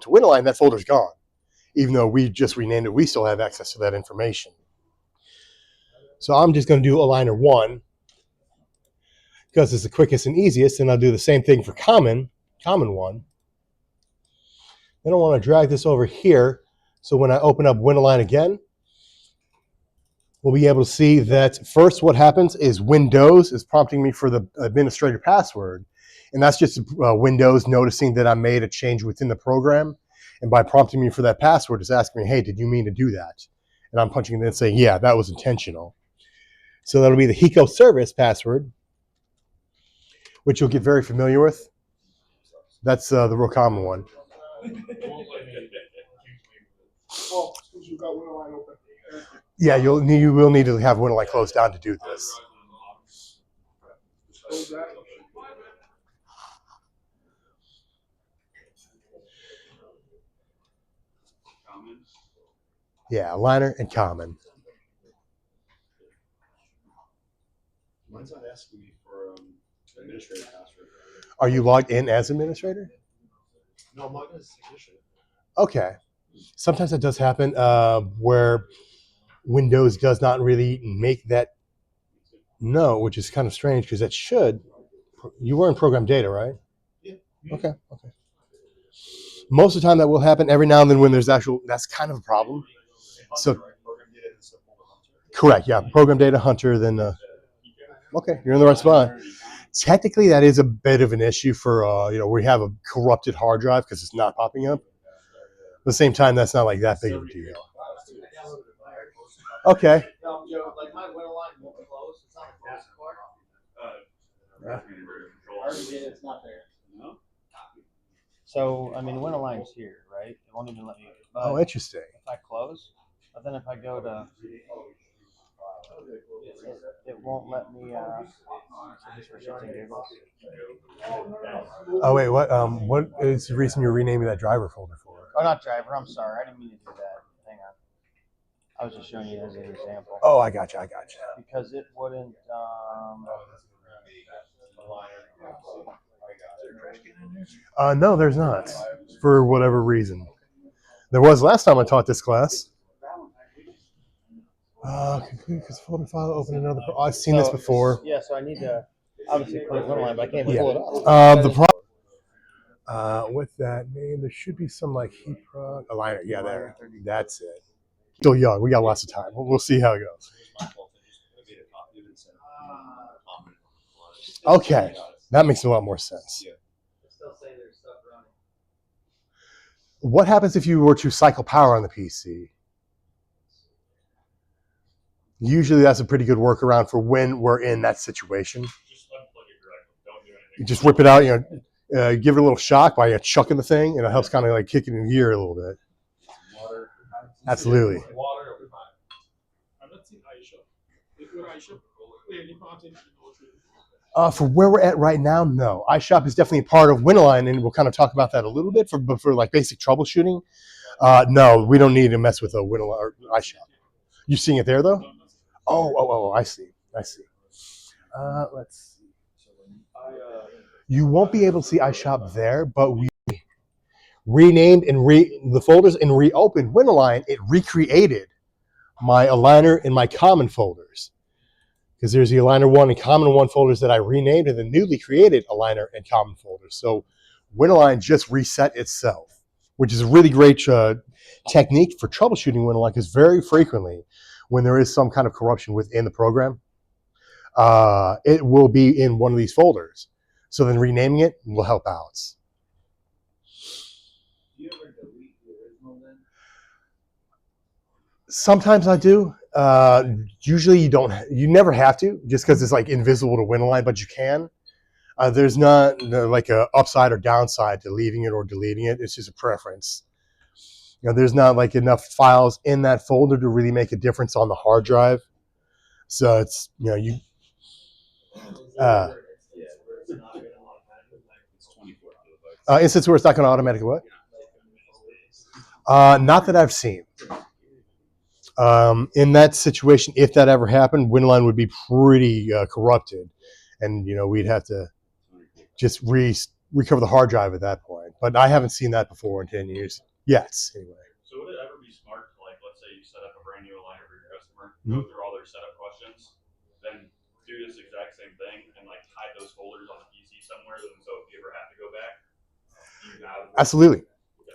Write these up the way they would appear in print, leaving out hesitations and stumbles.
to WinAlign, that folder's gone. Even though we just renamed it, we still have access to that information. So I'm just going to do Aligner 1 because it's the quickest and easiest, and I'll do the same thing for Common 1. Then I want to drag this over here, so when I open up WinAlign again, we'll be able to see that first what happens is Windows is prompting me for the administrator password. And that's just Windows noticing that I made a change within the program. And by prompting me for that password, it's asking me, hey, did you mean to do that? And I'm punching it in and saying, yeah, that was intentional. So that'll be the HECO service password, which you'll get very familiar with. That's the real common one. Yeah, you will need to have WinAlign closed down to do this. Yeah, Aligner and Common. Mine's not asking me for administrator password. Are you logged in as administrator? No, I'm logged in as a technician. Okay. Sometimes that does happen where Windows does not really make that no, which is kind of strange because that should. You were in program data, right? Yeah. Okay. Most of the time that will happen. Every now and then when there's that's kind of a problem. So, program data is a folder hunter. Correct, yeah. Program data hunter, then, okay, you're in the right spot. Technically, that is a bit of an issue for, we have a corrupted hard drive because it's not popping up. At the same time, that's not like that big of a deal. Okay. Like my WinAlign won't close. It's not a close part. It's not there. So, I mean, WinAlign's here, right? It won't even let me. Oh, interesting. If I close, but then if I go to, it won't let me. Oh wait, what is the reason you're renaming that driver folder for? Oh, not driver. I'm sorry. I didn't mean to do that. Hang on. I was just showing you as an example. Oh, I got you. Because it wouldn't. No, there's not. For whatever reason, there was last time I taught this class. Complete folder file. Open another. I've seen this before. Yeah, so I need to obviously close WinAlign, but I can't pull it up. The problem with that name, there should be some like HEPROC Aligner. Yeah, there. That's it. Still young. We got lots of time. We'll see how it goes. Okay, that makes a lot more sense. What happens if you were to cycle power on the PC? Usually that's a pretty good workaround for when we're in that situation. Just unplug it directly. Don't do anything. You just whip it out, give it a little shock by chucking the thing, and it helps kind of like kick it in gear a little bit. Water. Absolutely. Water will be fine. I'm not seeing iShop. If you're iShop, clearly content for where we're at right now, no. iShop is definitely a part of WinAlign, and we'll kind of talk about that a little bit for like basic troubleshooting. No, we don't need to mess with a WinAlign or iShop. You seeing it there though? Oh, I see. Let's see. You won't be able to see iShop there, but we renamed and the folders and reopened WinAlign. It recreated my Aligner and my Common folders. Because there's the Aligner 1 and Common 1 folders that I renamed and the newly created Aligner and Common folders. So WinAlign just reset itself, which is a really great technique for troubleshooting WinAlign, because very frequently when there is some kind of corruption within the program, it will be in one of these folders. So then renaming it will help out. Do you ever delete the original then? Sometimes I do. Usually you never have to, just because it's like invisible to WinAlign, but you can. There's not like a upside or downside to leaving it or deleting it. It's just a preference. There's not like enough files in that folder to really make a difference on the hard drive. So it's, instance where it's not going to automatically what? Not that I've seen. In that situation, if that ever happened, WinAlign would be pretty corrupted, and we'd have to just recover the hard drive at that point. but I haven't seen that before in 10 years. Yes, anyway. So would it ever be smart to, like, let's say you set up a brand new aligner for your customer, go through all their setup questions, then do this exact same thing and like hide those folders on the PC somewhere, and so if you ever have to go back, you have. Absolutely.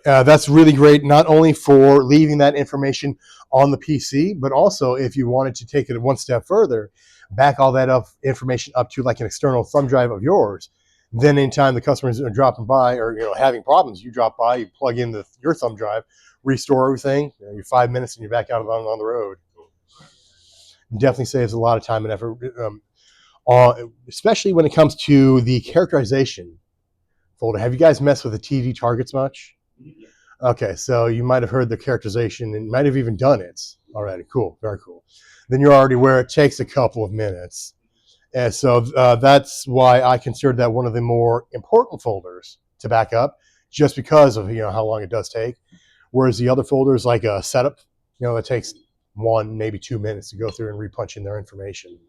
That's really great, not only for leaving that information on the PC, but also if you wanted to take it one step further, back all that information up to like an external thumb drive of yours. Then anytime the customers are dropping by or having problems, you drop by, you plug in your thumb drive, restore everything, you're 5 minutes and you're back out on the road. Definitely saves a lot of time and effort, especially when it comes to the characterization folder. Have you guys messed with the TD targets much? Okay, so you might have heard the characterization and might have even done it already. Cool, very cool. Then you're already where it takes a couple of minutes. And so that's why I consider that one of the more important folders to back up, just because of how long it does take. Whereas the other folders, like a setup, it takes 1, maybe 2 minutes to go through and repunch in their information.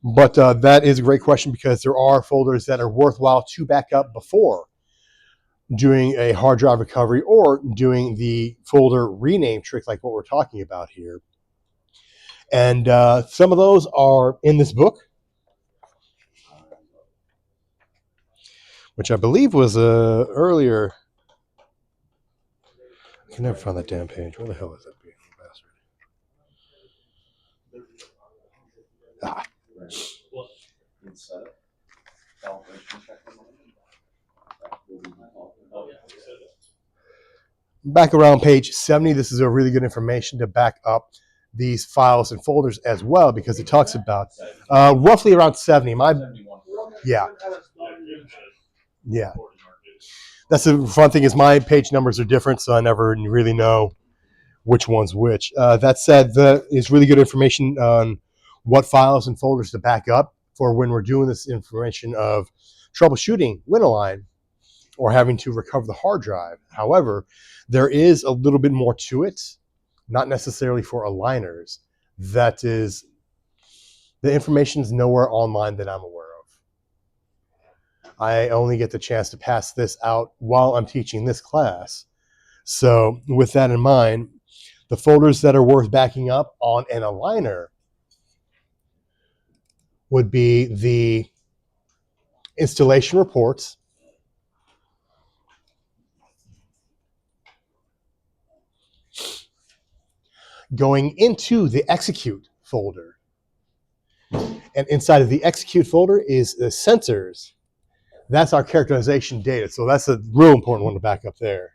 But that is a great question, because there are folders that are worthwhile to back up before doing a hard drive recovery or doing the folder rename trick like what we're talking about here. And some of those are in this book, which I believe was earlier. I can never find that damn page. Where the hell is that bastard? Back around page 70, this is a really good information to back up these files and folders as well, because it talks about roughly around 70. Yeah. That's the fun thing, is my page numbers are different, so I never really know which one's which. That said, that is really good information on what files and folders to back up for when we're doing this information of troubleshooting WinAlign or having to recover the hard drive. However, there is a little bit more to it, not necessarily for aligners. That is, the information is nowhere online that I'm aware of. I only get the chance to pass this out while I'm teaching this class. So with that in mind, the folders that are worth backing up on an aligner would be the installation reports, going into the execute folder. And inside of the execute folder is the sensors. That's our characterization data. So that's a real important one to back up there.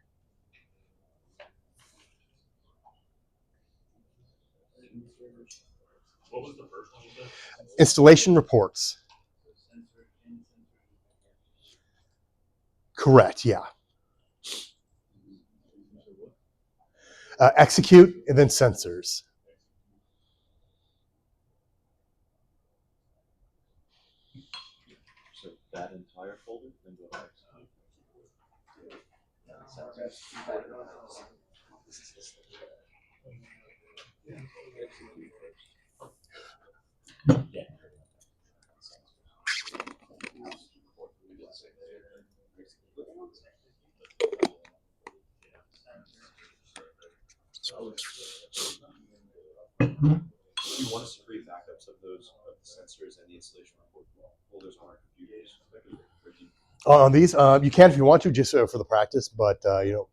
What was the first one you said? Installation reports. Correct, yeah. Execute and then sensors. So that entire folder, then go back. You want us to create backups of those of the sensors and the installation report folders on our computers? On these, you can if you want to, just for the practice. But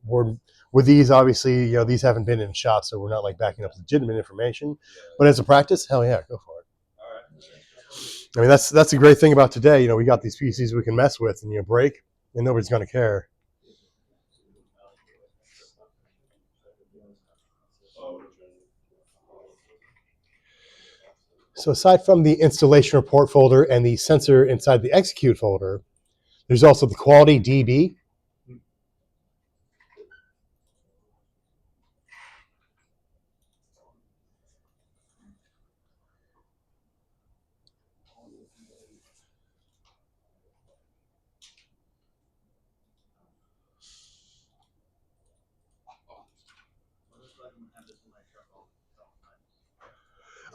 we're with these, obviously, these haven't been in shop, so we're not like backing up legitimate information. But as a practice, hell yeah, go for it. All right. I mean, that's a great thing about today. We got these PCs we can mess with and break, and nobody's going to care. So aside from the installation report folder and the sensor inside the execute folder, there's also the quality DB.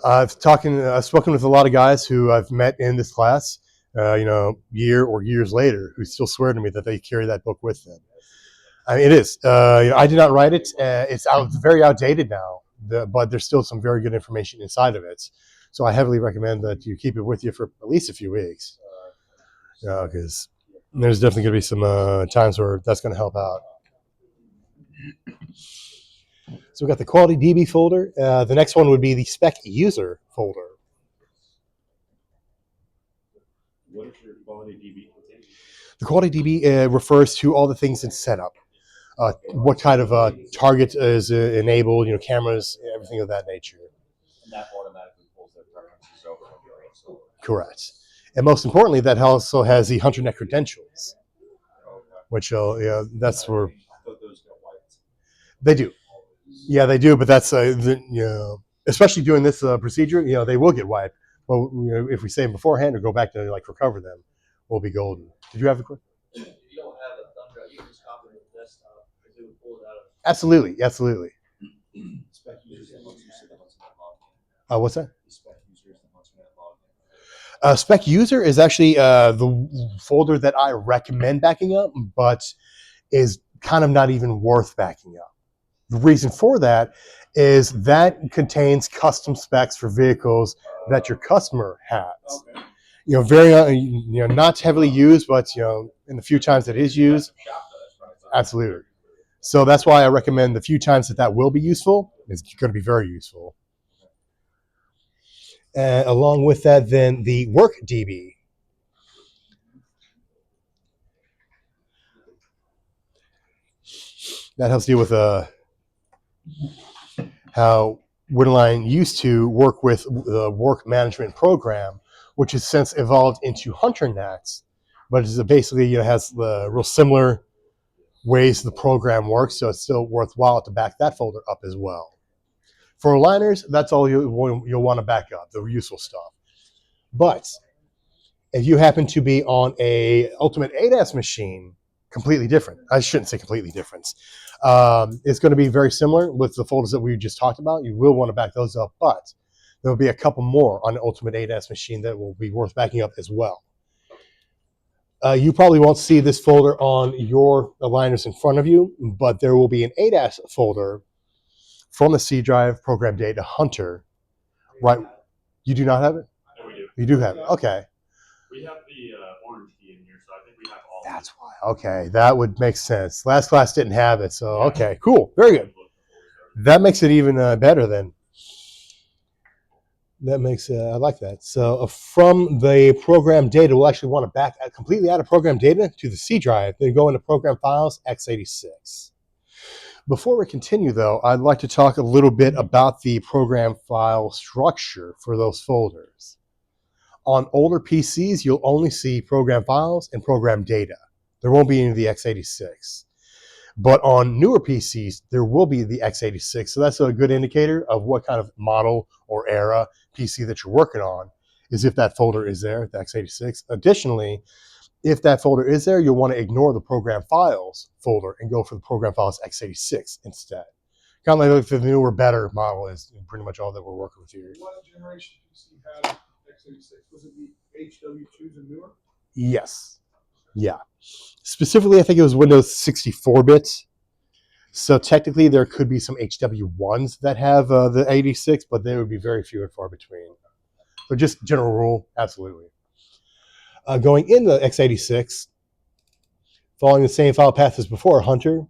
I've spoken with a lot of guys who I've met in this class. year or years later, who still swear to me that they carry that book with them. I mean, it is. I did not write it. It's very outdated now, but there's still some very good information inside of it. So I heavily recommend that you keep it with you for at least a few weeks, because there's definitely going to be some times where that's going to help out. So we got the quality DB folder. The next one would be the spec user folder. What is your quality DB contain? The quality DB refers to all the things in setup. What kind of target is enabled, cameras, everything of that nature. And that automatically pulls their preferences over when you're installed. Correct. And most importantly, that also has the HunterNet credentials, which that's where I thought those got wiped. they do. Yeah, they do, but that's especially doing this procedure, they will get wiped. Well, if we save them beforehand or go back to recover them, we'll be golden. Did you have a question? If you don't have a thumb drive, you can just copy it to the desktop because it would pull it out of. Absolutely. Spec users and once you said the HunterNet login. What's that? The spec users and HunterNet login. Spec user is actually the folder that I recommend backing up, but is kind of not even worth backing up. The reason for that is that contains custom specs for vehicles that your customer has. Okay. Very not heavily used, but in the few times that is used, absolutely. So that's why I recommend the few times that will be useful is going to be very useful. And along with that, then the work DB. That helps deal with how Winterline used to work with the work management program, which has since evolved into HunterNet, but it basically has the real similar ways the program works, so it's still worthwhile to back that folder up as well. For aligners, that's all you'll want to back up, the useful stuff. But if you happen to be on a Ultimate ADAS machine, completely different. I shouldn't say completely different. It's going to be very similar with the folders that we just talked about. You will want to back those up, but there will be a couple more on the Ultimate ADAS machine that will be worth backing up as well. You probably won't see this folder on your aligners in front of you, but there will be an ADAS folder from the C drive program data Hunter. Right? You do not have it? No, we do. You do have it. Okay. We have the orange key in here, so I think we have all. That's why. Okay, that would make sense. Last class didn't have it, so okay, cool, very good. That makes it even better then. That makes I like that. So from the program data, we'll actually want to back completely out of program data to the C drive, then go into program files x86. Before we continue, though, I'd like to talk a little bit about the program file structure for those folders. On older PCs, you'll only see program files and program data. There won't be any of the x86. But on newer PCs, there will be the x86. So that's a good indicator of what kind of model or era PC that you're working on, is if that folder is there, the x86. Additionally, if that folder is there, you'll want to ignore the program files folder and go for the program files x86 instead. Kind of like the newer, better model is pretty much all that we're working with here. What generation PC had x86? Was it the HW2s and newer? Yes. Yeah. Specifically, I think it was Windows 64 bits. So technically, there could be some HW1s that have the 86, but they would be very few and far between. So just general rule, absolutely. Going into x86, following the same file path as before, Hunter.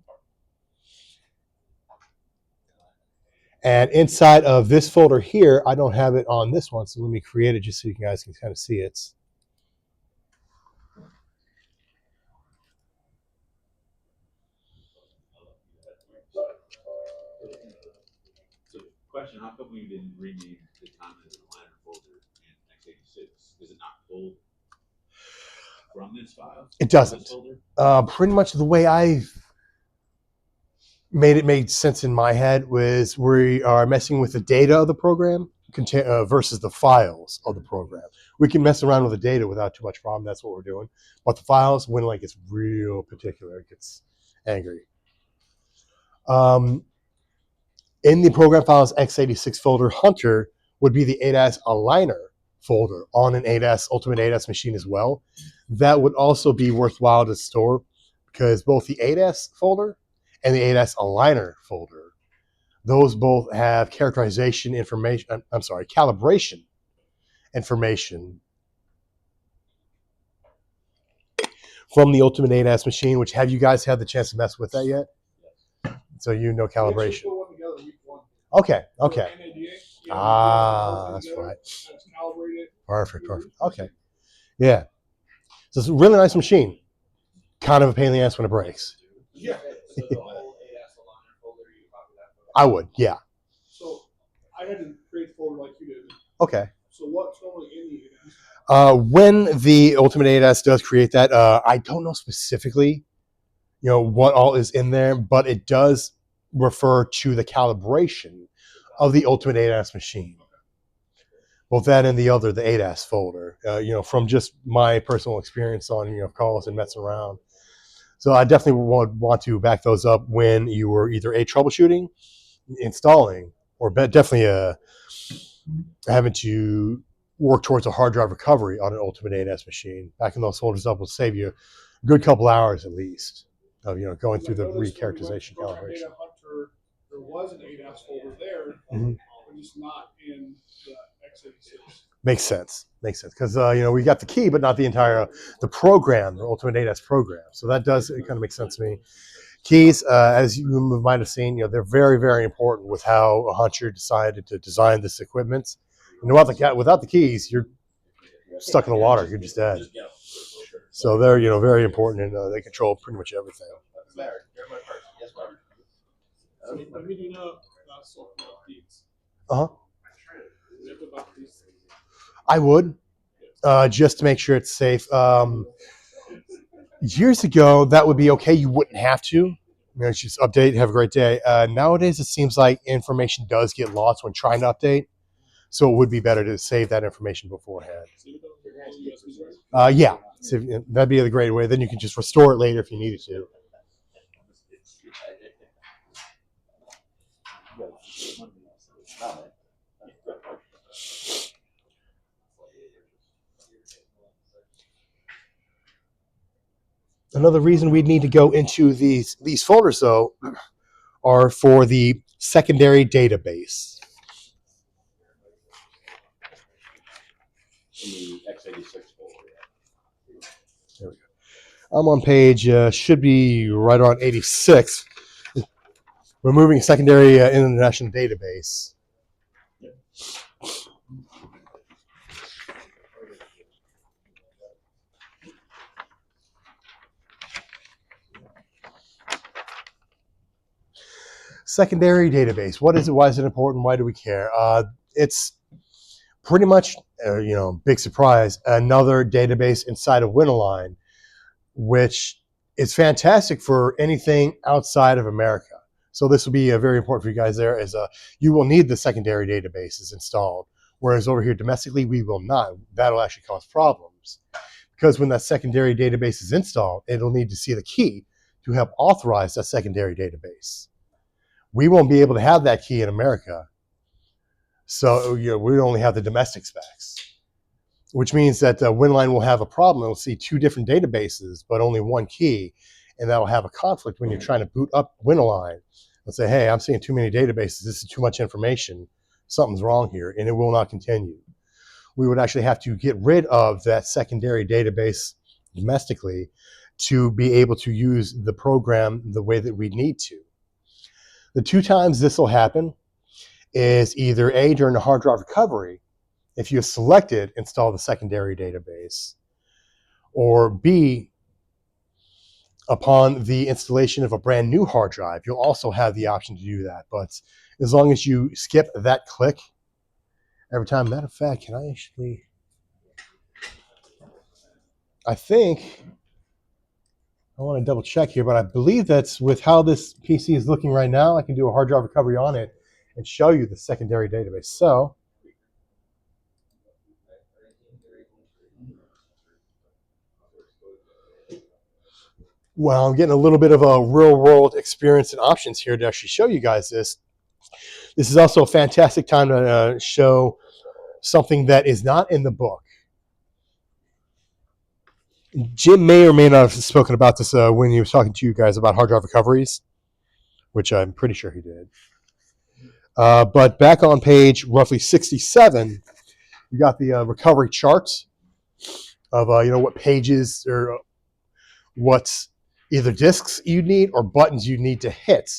And inside of this folder here, I don't have it on this one, so let me create it just so you guys can kind of see it. So, question: how come we didn't rename the content aligner folder in x86? Is it not pulled from this file? It doesn't. From this folder? Pretty much the way I made sense in my head was we are messing with the data of the program versus the files of the program. We can mess around with the data without too much problem. That's what we're doing. But the files, when like it's real particular, it gets angry. In the program files x86 folder, Hunter would be the ADAS aligner folder on an 8S, Ultimate 8S machine as well. That would also be worthwhile to store because both the 8S folder and the 8S aligner folder, those both have characterization information, calibration information from the Ultimate 8S machine, which have you guys had the chance to mess with that yet? So you know calibration. We actually put one together week one. Okay. For Okay. NADA, you know, Ah, that's together, right. and it's calibrated. Perfect. Okay. Yeah. So it's a really nice machine. Kind of a pain in the ass when it breaks. Yeah. So the whole 8S aligner folder, you copy that for I would. Yeah. So I had to create a folder like you did. Okay. So what's normally in the 8S? When the Ultimate 8S does create that, I don't know specifically, what all is in there, but it does refer to the calibration of the Ultimate 8S machine. Both that and the 8S folder, from just my personal experience on, calls and messing around. So I definitely would want to back those up when you were either troubleshooting, installing, or definitely having to work towards a hard drive recovery on an Ultimate 8S machine. Backing those folders up will save you a good couple hours at least of going through the recharacterization calibration. Data Hunter, there was an 8S folder there, Mhm. but just not in the x86. Makes sense because we got the key, but not the program, the Ultimate 8S program. So that does kind of make sense to me. Keys, as you might have seen, they're very, very important with how Hunter decided to design this equipment. And without the keys, you're stuck in the water. You're just dead. So they're very important, and they control pretty much everything. Let me do now software updates. Uh huh. We have to back these things. I would, just to make sure it's safe. Years ago, that would be okay. You wouldn't have to. Just update, have a great day. Nowadays, it seems like information does get lost when trying to update. So it would be better to save that information beforehand. See what those USBs are? Yeah, so that'd be a great way. Then you can just restore it later if you needed to. Another reason we'd need to go into these folders, though, are for the secondary database. In the x86 folder. There we go. I'm on page, should be right around 86. Removing secondary international database. Secondary database. What is it? Why is it important? Why do we care? It's pretty much, big surprise, another database inside of Winalign, which is fantastic for anything outside of America. So this will be very important for you guys there, as you will need the secondary databases installed, whereas over here domestically, we will not. That'll actually cause problems. Because when that secondary database is installed, it'll need to see the key to help authorize that secondary database. We won't be able to have that key in America. So we only have the domestic specs, which means that Winalign will have a problem. It'll see two different databases, but only one key, and that'll have a conflict when you're trying to boot up Winalign and say, hey, I'm seeing too many databases. This is too much information. Something's wrong here, and it will not continue. We would actually have to get rid of that secondary database domestically to be able to use the program the way that we need to. The two times this will happen is either A, during the hard drive recovery, if you have selected install the secondary database, or B, upon the installation of a brand new hard drive. You'll also have the option to do that, but as long as you skip that click every time. Matter of fact, can I actually, I think, I want to double check here, but I believe that's with how this PC is looking right now, I can do a hard drive recovery on it and show you the secondary database. So, well, I'm getting a little bit of a real world experience and options here to actually show you guys this. This is also a fantastic time to show something that is not in the book. Jim may or may not have spoken about this when he was talking to you guys about hard drive recoveries, which I'm pretty sure he did. But back on page roughly 67, you got the recovery charts of what pages or what either disks you need or buttons you need to hit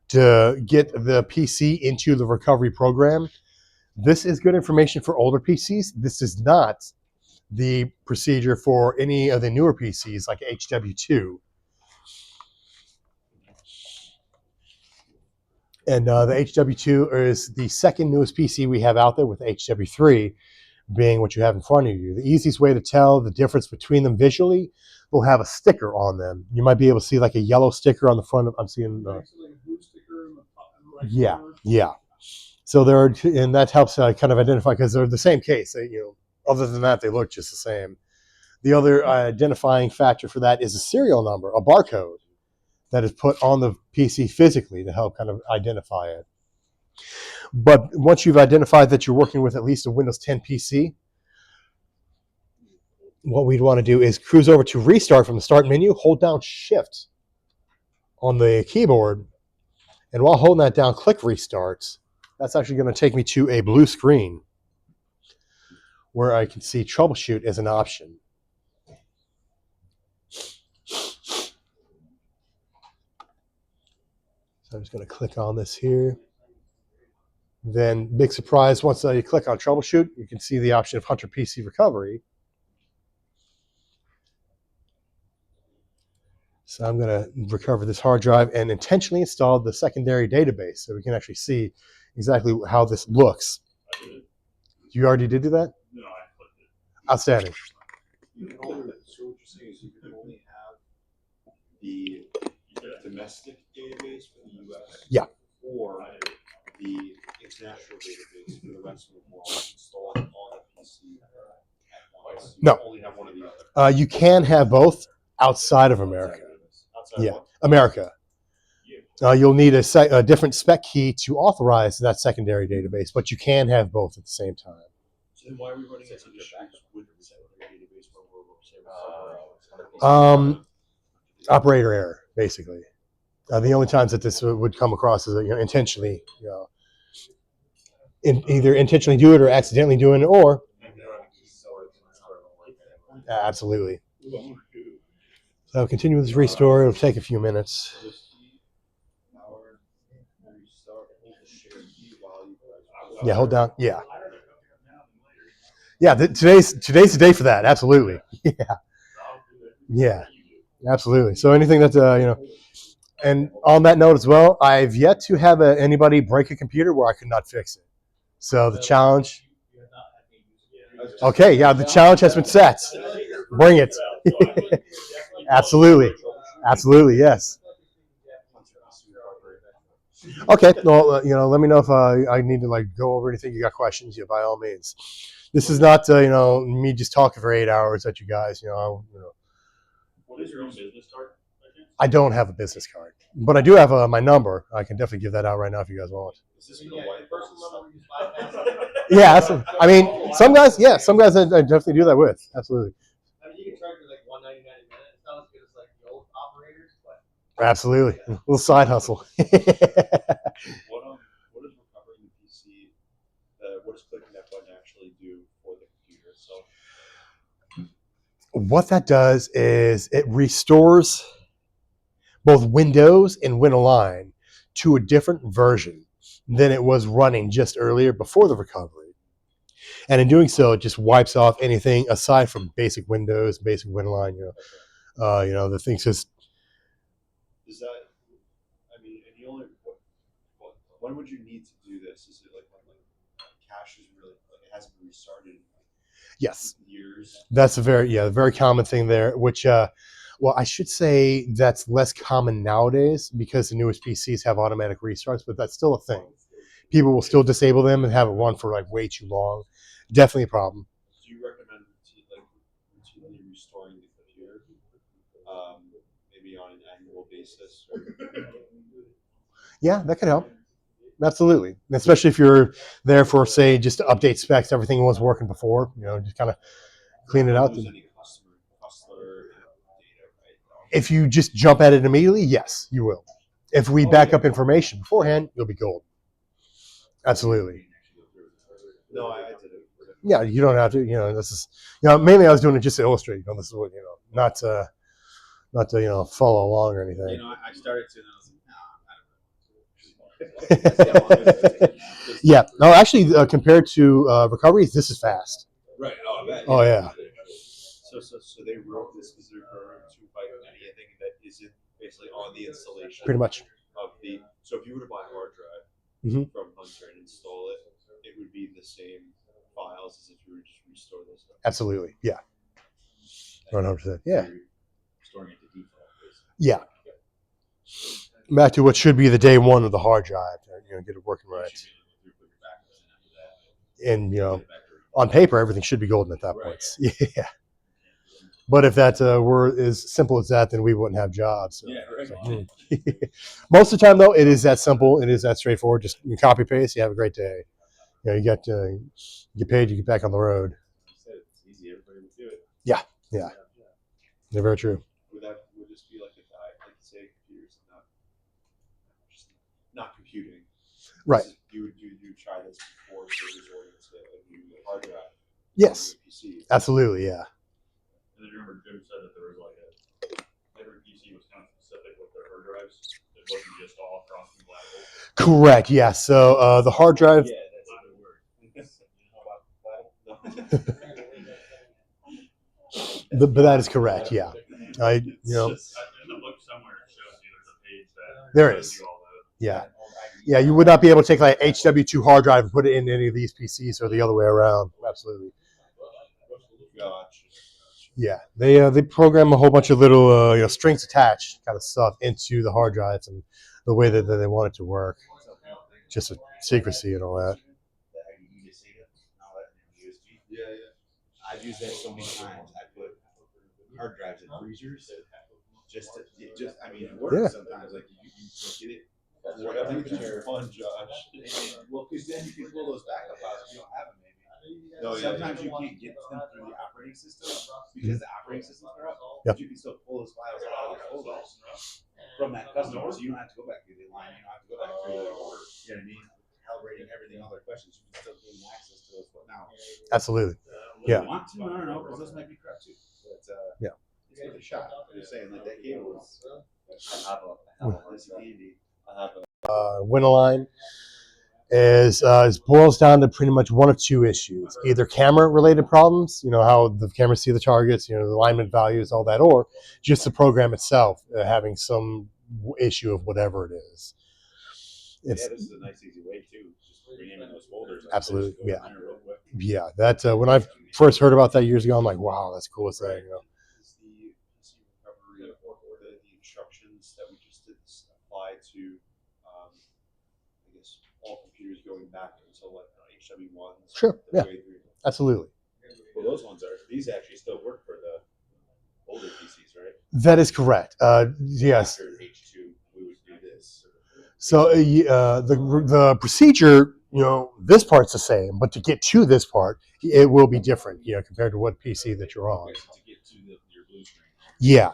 to get the PC into the recovery program. This is good information for older PCs. This is not the procedure for any of the newer PCs like HW2. And the HW2 is the second newest PC we have out there, with HW3 being what you have in front of you. The easiest way to tell the difference between them visually, they'll have a sticker on them. You might be able to see like a yellow sticker on the front of, I'm seeing, Like a blue sticker in the top and right yeah, corner. yeah. So there, and that helps kind of identify, because they're the same case. Other than that, they look just the same. The other identifying factor for that is a serial number, a barcode that is put on the PC physically to help kind of identify it. But once you've identified that you're working with at least a Windows 10 PC, what we'd want to do is cruise over to restart from the start menu, hold down Shift on the keyboard, and while holding that down, click Restart. That's actually going to take me to a blue screen where I can see Troubleshoot as an option. So I'm just going to click on this here. Then, big surprise, once you click on Troubleshoot, you can see the option of Hunter PC Recovery. So I'm going to recover this hard drive and intentionally install the secondary database so we can actually see exactly how this looks. I did it. You already did do that? No, I clicked it. Outstanding. You can only, so what you're saying is you can only have the domestic database for the US. Yeah. Or the international database for the rest of the world installed on the PC at once. You No. can only have one or the other. You can have both outside of America. Outside Yeah, of America. You'll need a different spec key to authorize that secondary database, but you can have both at the same time. So then why are we running into issues with the secondary database when we're somewhere else? Operator error, basically. The only times that this would come across is intentionally, either intentionally do it or accidentally doing it, or absolutely. So continue with this restore. It'll take a few minutes. Yeah, hold down. Yeah. Yeah, today's the day for that. Absolutely. Yeah. Yeah. Absolutely. So anything that and on that note as well, I've yet to have anybody break a computer where I could not fix it. So the challenge. Okay, yeah, the challenge has been set. Bring it. Absolutely. Absolutely, yes. Okay, well, let me know if I need to go over anything. You got questions? By all means. This is not me just talking for 8 hours at you guys. What is your own business card? I don't have a business card, but I do have my number. I can definitely give that out right now if you guys want. Is this for the white Yeah, I mean, some guys I definitely do that with. Absolutely. I mean, you can charge me like $1.99 a minute. It's not as good as like the old operators, but Absolutely. A little side hustle. What is recovering the PC? What does clicking that button actually do for the computer itself? What that does is it restores both Windows and WinAlign to a different version than it was running just earlier before the recovery. And in doing so, it just wipes off anything aside from basic Windows, basic WinAlign, the things just. Is that, I mean, and you only, when would you need to do this? Is it like when cache is really, it hasn't been restarted in Yes. years? That's a very common thing there, which, I should say that's less common nowadays because the newest PCs have automatic restarts, but that's still a thing. People will still disable them and have it run for way too long. Definitely a problem. Do you recommend routinely restoring the computer, maybe on an annual basis? Yeah, that could help. Absolutely, especially if you're there for, say, just to update specs, everything was working before. Just kind of clean it out. Lose any customer data, right? If you just jump at it immediately, yes, you will. If we back up information beforehand, you'll be gold. Absolutely. No, I did it. Yeah, you don't have to. This is. Mainly I was doing it just to illustrate. This is what not to follow along or anything. I started to, and I was like, no, I don't know. Yeah. No, actually, compared to recoveries, this is fast. Right. Oh, I bet. Oh, yeah. So they wrote this specific program to fight anything that isn't basically on the installation. Pretty much. Of the so if you were to buy a hard drive Mhm. from Hunter and install it, it would be the same files as if you were to just restore those. Absolutely. Yeah. 100%. Yeah. Storing it to default. Basically. Yeah. Back to what should be the day one of the hard drive. Get it working right. And on paper, everything should be golden at that point. Yeah. But if that were as simple as that, then we wouldn't have jobs. So. Yeah, right. So, most of the time, though, it is that simple. It is that straightforward. Just you copy paste. You have a great day. You get paid. You get back on the road. It's easy. Everybody would do it. Yeah. They're very true. Would this be like a guy, like say computers not computing? Right. You try this before resorting to a new hard drive. Yes. PC. Absolutely. Yeah. And then remember Jim said that there was every PC was kind of specific with their hard drives. It wasn't just all cross compatible. Correct. Yeah. So the hard drive. Yeah, that's a good word. But that is correct. Yeah. In the book somewhere it shows you there's a page that There shows is. you all the Yeah. Yeah. You would not be able to take like HW2 hard drive and put it in any of these PCs or the other way around. Absolutely. Gotcha. Yeah. They program a whole bunch of little strings attached kind of stuff into the hard drives and the way that they want it to work. Just a secrecy and all that. Yeah. I've used that so many times. I put hard drives in freezers. It works Yeah. sometimes. Like you get it. Whatever fun, Josh. Well, because then you can pull those backup files if you don't have them, maybe. No, yeah, Sometimes you can't get them through the operating system because the operating systems are up. Yep. But you can still pull those files out of the folders from that customer, so you don't have to go back through the line. You don't have to go back through the order. You know what I mean? Calibrating everything, all their questions. You can still gain access to those. But now, Absolutely. if Yeah. you want to, I don't know, because those might be crap too. But Yeah. it's worth a shot. I'm just saying, like that cable was. This is handy. Winaline is boils down to pretty much one of two issues: either camera related problems, how the cameras see the targets, the alignment values, all that, or just the program itself having some issue of whatever it is. Yeah, this is a nice, easy way too. Just renaming those folders. Absolutely, Just go in yeah. there real quick. Yeah, that when I first heard about that years ago, I'm like, wow, that's cool. It's that, Is the PC recovery the instructions that we just did apply to, I guess, all computers going back until like HW1s? Sure, the yeah. way through? Absolutely. Well, those ones these actually still work for the older PCs, right? That is correct. Yes. After H2, we would do this. So the procedure, this part's the same, but to get to this part, it will be different, compared to what PC that you're on. Okay, so to get to your blue screen. Yeah.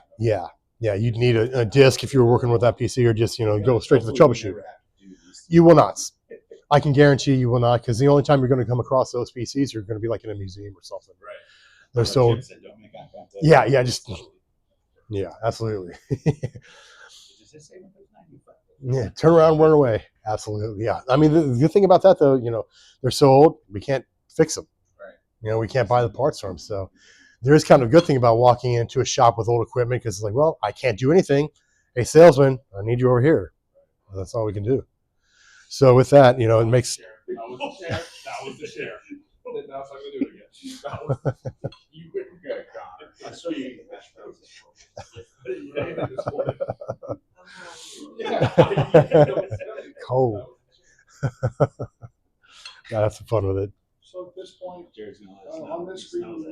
You'd need a disk if you were working with that PC, or just go straight to the Hopefully we troubleshoot. never have to do these. You will not. I can guarantee you will not, because the only time you're going to come across those PCs, you're going to be like in a museum or something. Right. They're Like so Jim said, don't make eye contact. yeah, yeah, absolutely. Does it say Windows 95? Yeah, turn around, run away. Absolutely, yeah. I mean, the good thing about that, though, they're so old, we can't fix them. Right. We can't buy the parts from them. So there is kind of a good thing about walking into a shop with old equipment, because it's like, well, I can't do anything. Hey, salesman, I need you over here. That's all we can do. So with that, it makes. That was the share. Now it's not gonna do it again. That was, you went good, Connor. I saw you eating mashed potatoes. Cold. Yeah, that's the fun with it. So at this point, Jared's gonna let us know. on this screen,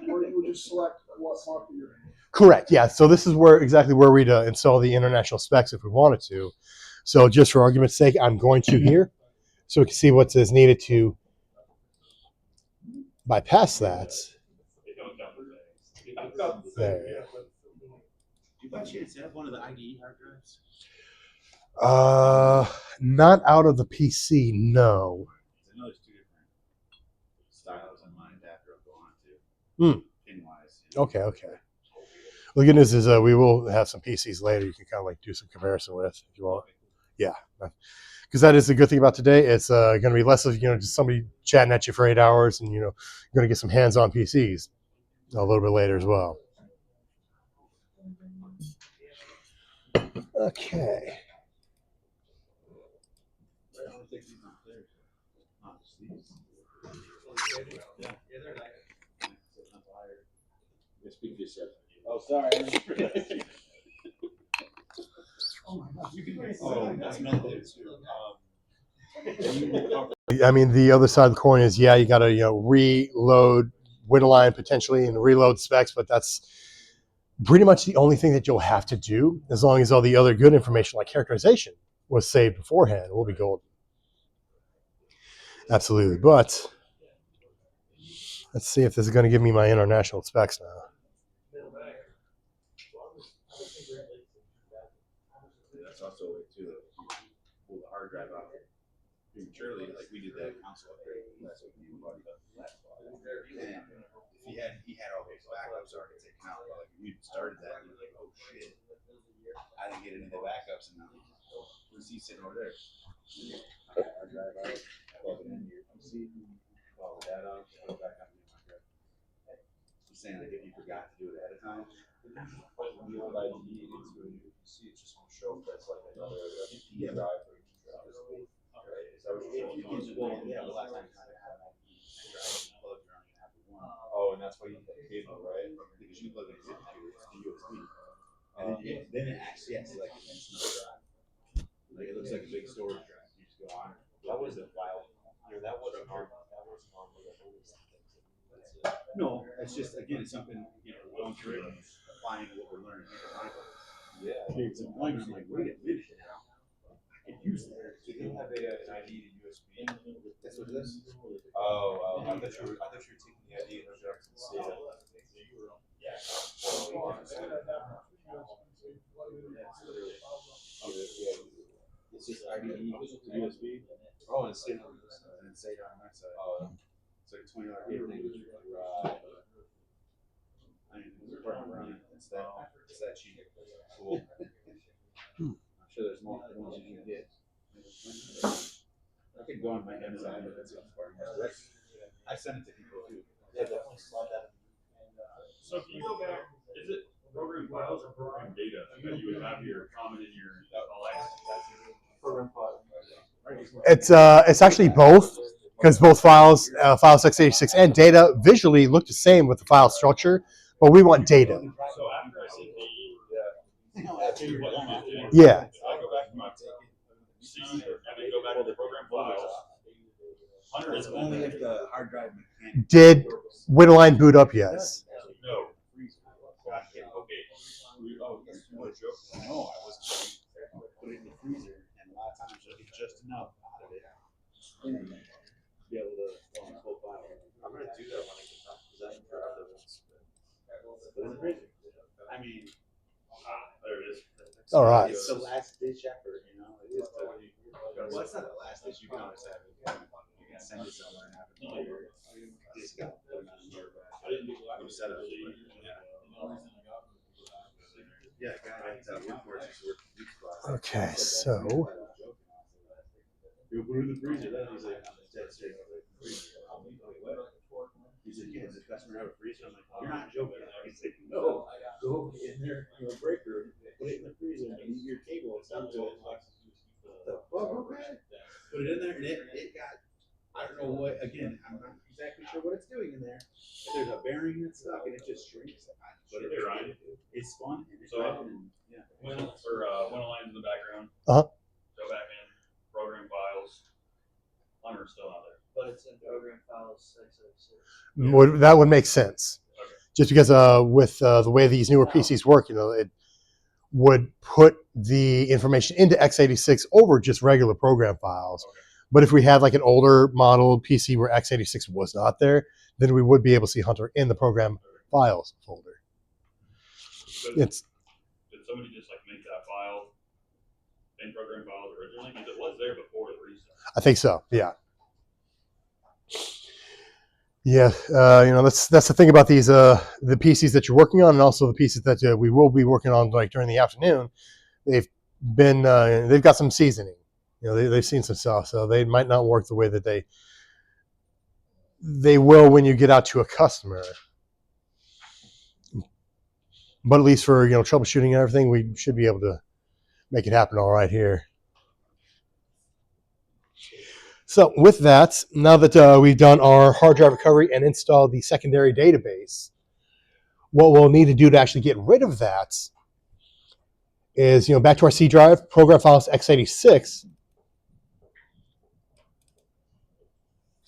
where you would just select what market you're in. Correct. Yeah. So this is exactly where we'd install the international specs if we wanted to. So just for argument's sake, I'm going to here so we can see what is needed to bypass that. There. Do you by chance have one of the IDE hard drives? Not out of the PC, no. I know there's two different styles on mine adapter I'll go on to. Pin wise. Okay. Well, the good news is we will have some PCs later. You can kind of like do some comparison with if you want. Yeah, because that is the good thing about today. It's going to be less of just somebody chatting at you for 8 hours, and you're going to get some hands-on PCs a little bit later as well. Okay. Speak for yourself. Oh, sorry. Oh, that's meant there too. I mean, the other side of the coin is, you got to reload Winterline potentially and reload specs, but that's pretty much the only thing that you'll have to do, as long as all the other good information like characterization was saved beforehand. We'll be golden. Absolutely. But let's see if this is going to give me my international specs now. That's also a way too that you pull the hard drive out prematurely, like we did that console upgrade last week. And if he had all those backups already taken out, but like we started that, and you're like, oh shit, I didn't get any of the backups, and now who's he sitting over there? Hard drive out, plug it in your PC, follow that out, go back on your hard drive. I'm saying like if you forgot to do it ahead of time. The old IDE into a new PC, it's just going to show up as like another Yeah. drive for each drive. Right? Is that what you're saying? Yeah, the last time you had an IDE, plug, you're only gonna have the one. Oh, and that's why you need the cable, right? Because you plug it into the USB. And then it actually acts like it's another drive. Like it looks like a big storage drive. You just go on. That was the file. That wasn't normal. That wasn't normal. No, it's just again, it's something we're going through it and applying what we're learning here. Yeah. It's a point. I'm like, wait a minute now. I could use that. Do you have an ID to USB? That's what it is. Oh, I thought you were taking the ID and instructions and SATA. It's just IDE to USB. Oh, and SATA on this side. And SATA on that side. Oh, It's like a $20 cable thing. Right. I mean, we're working around it. It's that cheap. Cool. I'm sure there's more ones you can get. I could go on my Amazon, but that's I send it to people too. yeah, definitely slide that. So if you go back, is it program files or program data that you would have your comment in your Program file. It's actually both, because both files, files x86 and data, visually look the same with the file structure, but we want data. So after I said the Yeah. I go back to my C and then go back to the program files. It's only if the hard drive mechanic. Did Winterline boot up? Yes. No. Okay. Oh, you want to joke? No, I wasn't. Put it in the freezer, and a lot of times you'll get just enough out of it. And be able to run the whole file. I'm going to do that when I get back. Because that's for other ones. Put it in the freezer. I mean, There it is. All right. it's the last ditch effort, It is well, it's not the last ditch. You can always have it. You can send it somewhere and have it later. Just got to put it on your set up. Yeah, guy at Woodforce used to work for Duke's Class. Okay, so You put it in the freezer. Then he's like, I'm dead serious. He said, yeah, does the customer have a freezer? I'm like, you're not joking. He's like, no, go in there, break room, put it in the freezer, and use your cable. It's up to it. The fuck, okay? Put it in there, and it got, I don't know what, again, I'm not exactly sure what it's doing in there. But there's a bearing that's stuck, and it just shrinks. But Hey, Ryan. it's fun, and it's So, red, and yeah. Window lines in the background. Uh-huh. Go back in, program files. Hunter's still out there. But it's in program files 606. that would make sense. Okay. Just because with the way these newer PCs work, would put the information into x86 over just regular program files. But if we had like an older model PC where x86 was not there, then we would be able to see Hunter in the program files folder. It's Did somebody just like make that file in program files originally? Because it was there before the reset. I think so. Yeah. Yeah. That's the thing about these the PCs that you're working on, and also the PCs that we will be working on like during the afternoon. They've got some seasoning. They've seen some stuff, so they might not work the way that they will when you get out to a customer. But at least for troubleshooting and everything, we should be able to make it happen all right here. So with that, now that we've done our hard drive recovery and installed the secondary database, what we'll need to do to actually get rid of that is, back to our C drive, program files x86,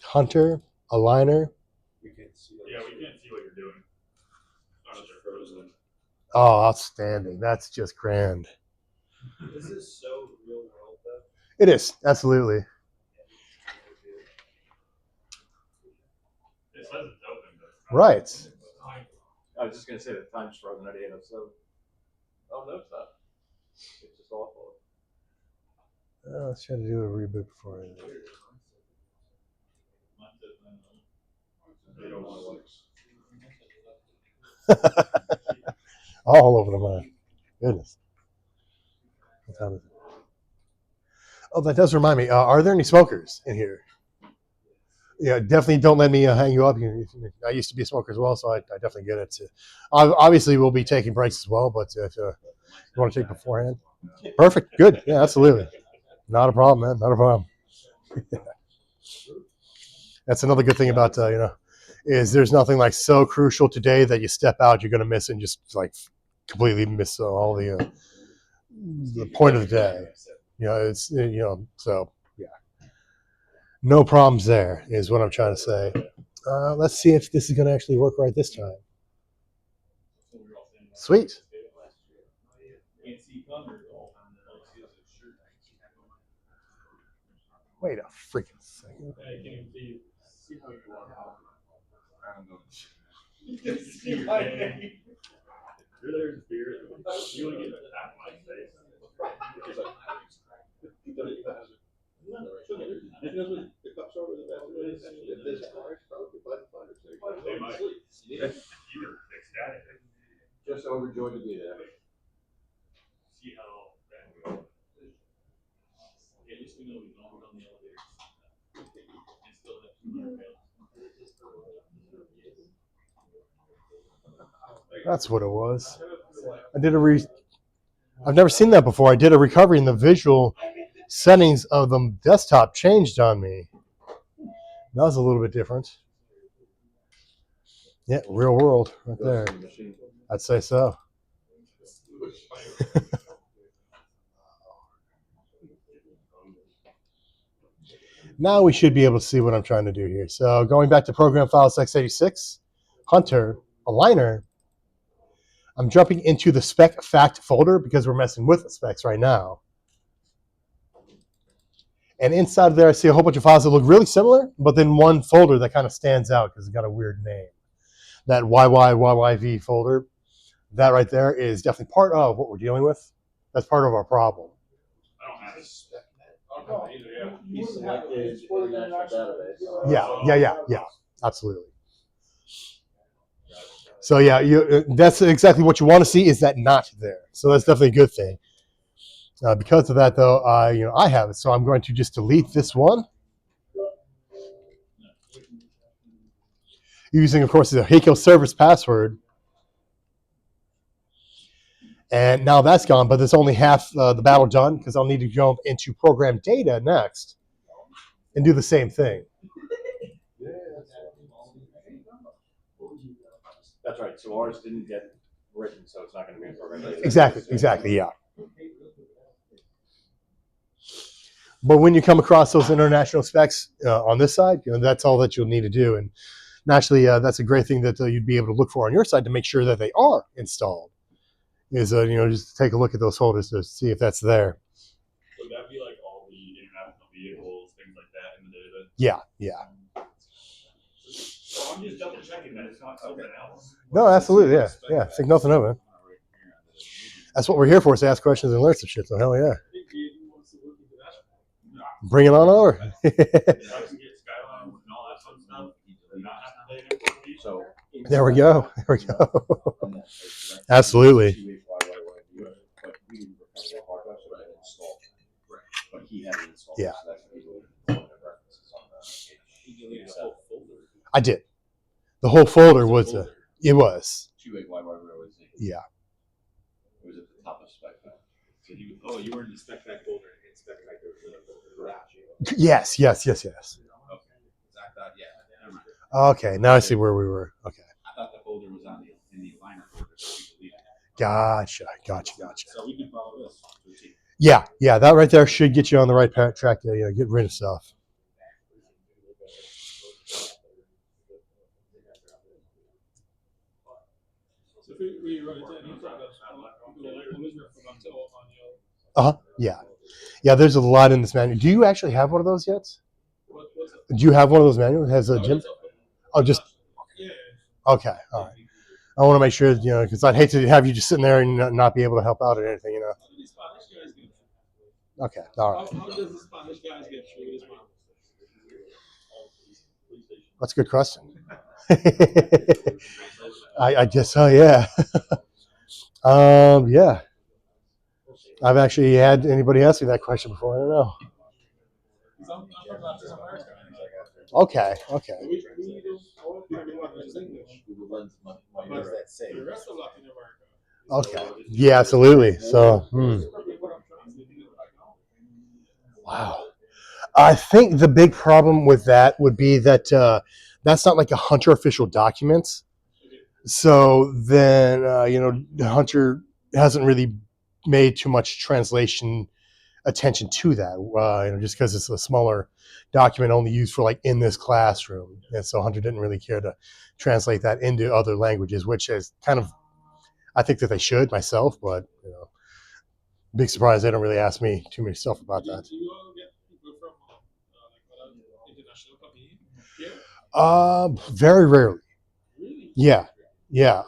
Hunter, Aligner. Yeah, we can't see what you're doing. Unless you're frozen. Oh, outstanding. That's just grand. Is this so real world though? It is, absolutely. It says it's open, but Right. I was just gonna say the time's frozen at 8:07. Oh no, it's not. It's just awful. Let's try to do a reboot before I... All over the map. Goodness. What time is it? Oh, that does remind me. Are there any smokers in here? Yeah, definitely don't let me hang you up. I used to be a smoker as well, so I definitely get it. Obviously, we'll be taking breaks as well, but if you want to take beforehand, perfect, good, yeah, absolutely, not a problem, man, not a problem. That's another good thing about is there's nothing like so crucial today that you step out, you're going to miss it and just like completely miss all the point of the day. It's so. No problems there, is what I'm trying to say. Let's see if this is going to actually work right this time. Sweet. Wait a freaking second. You're there in spirit. You want to get half my face. They might. You're ecstatic. Just overjoyed to be there. See how that goes. At least we know we don't run the elevator. And still have 200 pounds. That's what it was. I've never seen that before. I did a recovery and the visual settings of the desktop changed on me. That was a little bit different. Yeah, real world right there. I'd say so. Now we should be able to see what I'm trying to do here. So going back to program files x86, Hunter, Aligner, I'm jumping into the spec fact folder because we're messing with the specs right now. And inside of there, I see a whole bunch of files that look really similar, but then one folder that kind of stands out because it's got a weird name. That YYYYV folder, that right there is definitely part of what we're dealing with. That's part of our problem. I don't have it. I don't know either, yeah. He selected international database. Yeah, absolutely. So yeah, that's exactly what you want to see is that not there. So that's definitely a good thing. Because of that, though, I have it. So I'm going to just delete this one. Using, of course, the Heiko service password. And now that's gone, but there's only half the battle done because I'll need to jump into program data next and do the same thing. That's right. So ours didn't get written, so it's not going to be in program. Exactly, yeah. But when you come across those international specs on this side, that's all that you'll need to do. And naturally, that's a great thing that you'd be able to look for on your side to make sure that they are installed. is just take a look at those folders to see if that's there. Would that be like all the international vehicles, things like that in the data? Yeah. So I'm just double checking that it's not something else. No, absolutely. Yeah. Think nothing of it. That's what we're here for, is to ask questions and learn some shit. So hell yeah. Bring it on over. So I can get Skyline and all that fun stuff. Not have to pay an import fee. So There we go. Absolutely. But he had it installed. Yeah. So that's what he would have references on that. I did. The whole folder was it was. 2-8 was Yeah. It was at the top of spec. So you were in the spec pack folder and spec pack garage. Yes. Okay. I thought, yeah. Never mind. Okay. Now I see where we were. Okay. I thought the folder was in the liner folder. So we deleted it. Gotcha. So we can follow this. Yeah. That right there should get you on the right track to get rid of stuff. So if we run into any problems, always recommend to on your. Yeah. There's a lot in this manual. Do you actually have one of those yet? What's it? Do you have one of those manuals? Has a gym? Oh, just Yeah. okay. All right. I want to make sure because I'd hate to have you just sitting there and not be able to help out or anything. How do these Spanish guys get through? Okay. All right. How does the Spanish guys get through this one? That's a good question. I guess so. Yeah. Yeah. I've actually had anybody ask me that question before. I don't know. I'm from Latin America. Okay. We don't all everyone knows English. What does that say? The rest of Latin America. Okay. Yeah, absolutely. So, This is probably what I'm translating it right now. wow. I think the big problem with that would be that that's not like a Hunter official document. So then, the Hunter hasn't really made too much translation attention to that, just because it's a smaller document only used for like in this classroom. And so Hunter didn't really care to translate that into other languages, which is kind of, I think that they should myself, but, big surprise. They don't really ask me too many stuff about that. Do you all get people from like international company here? Very rarely. Really? Yeah.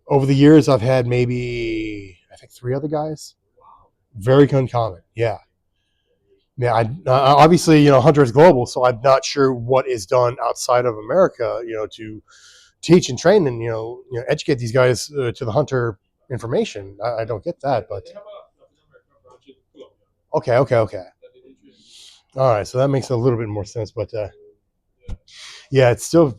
Over the years, I've had maybe, I think 3 other guys. Very uncommon. Yeah. Obviously, Hunter is global, so I'm not sure what is done outside of America, to teach and train and, educate these guys to the Hunter information. I don't get that, but They have a Latin American branch in Colombia okay. that they do training. All right. So that makes a little bit more sense, but yeah, it's still,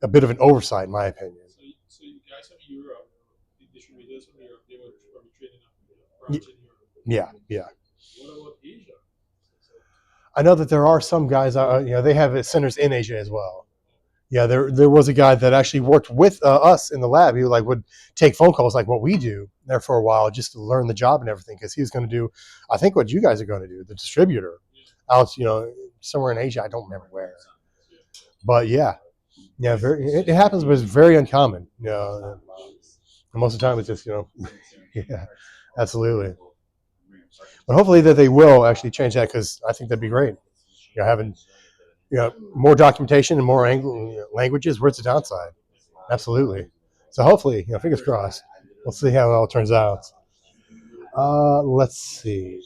a bit of an oversight in my opinion. So you guys from Europe, the distributors from Europe, they were probably training a branch in Europe. Yeah. What about Asia? I know that there are some guys, they have centers in Asia as well. Yeah, there was a guy that actually worked with us in the lab. He would take phone calls like what we do there for a while just to learn the job and everything, because he was going to do, I think, what you guys are going to do, the distributor out, somewhere in Asia. I don't remember where, but yeah, it happens, but it's very uncommon. And most of the time it's just yeah, absolutely. But hopefully that they will actually change that, because I think that'd be great. Having more documentation and more languages. Where's the downside? Absolutely. So hopefully, fingers crossed. We'll see how it all turns out. Let's see.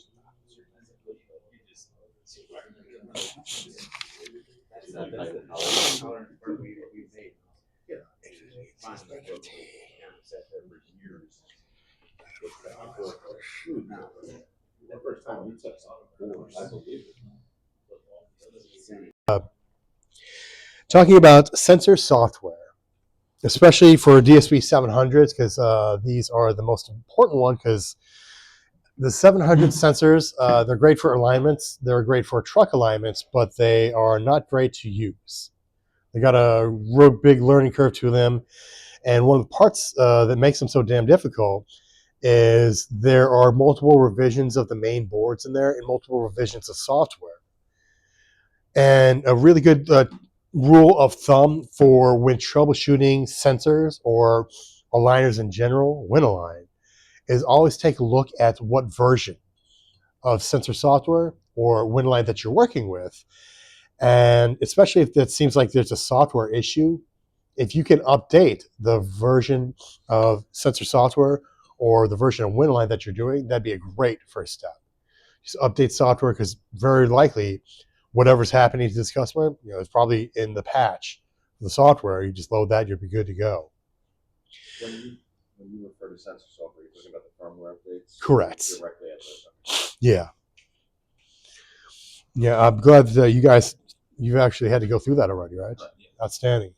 The first time we took on board, I believe it. Talking about sensor software, especially for DSP 700s, because these are the most important one, because the 700 sensors, they're great for alignments, they're great for truck alignments, but they are not great to use. They got a real big learning curve to them, and one of the parts that makes them so damn difficult is there are multiple revisions of the main boards in there and multiple revisions of software. And a really good rule of thumb for when troubleshooting sensors or aligners in general, WinAlign, is always take a look at what version of sensor software or WinAlign that you're working with. And especially if it seems like there's a software issue, if you can update the version of sensor software or the version of WinAlign that you're doing, that'd be a great first step. Just update software, because very likely whatever's happening to this customer, it's probably in the patch of the software. You just load that, you'll be good to go. When you refer to sensor software, you're talking about the firmware updates? Correct. Directly at the Yeah. Yeah, I'm glad that you've actually had to go through that already, right? Outstanding.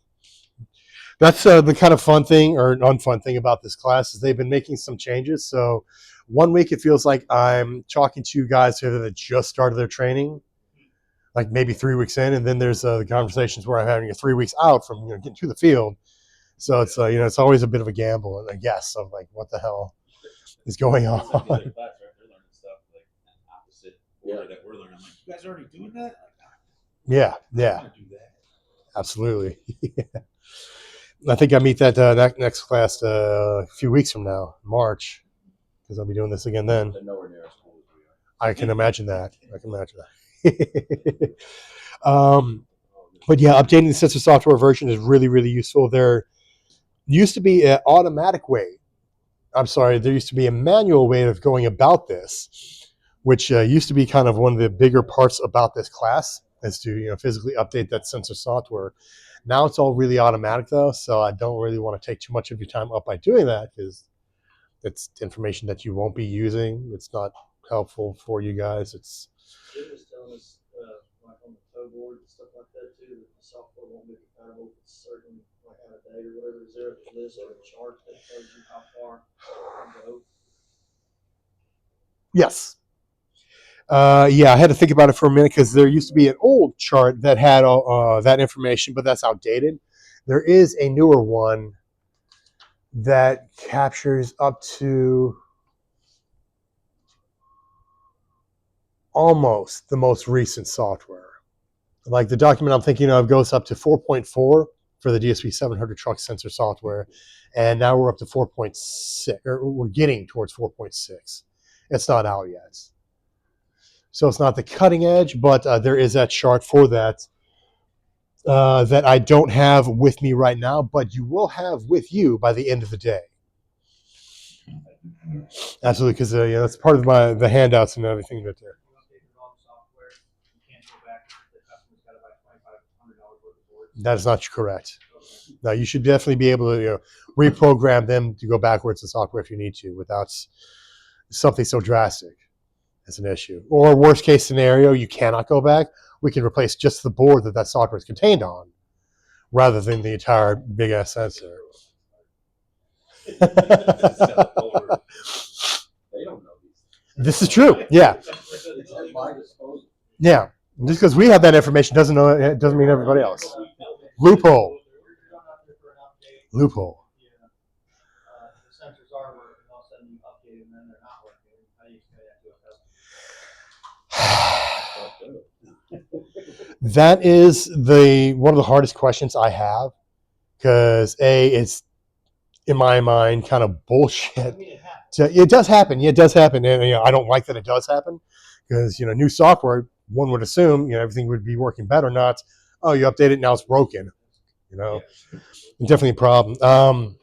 That's the kind of fun thing or unfun thing about this class is they've been making some changes. So 1 week it feels like I'm talking to guys here that just started their training, like maybe 3 weeks in, and then there's the conversations where I'm having 3 weeks out from getting to the field. So it's it's always a bit of a gamble and a guess of like what the hell is going on. It's like the other class, right? They're learning stuff like opposite order that we're learning. I'm like, you guys are already doing that? Yeah, I yeah, want to do that. absolutely. I think I meet that next class a few weeks from now, March, because I'll be doing this again then. They're nowhere near as cool as we are. I can imagine that. But yeah, updating the sensor software version is really, really useful. There used to be an automatic way. There used to be a manual way of going about this, which used to be kind of one of the bigger parts about this class, is to physically update that sensor software. Now it's all really automatic though, so I don't really want to take too much of your time up by doing that, because it's information that you won't be using. It's not helpful for you guys. Jim was telling us, like on the toe board and stuff like that too, that the software won't be compatible with certain, like out of date or whatever. Is there a list or a chart that tells you how far to go? Yes. Yeah, I had to think about it for a minute because there used to be an old chart that had that information, but that's outdated. There is a newer one that captures up to almost the most recent software. Like the document I'm thinking of goes up to 4.4 for the DSP 700 truck sensor software, and now we're up to 4.6, or we're getting towards 4.6. It's not out yet. So it's not the cutting edge, but there is that chart for that that I don't have with me right now, but you will have with you by the end of the day. Absolutely, because that's part of the handouts and everything that there. That is not correct. No, you should definitely be able to reprogram them to go backwards in software if you need to without something so drastic as an issue. Or worst case scenario, you cannot go back. We can replace just the board that software is contained on rather than the entire big ass sensor. They don't know these. This is true. Yeah. It's at my disposal. Yeah. Just because we have that information doesn't mean everybody else. Loophole. Loophole. The sensors are working, all of a sudden you update them and then they're not working. How do you explain that to a customer? That is one of the hardest questions I have, because it's in my mind kind of bullshit. It does happen. Yeah, it does happen, and I don't like that it does happen, because new software, one would assume everything would be working better. Not, oh, you update it, now it's broken. Definitely a problem.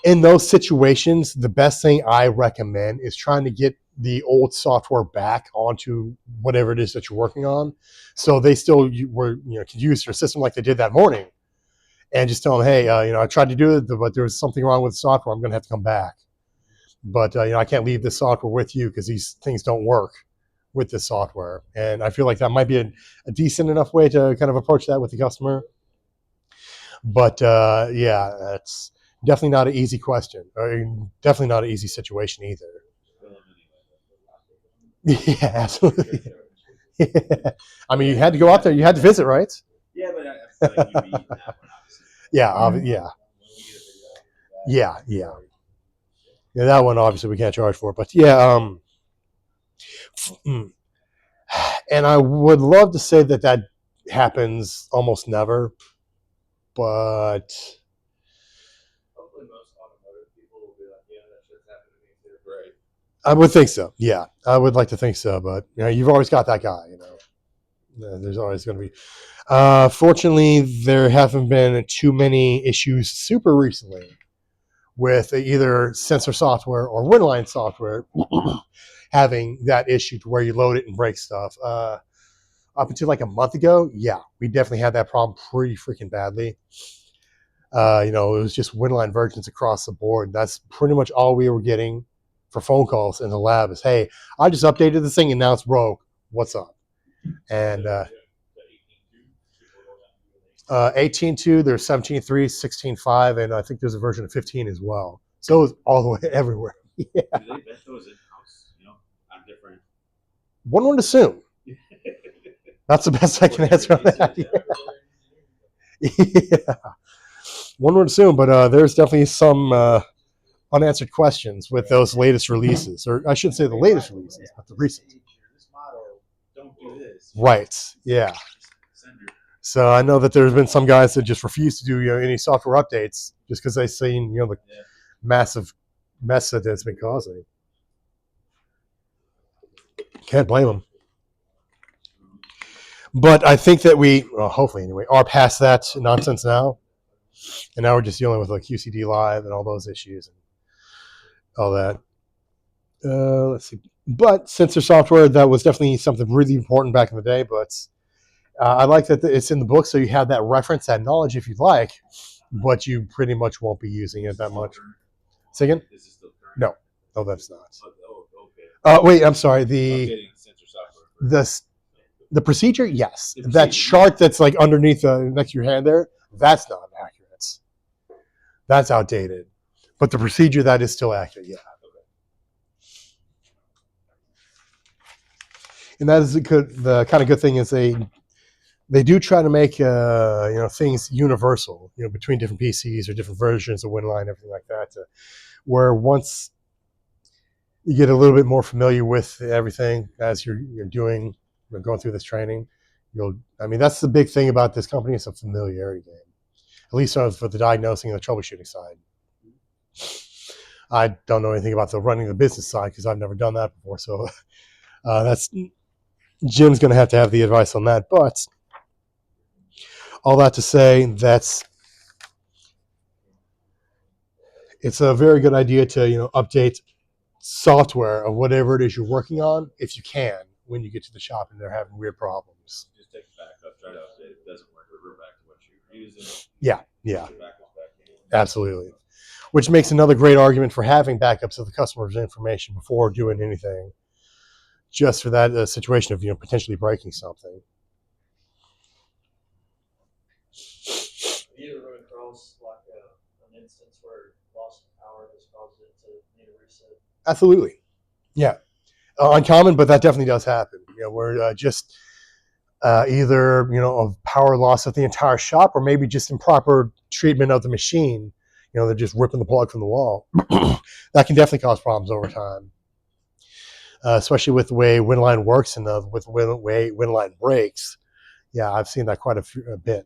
In those situations, the best thing I recommend is trying to get the old software back onto whatever it is that you're working on, so they still can use your system like they did that morning, and just tell them, hey, I tried to do it, but there was something wrong with the software. I'm going to have to come back, but I can't leave this software with you because these things don't work with this software. And I feel like that might be a decent enough way to kind of approach that with the customer. But yeah, that's definitely not an easy question, or definitely not an easy situation either. Yeah, absolutely. Yeah. I mean, you had to go out there. You had to visit, right? Yeah, but I feel like you'd be eating that one, obviously. Yeah. That one obviously we can't charge for, but yeah. And I would love to say that happens almost never, but Hopefully most automotive people will be like, yeah, that shit's happened to me too. Right. I would think so. Yeah, I would like to think so, but you've always got that guy. There's always going to be. Fortunately, there haven't been too many issues super recently with either sensor software or Winline software having that issue to where you load it and break stuff. Up until like a month ago, yeah, we definitely had that problem pretty freaking badly. It was just Winline versions across the board. That's pretty much all we were getting for phone calls in the lab is, hey, I just updated this thing and now it's broke. What's up? And 18.2, there's 17.3, 16.5, and I think there's a version of 15 as well. So it's all the way everywhere. Yeah. Do they vet those in house? On different. One would assume. That's the best I can answer on that. Yeah. One would assume, but there's definitely some unanswered questions with those latest releases, or I shouldn't say the latest releases, but the recent. This model, don't do this. Right. Yeah. Send her. So I know that there's been some guys that just refuse to do any software updates just because they've seen the massive mess that it's been causing. Can't blame them. But I think that we, well, hopefully anyway, are past that nonsense now, and now we're just dealing with like QCD Live and all those issues and all that. Let's see. But sensor software, that was definitely something really important back in the day. But I like that it's in the book, so you have that reference, that knowledge if you'd like, but you pretty much won't be using it that much. Say again? This is still current. No, that's not. Oh, okay. Wait, I'm sorry. Updating sensor software. The procedure, yes. The That procedure. chart that's like underneath next to your hand there, that's not accurate. That's outdated. But the procedure, that is still accurate, yeah. And that is the kind of good thing is they do try to make things universal, between different PCs or different versions of Winline, everything like that, where once you get a little bit more familiar with everything as you're going through this training, that's the big thing about this company. It's a familiarity game, at least for the diagnosing and the troubleshooting side. I don't know anything about the running the business side because I've never done that before. So that's Jim's going to have the advice on that. But all that to say, it's a very good idea to update software of whatever it is you're working on if you can when you get to the shop and they're having weird problems. Just take it back up, try to update it. It doesn't work, revert back to what you're using. Yeah, absolutely. Which makes another great argument for having backups of the customer's information before doing anything, just for that situation of potentially breaking something. Have you ever run across like an instance where loss of power has caused it to need a reset? Absolutely, yeah. Uncommon, but that definitely does happen. Where just either of power loss of the entire shop, or maybe just improper treatment of the machine. They're just ripping the plug from the wall. That can definitely cause problems over time, especially with the way Winline works and with the way Winline breaks. Yeah, I've seen that quite a bit.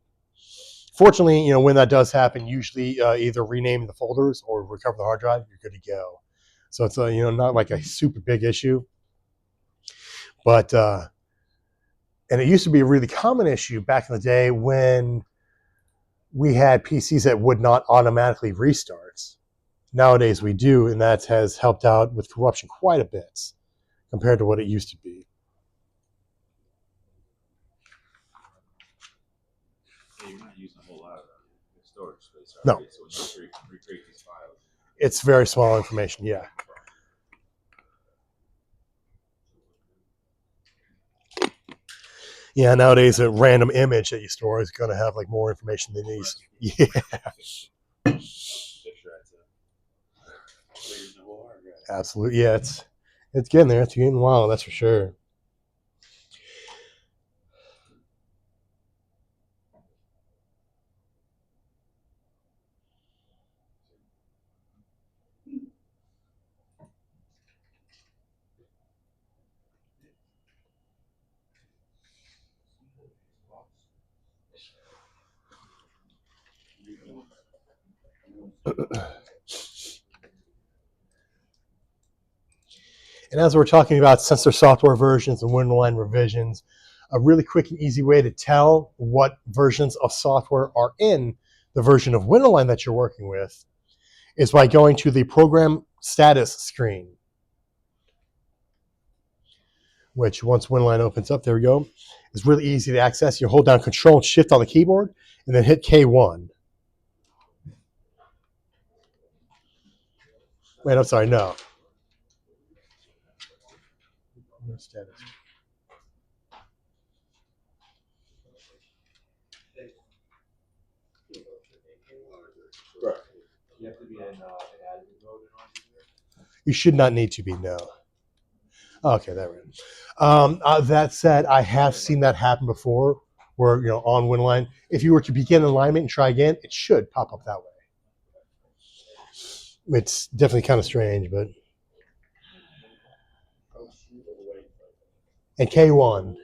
Fortunately, when that does happen, usually either rename the folders or recover the hard drive, you're good to go. So it's not like a super big issue, but and it used to be a really common issue back in the day when we had PCs that would not automatically restart. Nowadays we do, and that has helped out with corruption quite a bit compared to what it used to be. Yeah, you're not using a whole lot of storage space. No. Already, so when you recreate these files. It's very small information, yeah. Yeah, nowadays a random image that you store is going to have like more information than these. Yeah, absolutely. Yeah, it's getting there. It's getting wild, that's for sure. And as we're talking about sensor software versions and Winline revisions, a really quick and easy way to tell what versions of software are in the version of Winline that you're working with is by going to the program status screen, which once Winline opens up, there we go, is really easy to access. You hold down Control and Shift on the keyboard and then hit K1. Wait, I'm sorry, no. Status. Correct. You have to be in admin mode in order to do it. You should not need to be, no. Okay, there we go. That said, I have seen that happen before where, on Winline, if you were to begin alignment and try again, it should pop up that way. It's definitely kind of strange, but. And K1.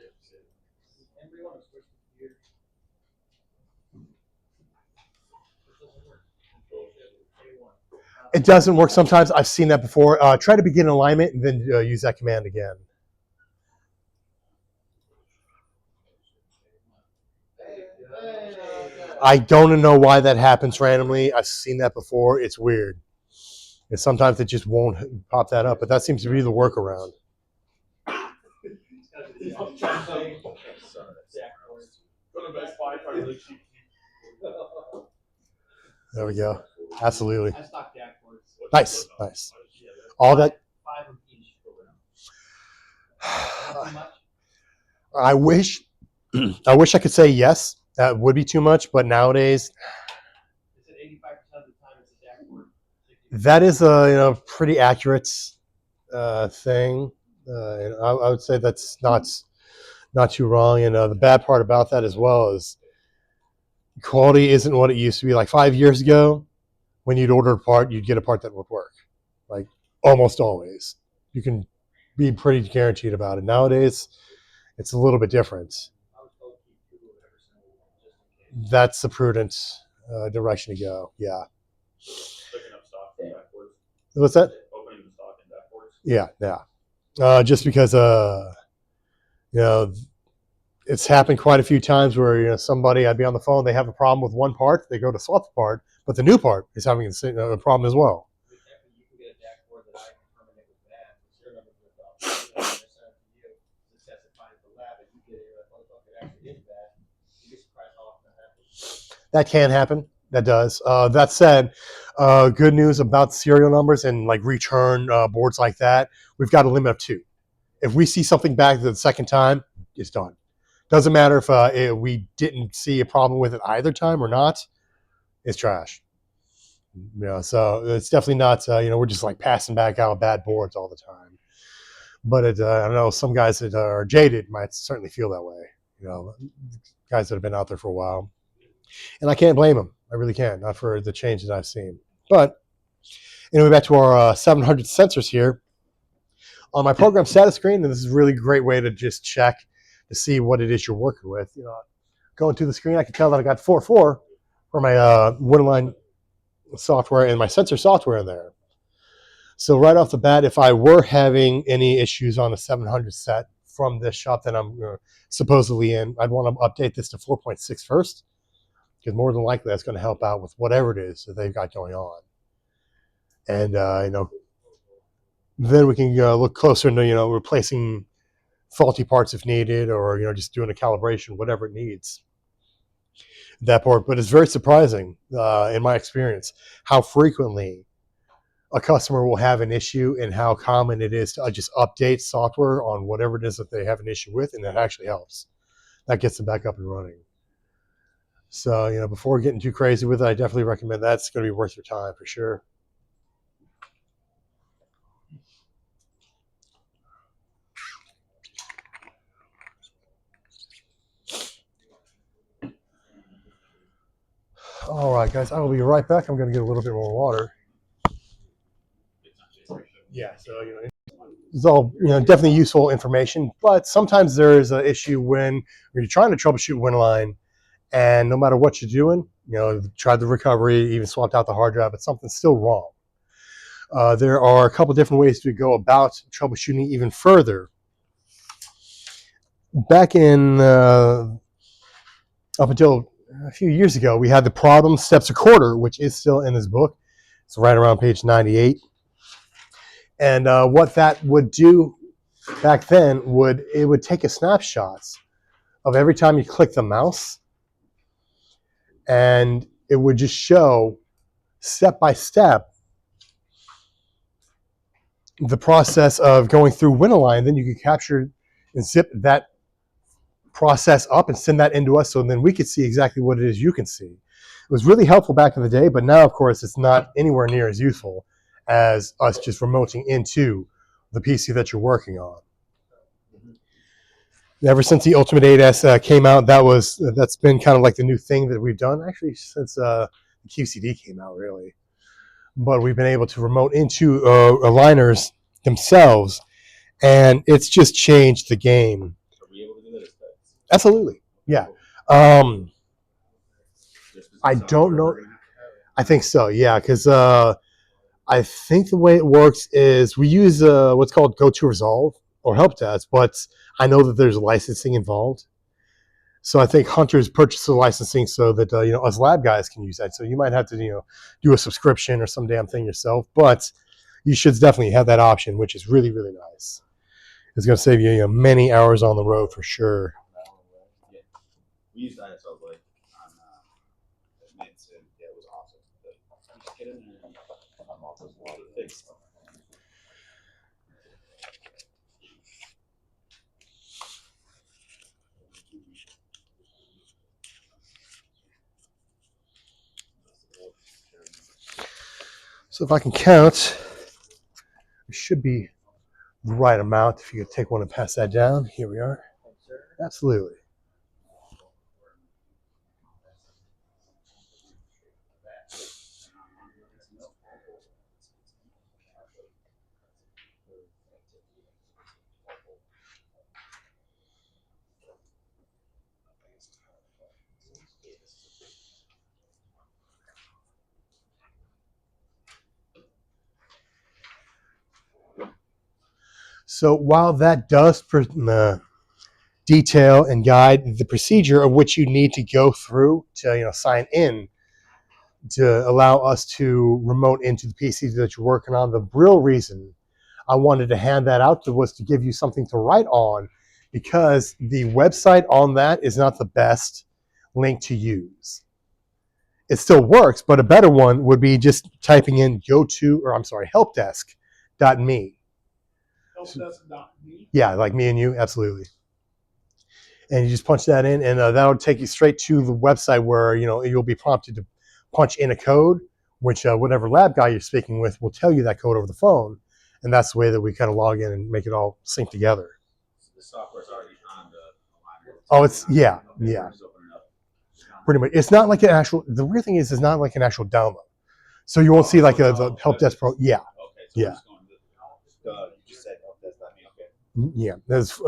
It doesn't work sometimes. I've seen that before. Try to begin alignment and then use that command again. I don't know why that happens randomly. I've seen that before. It's weird. And sometimes it just won't pop that up, but that seems to be the workaround. Go to Best Buy, probably really cheap. There we go. Absolutely. I stock DAC boards. Nice, nice. All that. 5 of each go around. Not too much? I wish I could say yes. That would be too much, but nowadays, Is it 85% of the time it's a DAC board? that is a pretty accurate thing. And I would say that's not too wrong. And the bad part about that as well is quality isn't what it used to be. Like 5 years ago, when you'd order a part, you'd get a part that would work. Like almost always, you can be pretty guaranteed about it. Nowadays, it's a little bit different. That's the prudent direction to go. Yeah. Picking up stock from backwards. What's that? Opening the stock in backwards. Yeah. Just because it's happened quite a few times where somebody, I'd be on the phone, they have a problem with one part, they go to swap the part, but the new part is having a problem as well. You can get a DAC board that I determine it was bad. The serial number was about 70% to you. It's testified at the lab, and you get it, that motherfucker actually is bad. You get surprised how often that happens. That can happen. That does. That said, good news about serial numbers and like return boards like that. We've got a limit of 2. If we see something back the second time, it's done. Doesn't matter if we didn't see a problem with it either time or not. It's trash. So it's definitely not. We're just like passing back out bad boards all the time. But I know some guys that are jaded might certainly feel that way. Guys that have been out there for a while. And I can't blame them. I really can't. Not for the change that I've seen. But anyway, back to our 700 sensors here. On my program status screen, and this is a really great way to just check to see what it is you're working with. Going to the screen, I can tell that I got 4.4 for my Winline software and my sensor software in there. So right off the bat, if I were having any issues on a 700 set from this shop that I'm supposedly in, I'd want to update this to 4.6 first. Because more than likely that's going to help out with whatever it is that they've got going on. And, then we can look closer into, replacing faulty parts if needed or, just doing a calibration, whatever it needs. That part. But it's very surprising, in my experience, how frequently a customer will have an issue and how common it is to just update software on whatever it is that they have an issue with, and that actually helps. That gets them back up and running. So, before getting too crazy with it, I definitely recommend that. It's going to be worth your time for sure. All right, guys, I will be right back. I'm going to get a little bit more water. Yeah, so, it's all, definitely useful information, but sometimes there is an issue when you're trying to troubleshoot Winline, and no matter what you're doing, tried the recovery, even swapped out the hard drive, but something's still wrong. There are a couple different ways to go about troubleshooting even further. Back in up until a few years ago, we had the problem steps a quarter, which is still in this book. It's right around page 98. And what that would do back then it would take a snapshots of every time you click the mouse, and it would just show step by step the process of going through WinAlign. Then you could capture and zip that process up and send that into us, so then we could see exactly what it is you can see. It was really helpful back in the day, but now, of course, it's not anywhere near as useful as us just remoting into the PC that you're working on. Ever since the Ultimate 8S came out, that's been kind of like the new thing that we've done, actually, since the QCD came out, really. But we've been able to remote into aligners themselves, and it's just changed the game. Are we able to do that? Absolutely, yeah. I don't know. I think so, yeah, because I think the way it works is we use what's called GoToResolve or Help Desk, but I know that there's licensing involved. So I think Hunter's purchased the licensing so that us lab guys can use that. So you might have to do a subscription or some damn thing yourself, but you should definitely have that option, which is really, really nice. It's going to save you, many hours on the road for sure. Yeah. We used ISO Blade on Mints, and yeah, it was awesome. But you just get in there and I'm off this water fixed. So if I can count, it should be the right amount. If you could take one and pass that down. Here we are. Absolutely. So while that does detail and guide the procedure of which you need to go through to sign in to allow us to remote into the PC that you're working on, the real reason I wanted to hand that out was to give you something to write on, because the website on that is not the best link to use. It still works, but a better one would be just typing in helpdesk.me. Helpdesk.me. Yeah, like me and you, absolutely. And you just punch that in, and that'll take you straight to the website where you'll be prompted to punch in a code, which whatever lab guy you're speaking with will tell you that code over the phone, and that's the way that we kind of log in and make it all sync together. So the software's already on the aligner. Oh, it's yeah. Just open it up. Pretty much. It's not like an actual. The weird thing is, it's not like an actual download. So you won't see like the help desk pro. Yeah, Okay, so Yeah. we're just going to you just said helpdesk.me. Okay. yeah. There's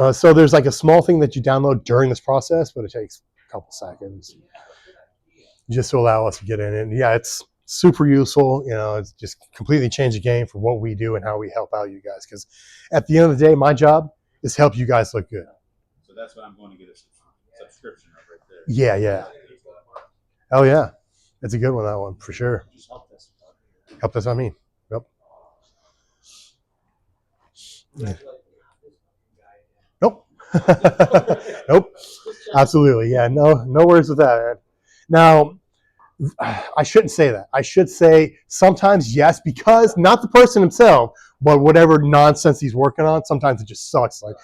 like a small thing that you download during this process, but it takes a couple seconds just to allow us to get in. And yeah, it's super useful. It's just completely changed the game for what we do and how we help out you guys. Because at the end of the day, my job is to help you guys look good. So that's what I'm going to get a subscription of right there. Yeah. Oh yeah, it's a good one. That one for sure. Just Helpdesk. Help us. I mean, yep. Yeah. Nope. Nope. Absolutely. Yeah. No worries with that, man. Now, I shouldn't say that. I should say sometimes yes, because not the person himself, but whatever nonsense he's working on. Sometimes it just sucks. Like,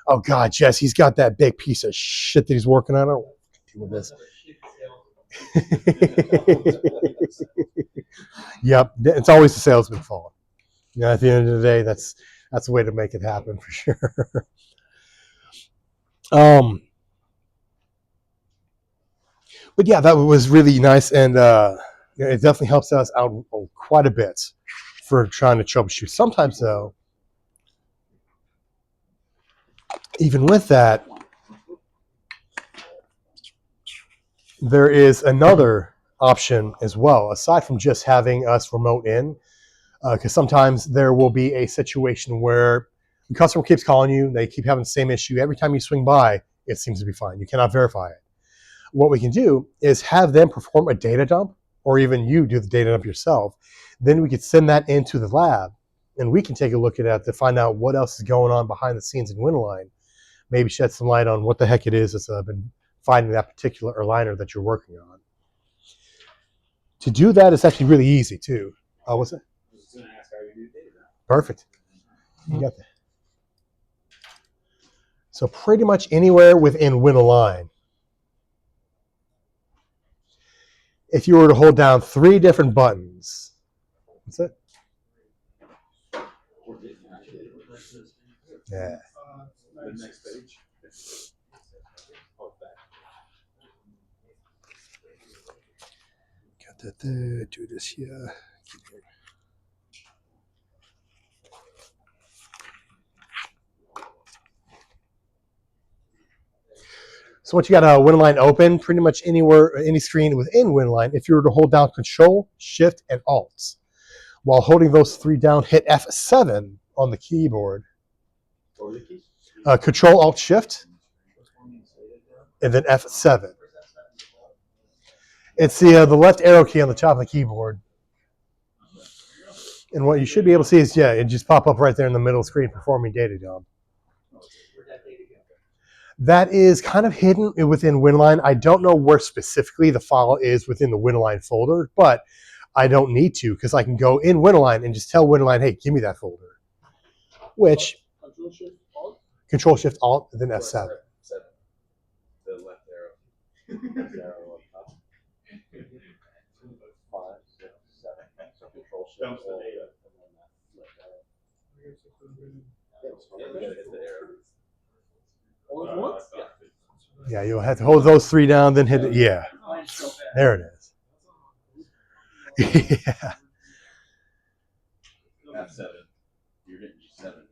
oh God, Jess, he's got that big piece of shit that he's working on. I don't want to deal with this. Yep, it's always the salesman's fault. At the end of the day, that's the way to make it happen for sure. But yeah, that was really nice, and it definitely helps us out quite a bit for trying to troubleshoot. Sometimes, though, even with that, there is another option as well, aside from just having us remote in, because sometimes there will be a situation where the customer keeps calling you, they keep having the same issue. Every time you swing by, it seems to be fine. You cannot verify it. What we can do is have them perform a data dump, or even you do the data dump yourself. Then we could send that into the lab, and we can take a look at that to find out what else is going on behind the scenes in Winalign. Maybe shed some light on what the heck it is that's been finding that particular aligner that you're working on. To do that is actually really easy too. What's that? I was gonna ask how you do data. Perfect. You got that. So pretty much anywhere within Winalign, if you were to hold down 3 different buttons, what's that? We're getting actually. Yeah. The next page. Oh, back. Got that there. Do this here. So once you got a Winalign open, pretty much anywhere, any screen within Winalign, if you were to hold down Control, Shift, and Alt, while holding those 3 down, hit F7 on the keyboard. What were the keys? Control, Alt, Shift, and then F7. It's the left arrow key on the top of the keyboard. And what you should be able to see is, it just pop up right there in the middle screen, performing data dump. That is kind of hidden within Winalign. I don't know where specifically the file is within the Winalign folder, but I don't need to, because I can go in Winalign and just tell Winalign, hey, give me that folder. Which, Control Shift Alt. Control Shift Alt, and then F7. 7. The left arrow. Left arrow up top. 5, 6, 7. So Control Shift Dumps the Alt, data. and then that left arrow. Yeah, you gotta hit the arrow. All at once? Yeah, you'll have to hold those 3 down, then hit it. Yeah, there it is. Yeah. F7. You're hitting 7.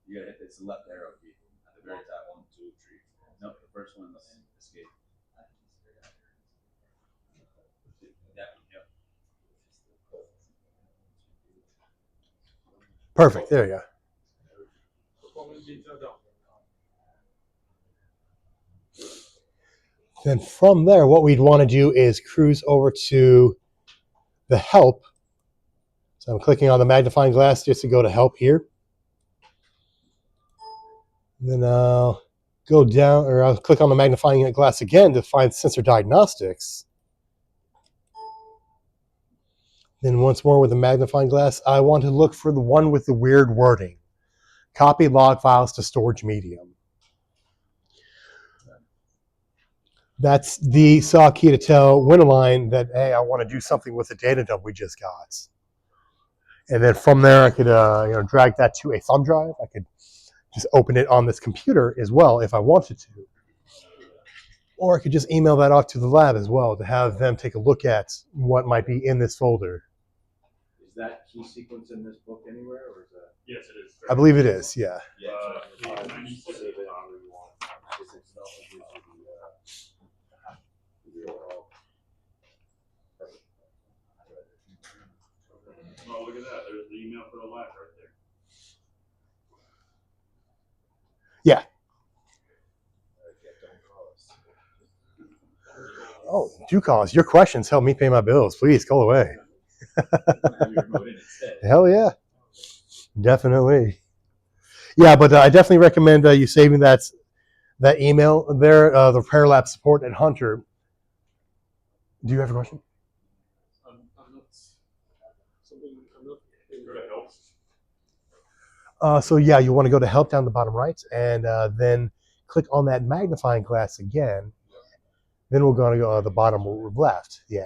You gotta hit it's the left arrow key at the very top. 1, 2, 3. Nope, the first one's escape. That one, yep. Perfect. There you go. Then from there, what we'd want to do is cruise over to the help. So I'm clicking on the magnifying glass just to go to help here. And then I'll go down, or I'll click on the magnifying glass again to find sensor diagnostics. Then once more with the magnifying glass, I want to look for the one with the weird wording. Copy log files to storage medium. That's the SAW key to tell Winalign that, hey, I want to do something with the data dump we just got. And then from there, I could drag that to a thumb drive. I could just open it on this computer as well if I wanted to. Or I could just email that off to the lab as well to have them take a look at what might be in this folder. Is that key sequence in this book anywhere, or is that? Yes, it is. I believe it is, yeah. Yeah. Yeah, So, 96. save it however you want. This itself gives you the overall. Perfect. Oh, look at that. There's the email for the lab right there. Yeah. Okay, don't call us. Oh, do call us. Your questions help me pay my bills. Please call away. Have your remote in instead. Hell yeah. Definitely. Yeah, but I definitely recommend you saving that email there, the Repair Lab support at Hunter. Do you have a question? I'm not. Something. I'm not. Go to help. So yeah, you want to go to help down the bottom right, and then click on that magnifying glass again. Then we're going to go to the bottom left. Yeah.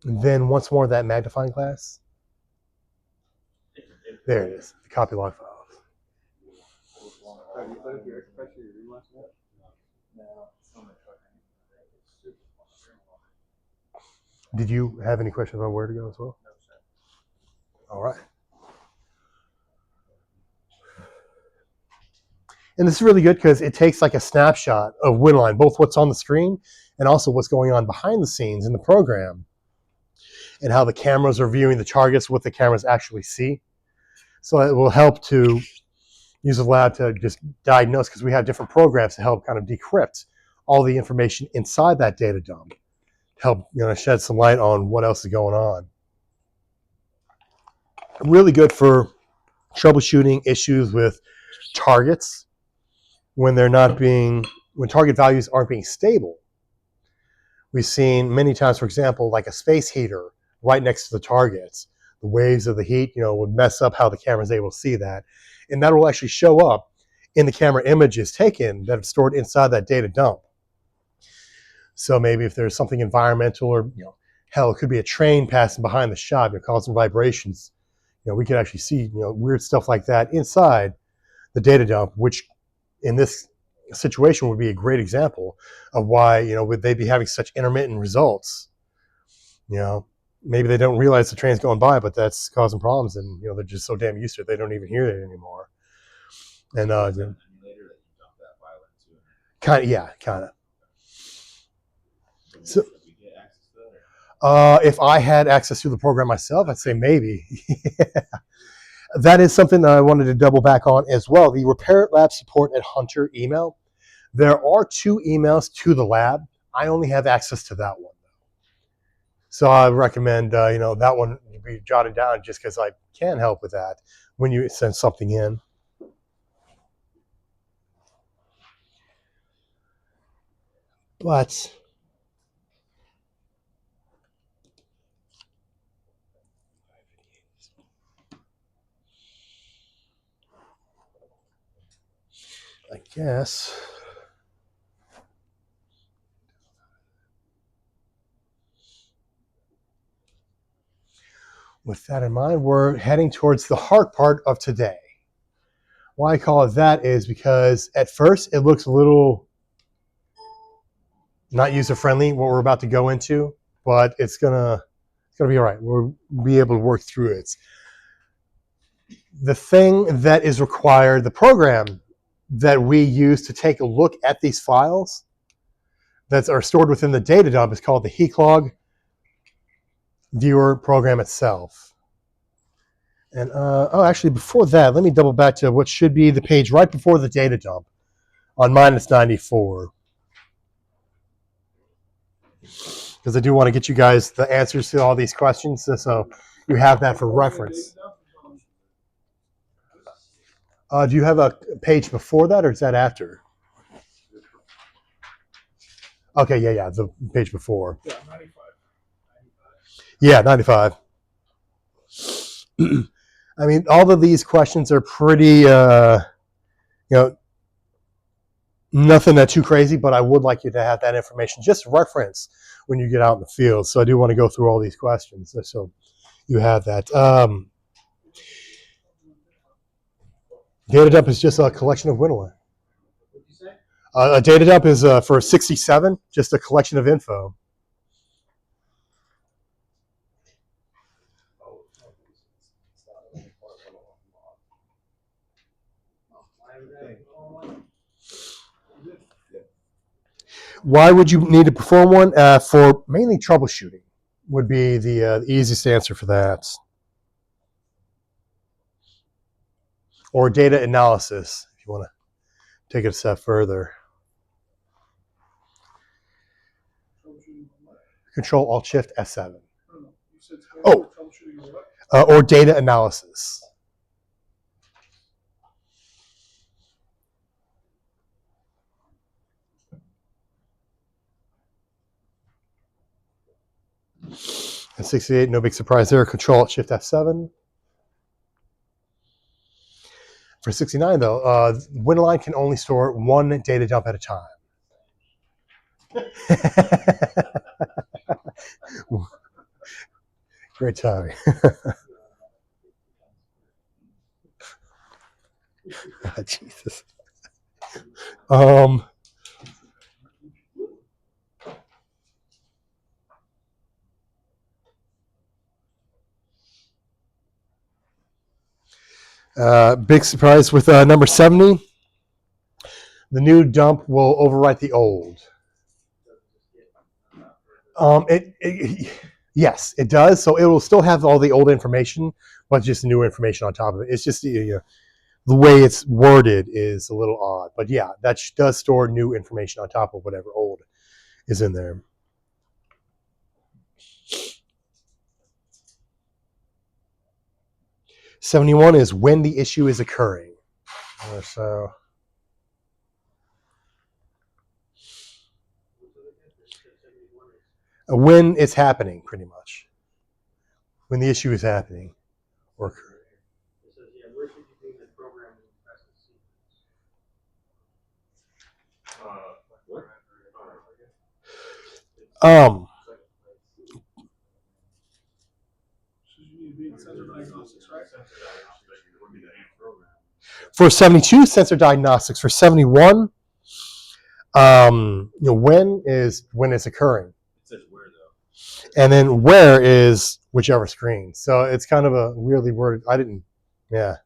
And then once more that magnifying glass. There it is. The copy log files. Have you put up your expression your room last night? Did you have any questions on where to go as well? All right. And this is really good because it takes like a snapshot of Winline, both what's on the screen and also what's going on behind the scenes in the program, and how the cameras are viewing the targets, what the cameras actually see. So it will help to use the lab to just diagnose, because we have different programs to help kind of decrypt all the information inside that data dump, help shed some light on what else is going on. Really good for troubleshooting issues with targets when when target values aren't being stable. We've seen many times, for example, like a space heater right next to the targets. The waves of the heat, would mess up how the camera is able to see that. And that will actually show up in the camera images taken that are stored inside that data dump. So maybe if there's something environmental, or hell, it could be a train passing behind the shop, causing vibrations. We could actually see weird stuff like that inside the data dump, which in this situation would be a great example of why would they be having such intermittent results. Maybe they don't realize the train's going by, but that's causing problems, and they're just so damn used to it they don't even hear it anymore. And kind of. So, if I had access to the program myself, I'd say maybe. That is something that I wanted to double back on as well. The Repair It Lab support at Hunter email. There are 2 emails to the lab. I only have access to that one. So I recommend, that one be jotted down, just because I can help with that when you send something in. But I guess with that in mind, we're heading towards the hard part of today. Why I call it that is because at first it looks a little not user-friendly, what we're about to go into, but it's gonna be all right. We'll be able to work through it. The thing that is required, the program that we use to take a look at these files that are stored within the data dump, is called the HeekLog viewer program itself. And actually, before that, let me double back to what should be the page right before the data dump. On mine, it's 94. Because I do want to get you guys the answers to all these questions, so you have that for reference. Do you have a page before that, or is that after? Okay, yeah, the page before. Yeah, 95. Yeah, 95. I mean, all of these questions are pretty, nothing that too crazy, but I would like you to have that information, just reference when you get out in the field. So I do want to go through all these questions, so you have that. Data dump is just a collection of Winline. What'd you say? A data dump is for 67, just a collection of info. Why would you need to perform one? For mainly troubleshooting would be the easiest answer for that. Or data analysis, if you want to take it a step further. Control Alt Shift F7. You said Oh. troubleshooting what? Or data analysis. And 68, no big surprise there. Control Alt Shift F7. For 69, though, Winline can only store one data dump at a time. Great timing. Jesus. Big surprise with number 70. The new dump will overwrite the old. Yes, it does. So it will still have all the old information, but just new information on top of it. It's just the way it's worded is a little odd. But yeah, that does store new information on top of whatever old is in there. '71 is when the issue is occurring. So when it's happening, pretty much. When the issue is happening or occurring. It says, yeah, where should you be in the program in practice sequence? For 72, sensor diagnostics. For 71, when it's occurring. It says where though. And then where is whichever screen. So it's kind of a weirdly worded. Yeah.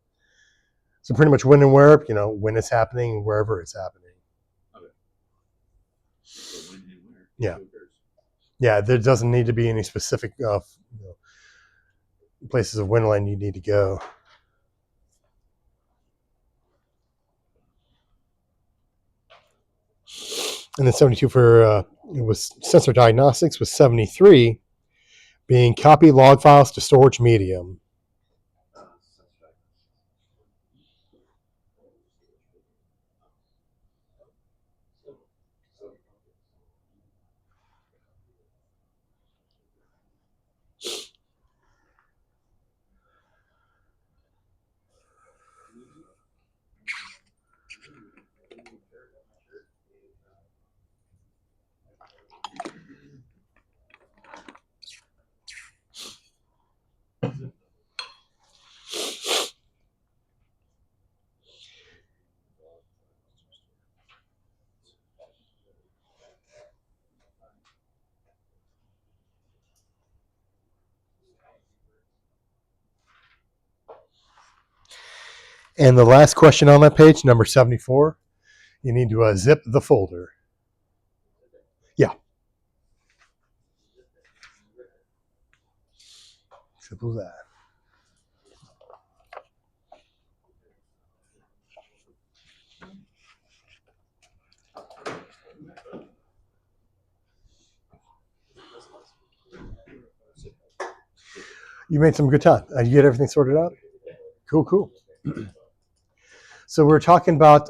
So pretty much when and where, when it's happening, wherever it's happening. Okay. So when and where. Yeah. Yeah, there doesn't need to be any specific places of Winland you need to go. And then 72 for it was sensor diagnostics, with 73 being copy log files to storage medium. And the last question on that page, number 74, you need to zip the folder. Yeah. Simple as that. You made some good time. You get everything sorted out? Cool. So we're talking about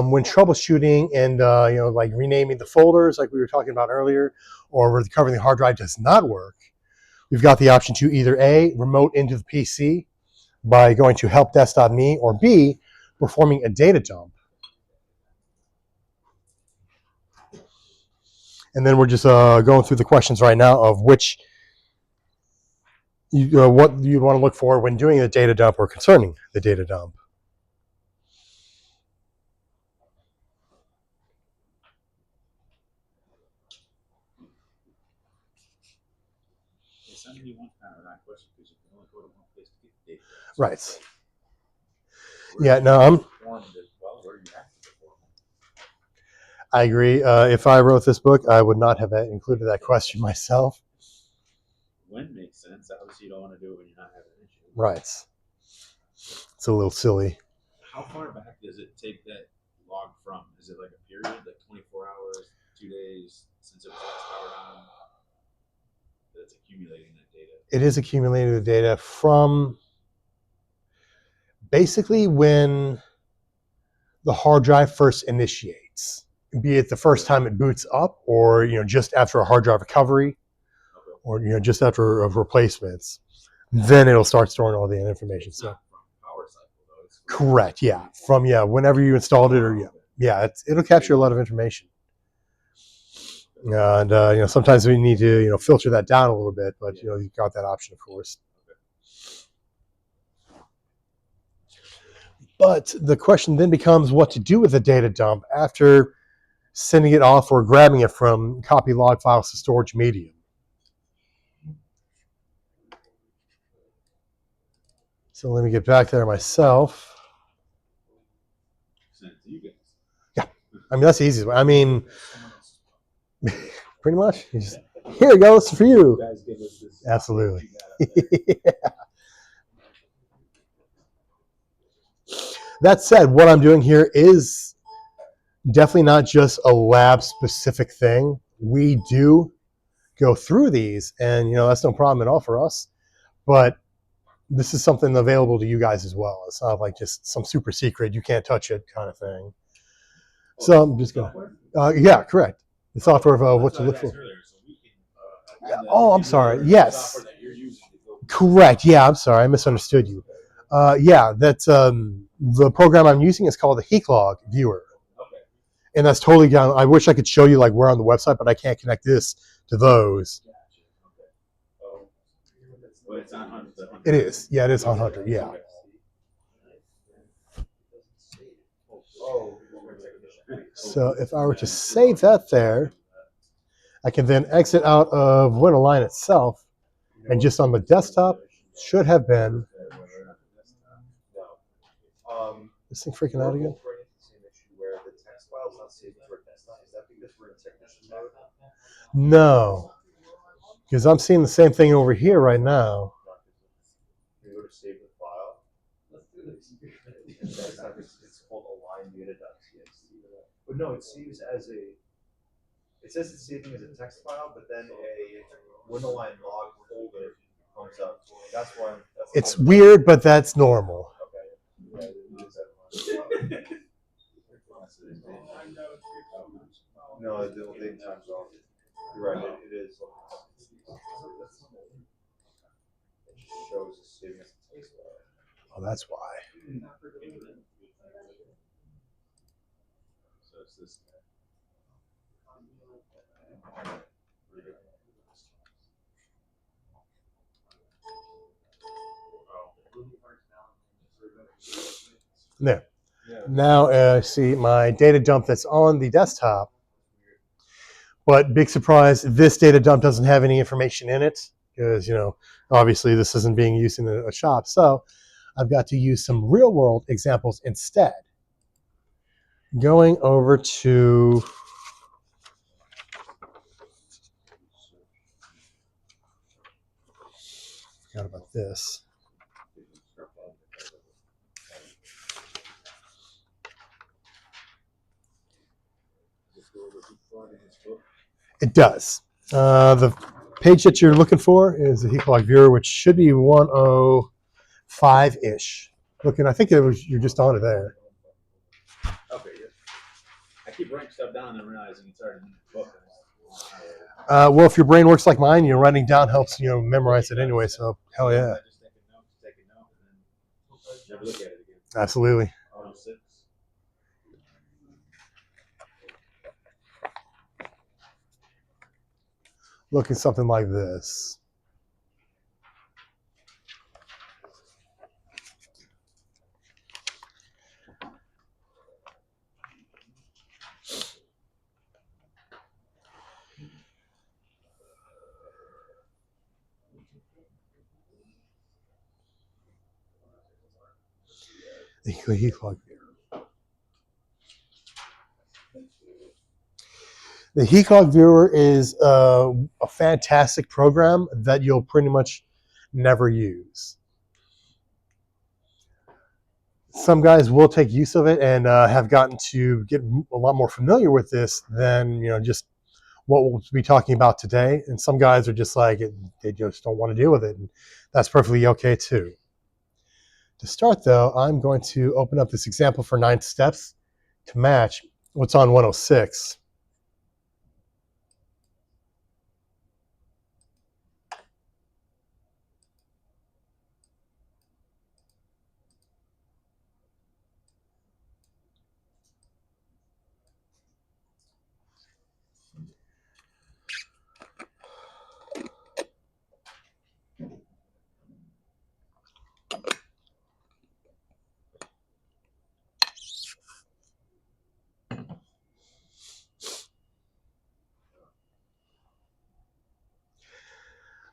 when troubleshooting and like renaming the folders, like we were talking about earlier, or recovering the hard drive does not work. We've got the option to either A, remote into the PC by going to helpdesk.me, or B, performing a data dump. And then we're just going through the questions right now of which what you want to look for when doing the data dump or concerning the data dump. Right. Yeah, no, I agree. If I wrote this book, I would not have included that question myself. When makes sense. Obviously, you don't want to do it when you're not having an issue. Right. It's a little silly. How far back does it take that log from? Is it like a period, like 24 hours, 2 days since it was last powered on? That's accumulating that data. It is accumulating the data from basically when the hard drive first initiates, be it the first time it boots up, or just after a hard drive recovery, or just after replacements. Then it'll start storing all the information. So Power cycle, though. correct, yeah, from whenever you installed it, or it'll capture a lot of information. And sometimes we need to filter that down a little bit, but you've got that option, of course. But the question then becomes what to do with the data dump after sending it off or grabbing it from copy log files to storage medium. So let me get back there myself. Send it to you guys. Yeah. I mean, that's the easiest way. I mean, pretty much. You just, here it goes for you. guys give us this. Absolutely. That said, what I'm doing here is definitely not just a lab specific thing. We do go through these, and that's no problem at all for us. But this is something available to you guys as well. It's not like just some super secret, you can't touch it kind of thing. So I'm just going to, yeah, correct. The software of what to look for. Oh, I'm sorry. Yes. Correct. Yeah, I'm sorry. I misunderstood you. Yeah, that's the program I'm using is called the HeekLog Viewer. And that's totally down. I wish I could show you like where on the website, but I can't connect this to those. But it's on Hunter. It is. Yeah, it is on Hunter. Yeah. So if I were to save that there, I can then exit out of WinAlign itself, and just on the desktop should have been. This thing freaking out again? No, because I'm seeing the same thing over here right now. It's called align data.txt. But no, it saves as a. It says it's saving as a text file, but then a WinAlign log folder comes up. That's why. It's weird, but that's normal. Okay. No, the date time's off. You're right. It is. It just shows it's saving as a text file. Oh, that's why. So it's this guy. There. Now, see my data dump that's on the desktop. But big surprise, this data dump doesn't have any information in it because, obviously this isn't being used in a shop. So I've got to use some real world examples instead. Going over to forgot about this. It does. The page that you're looking for is the HeekLog Viewer, which should be 105-ish. Looking, I think you're just on it there. Okay, good. I keep writing stuff down and realizing it's already in the book. Well, if your brain works like mine, writing down helps memorize it anyway. So hell yeah, I just take a note, and then never look at it again. absolutely. 106. Looking something like this. The HeekLog Viewer. The HeekLog Viewer is a fantastic program that you'll pretty much never use. Some guys will take use of it and have gotten to get a lot more familiar with this than just what we'll be talking about today. And some guys are just like, they just don't want to deal with it, and that's perfectly okay too. To start though, I'm going to open up this example for 9 steps to match what's on 106.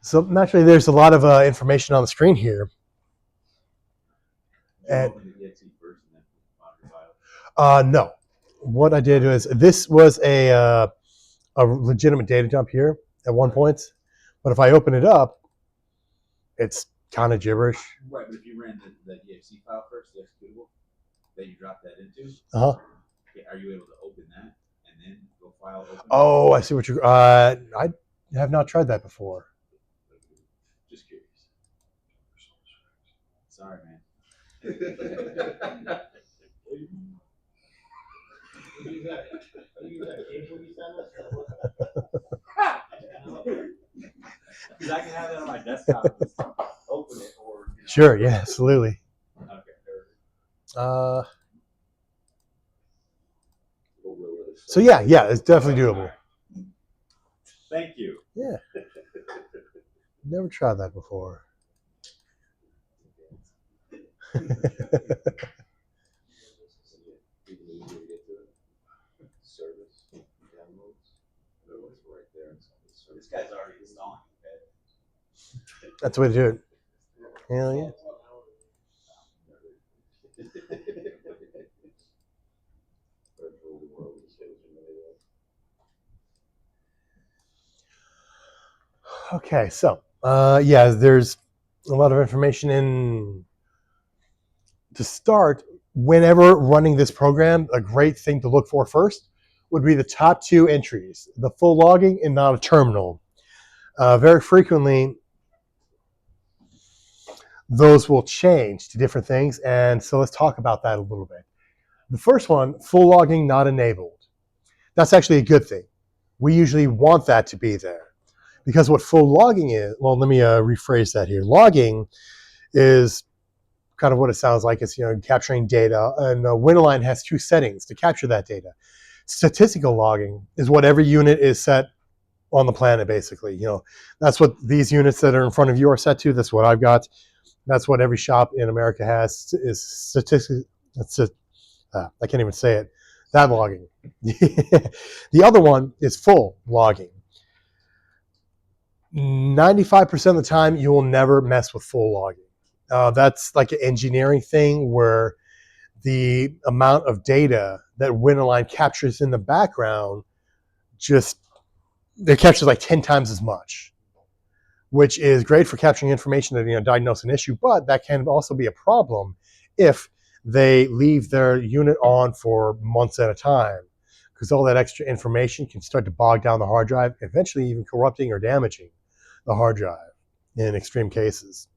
So naturally, there's a lot of information on the screen here. And no, what I did was this was a legitimate data dump here at one point, but if I open it up, it's kind of gibberish. Right, but if you ran the exe file first, the executable, that you drop that into, Uh huh. okay, are you able to open that and then go file open? Oh, I see what you're. I have not tried that before. Just curious. Sorry, man. Because I can have that on my desktop and just open it or. Sure. Yeah. Absolutely. Okay. So yeah, it's definitely doable. Thank you. Yeah. Never tried that before. This guy's already installing. That's the way to do it. Hell yeah. Okay, so yeah, there's a lot of information in. To start, whenever running this program, a great thing to look for first would be the top two entries, the full logging and not a terminal. Very frequently, those will change to different things, and so let's talk about that a little bit. The first one, full logging not enabled. That's actually a good thing. We usually want that to be there. Because what full logging is, well, let me rephrase that here. Logging is kind of what it sounds like. It's, capturing data, and Winalign has two settings to capture that data. Statistical logging is what every unit is set on the planet, basically. That's what these units that are in front of you are set to. That's what I've got. That's what every shop in America has, is statistics. I can't even say it. That logging. The other one is full logging. 95% of the time, you will never mess with full logging. That's like an engineering thing where the amount of data that Winalign captures in the background it captures like 10 times as much, which is great for capturing information to diagnose an issue, but that can also be a problem if they leave their unit on for months at a time, because all that extra information can start to bog down the hard drive, eventually even corrupting or damaging the hard drive in extreme cases.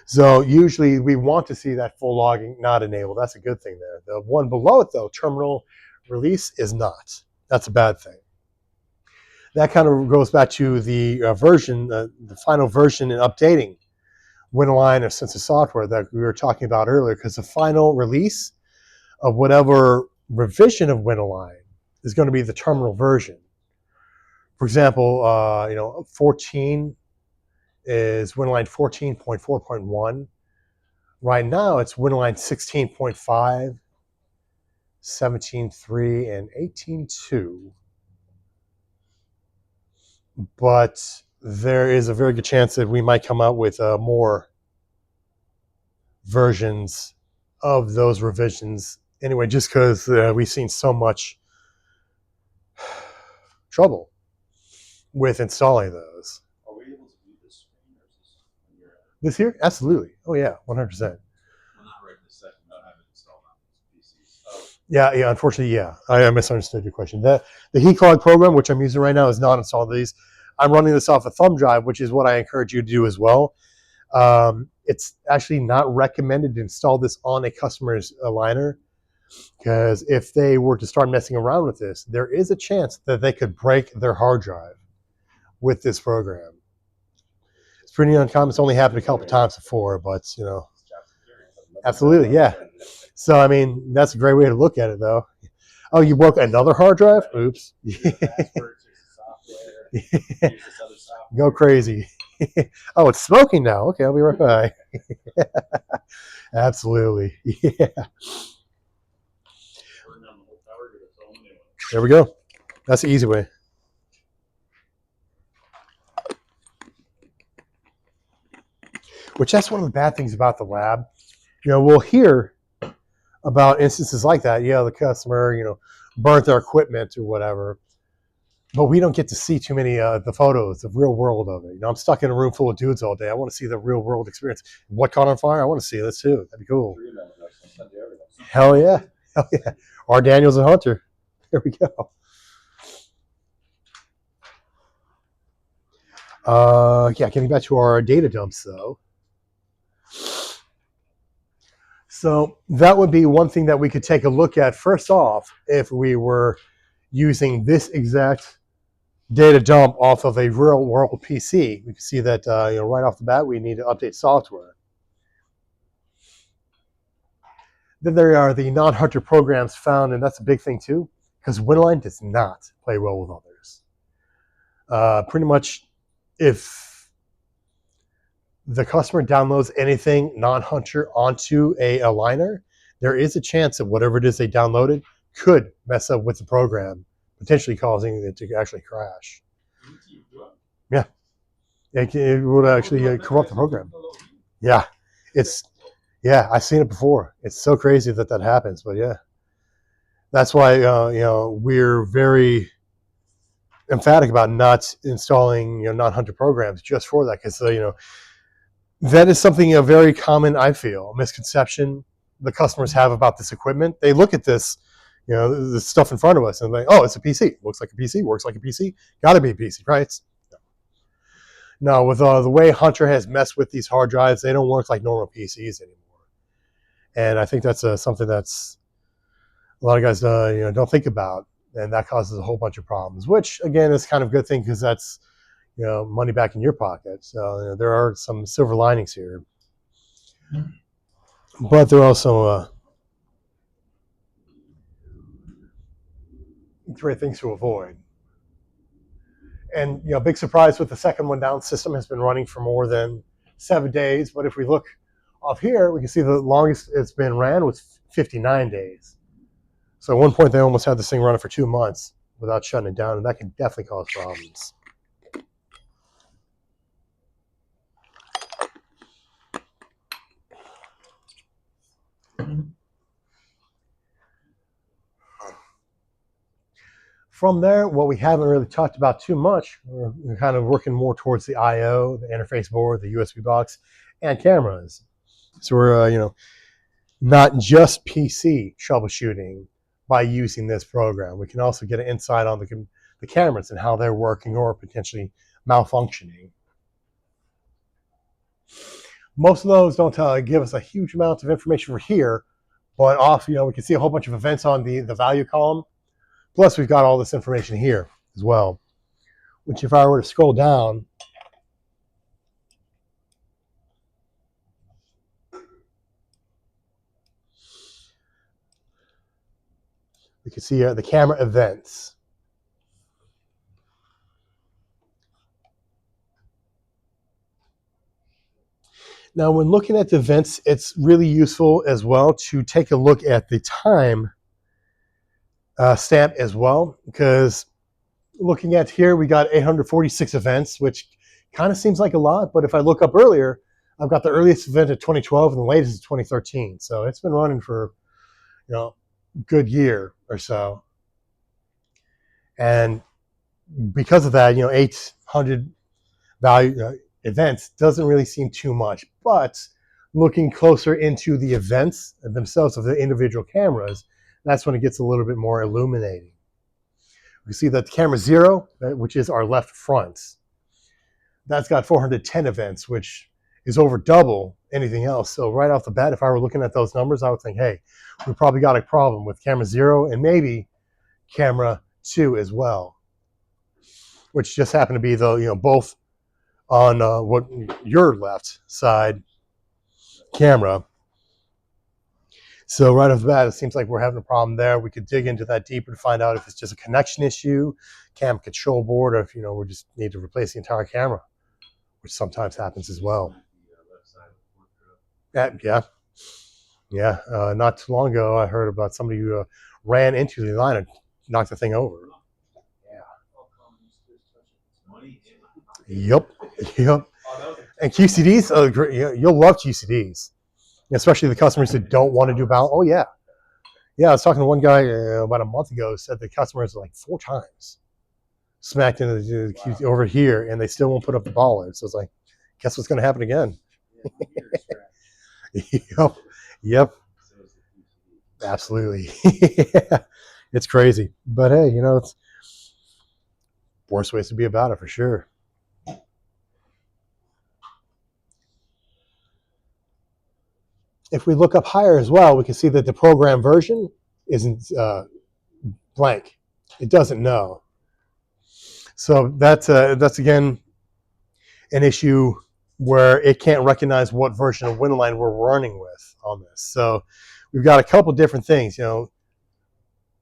So usually we want to see that full logging not enabled. That's a good thing there. The one below it, though, terminal release, is not. That's a bad thing. That kind of goes back to the version, the final version and updating Winalign or Sensa software that we were talking about earlier, because the final release of whatever revision of Winalign is going to be the terminal version. For example, 14 is Winalign 14.4.1. Right now, it's Winalign 16.5, 17.3, and 18.2. But there is a very good chance that we might come out with more versions of those revisions anyway, just because we've seen so much trouble with installing those. Are we able to view this screen or is this on your end? This here? Absolutely. Oh, yeah, 100%. Well, not right this second. I don't have it installed on these PCs. Oh. Yeah, unfortunately, yeah. I misunderstood your question. The HeatClog program, which I'm using right now, is not installed on these. I'm running this off a thumb drive, which is what I encourage you to do as well. It's actually not recommended to install this on a customer's aligner, because if they were to start messing around with this, there is a chance that they could break their hard drive with this program. It's pretty uncommon. It's only happened a couple times before, but absolutely, yeah. So I mean, that's a great way to look at it, though. Oh, you broke another hard drive? Oops. Go crazy. Oh, it's smoking now. Okay, I'll be right back. Absolutely. Yeah. There we go. That's the easy way. Which that's one of the bad things about the lab. We'll hear about instances like that. Yeah, the customer, burnt their equipment or whatever. But we don't get to see too many the photos, the real world of it. I'm stuck in a room full of dudes all day. I want to see the real world experience. What caught on fire? I want to see this too. That'd be cool. Hell yeah. Hell yeah. R. Daniels and Hunter. There we go. Yeah, getting back to our data dumps though. So that would be one thing that we could take a look at first off if we were using this exact data dump off of a real world PC. We can see that right off the bat we need to update software. Then there are the non-Hunter programs found, and that's a big thing too, because Winoline does not play well with others. Pretty much, if the customer downloads anything non-Hunter onto a aligner, there is a chance that whatever it is they downloaded could mess up with the program, potentially causing it to actually crash. Yeah, it would actually corrupt the program. Yeah, I've seen it before. It's so crazy that happens, but yeah, that's why we're very emphatic about not installing non-Hunter programs just for that, because that is something very common, I feel, misconception the customers have about this equipment. They look at this, the stuff in front of us and like, oh, it's a PC. Looks like a PC, works like a PC, gotta be a PC, right? No, with the way Hunter has messed with these hard drives, they don't work like normal PCs anymore. And I think that's something that's a lot of guys don't think about, and that causes a whole bunch of problems, which again is kind of a good thing because that's money back in your pocket. So there are some silver linings here, but there are also great things to avoid. And big surprise with the second one down, system has been running for more than 7 days. But if we look off here, we can see the longest it's been ran was 59 days. So at one point they almost had this thing running for 2 months without shutting it down, and that can definitely cause problems. From there, what we haven't really talked about too much, we're kind of working more towards the I/O, the interface board, the USB box, and cameras. So we're, not just PC troubleshooting by using this program. We can also get an insight on the cameras and how they're working or potentially malfunctioning. Most of those don't give us a huge amount of information for here, but off, we can see a whole bunch of events on the value column. Plus, we've got all this information here as well, which if I were to scroll down, we can see the camera events. Now, when looking at the events, it's really useful as well to take a look at the time stamp as well, because looking at here, we got 846 events, which kind of seems like a lot, but if I look up earlier, I've got the earliest event of 2012 and the latest is 2013. So it's been running for, a good year or so. And because of that, 800 value events doesn't really seem too much, but looking closer into the events themselves of the individual cameras, that's when it gets a little bit more illuminating. We see that the camera 0, which is our left front, that's got 410 events, which is over double anything else. So right off the bat, if I were looking at those numbers, I would think, hey, we probably got a problem with camera 0 and maybe camera 2 as well, which just happen to be both on what your left side camera. So right off the bat, it seems like we're having a problem there. We could dig into that deeper to find out if it's just a connection issue, cam control board, or if we just need to replace the entire camera, which sometimes happens as well. Yeah. Not too long ago, I heard about somebody who ran into the line and knocked the thing over. Yep. And QCDs, you'll love QCDs, especially the customers that don't want to do balance. Oh yeah, Yeah, I was talking to one guy about a month ago who said the customers like 4 times smacked into the QT over here, and they still won't put up the bollard. So it's like, guess what's going to happen again? Yep. Yep. Absolutely. Yeah. It's crazy. But hey, you know, it's worse ways to be about it for sure. If we look up higher as well, we can see that the program version isn't blank. It doesn't know. So that's again an issue where it can't recognize what version of Windline we're running with on this. So we've got a couple different things. You know,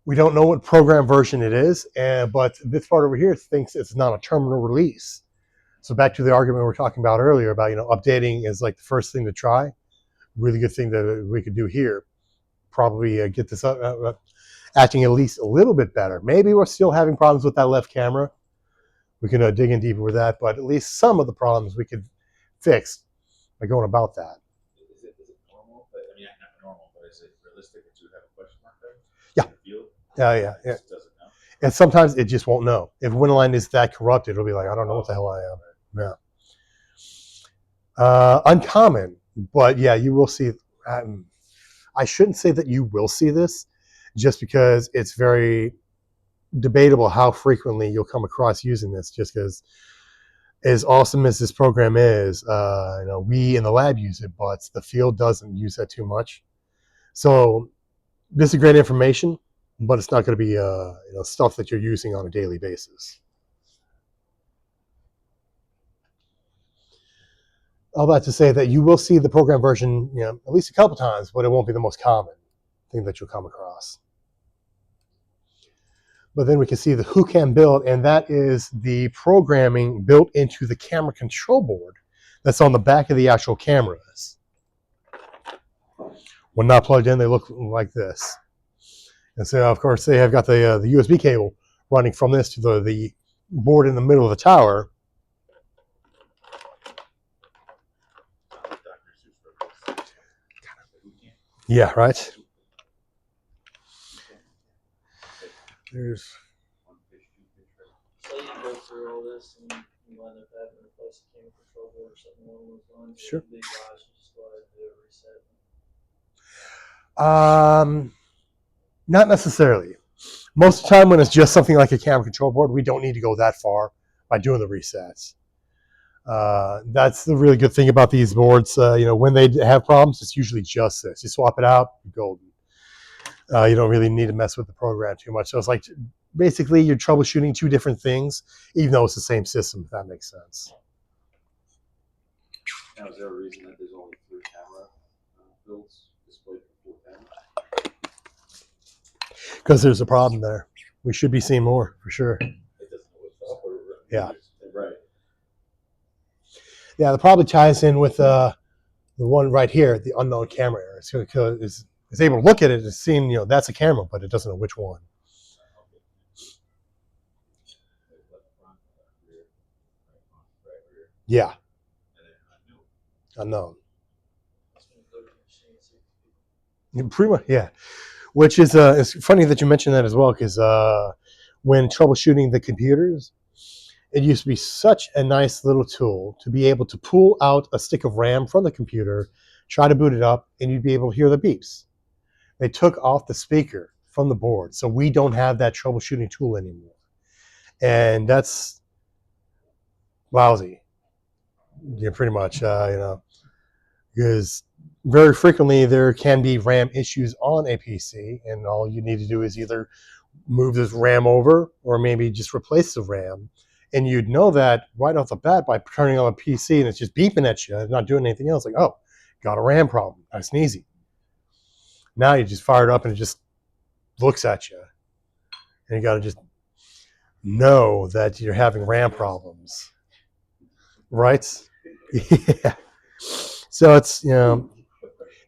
we don't know what program version it is, but this part over here thinks it's not a terminal release. So back to the argument we were talking about earlier about, you know, updating is like the first thing to try. Really good thing that we could do here. Probably get this acting at least a little bit better. Maybe we're still having problems with that left camera. We can dig in deeper with that, but at least some of the problems we could fix by going about that. Is it normal? But, I mean, not normal, but is it realistic that you have a question mark there? Yeah. In the field? Yeah. It just doesn't know. And sometimes it just won't know. If Windline is that corrupted, it'll be like, I don't know what the hell I am. Yeah. Uncommon, but yeah, you will see. I shouldn't say that you will see this, just because it's very debatable how frequently you'll come across using this. Just because, as awesome as this program is, you know, we in the lab use it, but the field doesn't use that too much. So this is great information, but it's not going to be you know, stuff that you're using on a daily basis. All that to say that you will see the program version, you know, at least a couple times, but it won't be the most common thing that you'll come across. But then we can see the WhoCam build, and that is the programming built into the camera control board that's on the back of the actual cameras. When not plugged in, they look like this. And so, of course, they have got the USB cable running from this to the board in the middle of the tower. Yeah, right. There's. Say you go through all this and you wind up having to replace the camera control board or something along those lines. Sure. Big guys, you just go ahead and do a reset. Not necessarily. Most of the time when it's just something like a camera control board, we don't need to go that far by doing the resets. That's the really good thing about these boards. You know, when they have problems, it's usually just this. You swap it out, you're golden. You don't really need to mess with the program too much. So it's like basically you're troubleshooting 2 different things, even though it's the same system, if that makes sense. Now, is there a reason that there's only 3 camera builds displayed for 4 cameras? Because there's a problem there. We should be seeing more, for sure. It doesn't know what's up or Yeah. Right. Yeah, that probably ties in with the one right here, the unknown camera error. It's able to look at it and seeing, you know, that's a camera, but it doesn't know which one. Yeah. Unknown. Pretty much, yeah. Which is it's funny that you mentioned that as well, because when troubleshooting the computers, it used to be such a nice little tool to be able to pull out a stick of RAM from the computer, try to boot it up, and you'd be able to hear the beeps. They took off the speaker from the board, so we don't have that troubleshooting tool anymore. And that's lousy. Yeah, pretty much, you know, because very frequently there can be RAM issues on a PC, and all you need to do is either move this RAM over or maybe just replace the RAM. And you'd know that right off the bat by turning on a PC and it's just beeping at you, not doing anything else. Like, oh, got a RAM problem. Nice and easy. Now you just fire it up and it just looks at you. And you got to just know that you're having RAM problems. Right? Yeah. So it's, you know,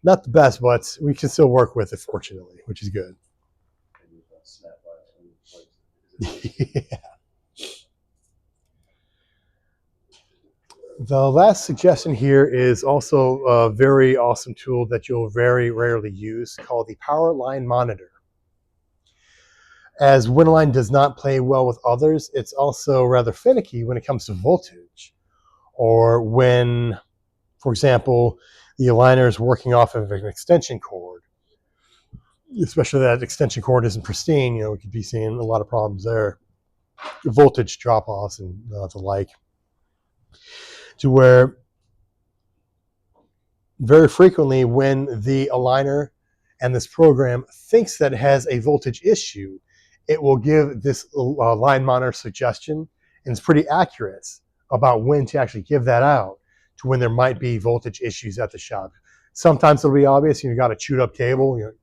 not the best, but we can still work with it, fortunately, which is good. Yeah. The last suggestion here is also a very awesome tool that you'll very rarely use, called the Power Line Monitor. As Winline does not play well with others, it's also rather finicky when it comes to voltage, or when, for example, the aligner is working off of an extension cord, especially that extension cord isn't pristine. We could be seeing a lot of problems there, voltage drop-offs and the like, to where very frequently when the aligner and this program thinks that it has a voltage issue, it will give this line monitor suggestion, and it's pretty accurate about when to actually give that out to when there might be voltage issues at the shop. Sometimes it'll be obvious, you got a chewed up cable, you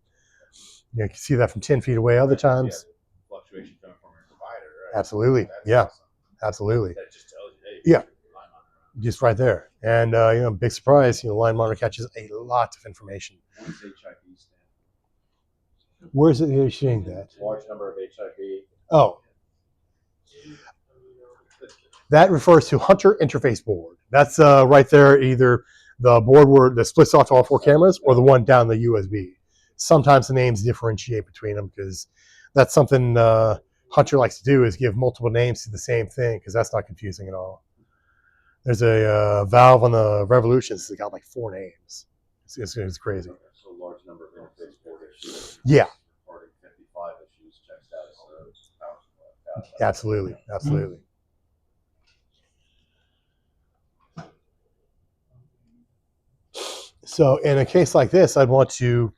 can see that from 10 feet away. Other times, Fluctuation coming from your provider, right? absolutely, That's yeah, awesome. absolutely, That just tells you, hey, Yeah. line monitor. just right there. And big surprise, line monitor catches a lot of information. What does HIV stand Where is it you're seeing that? for? Large number of HIV. Oh, that refers to Hunter Interface Board. That's right there, either the board where that splits off to all 4 cameras or the one down the USB. Sometimes the names differentiate between them because that's something Hunter likes to do, is give multiple names to the same thing, because that's not confusing at all. There's a valve on the Revolutions that's got like 4 names. It's crazy. So large number of interface board issues. Yeah. Reporting 55 issues, checks status. Power supply. Absolutely, absolutely. So in a case like this, I'd want to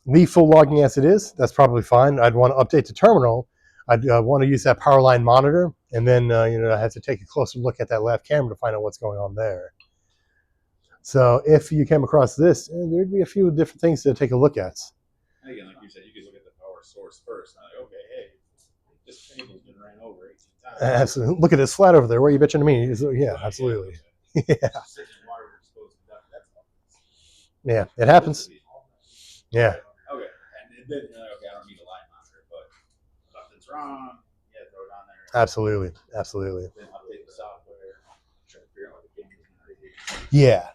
leave full logging as it is. That's probably fine. I'd want to update the terminal. I'd want to use that power line monitor, and then I have to take a closer look at that left camera to find out what's going on there. So if you came across this, there'd be a few different things to take a look at. And again, like you said, you could look at the power source first. Not like, okay, hey, this cable's been ran over 18 times. Absolutely. Look at this flat over there. What are you bitching to me? Yeah, absolutely. Yeah, yeah, it happens. Yeah. Okay, and then you're like, okay, I don't need a line monitor, but something's wrong. Yeah, throw it on there. Absolutely, absolutely. Then update the software. Try to figure out what the game is. Yeah,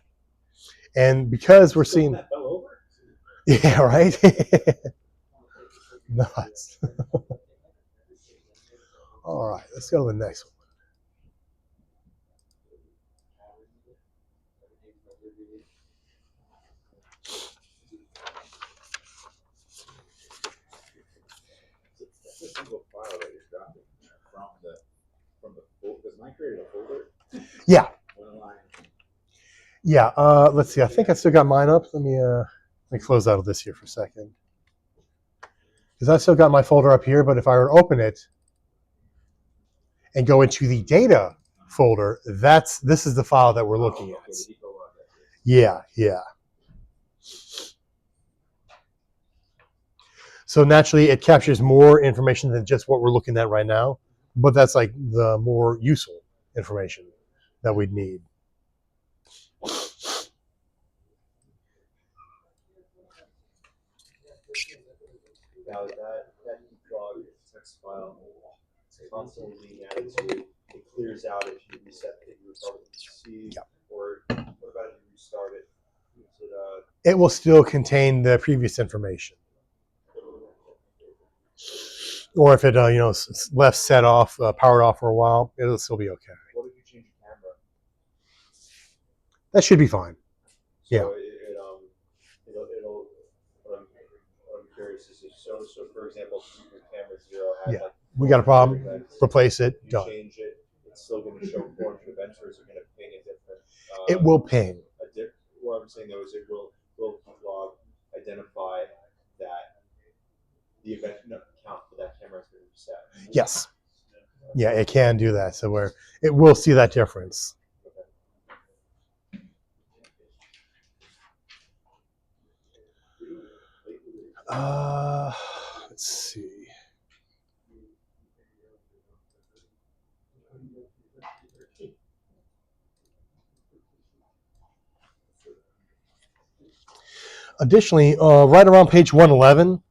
and because we're seeing, That fell over. yeah, right. Nuts. All right, let's go to the next one. That's a single file that you're dropping from the folder. Because mine created a folder. Yeah, One line. yeah. Let's see. I think I still got mine up. Let me close out of this here for a second, because I still got my folder up here. But if I were to open it and go into the data folder, this is the file that we're looking at. Yeah, yeah. So naturally, it captures more information than just what we're looking at right now, but that's like the more useful information that we'd need. Now that log text file, it's constantly being added to. It clears out if you reset it. You restart the PC, Yeah. or what about if you restart it? Is it It will still contain the previous information. Or if it left set off, powered off for a while, it'll still be okay. what if you change your camera? That should be fine. So Yeah. it'll what I'm curious is if so for example, your camera 0 had Yeah. like We got a problem. events, Replace it. you Done. change it, it's still going to show forms of events, or is it going to ping a different? It will ping. What I'm saying though is it will log identify that the event count for that camera has been reset. Yes. Yeah, it can do that. So it will see that difference. Let's see. Additionally, right around page 111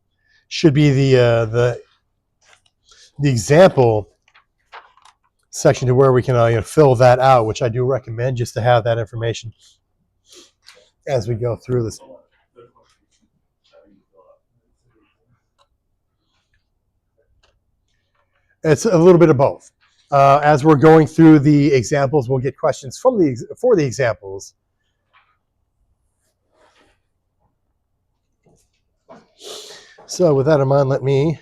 should be the example section to where we can fill that out, which I do recommend just to have that information as we go through this. It's a little bit of both. As we're going through the examples, we'll get questions for the examples. So with that in mind, let me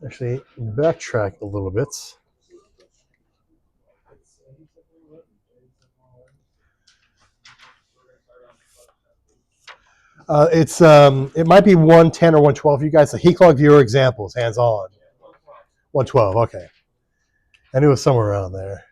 actually backtrack a little bit. It might be 110 or 112. You guys, the HECLOG viewer examples, hands on. 112, okay. I knew it was somewhere around there.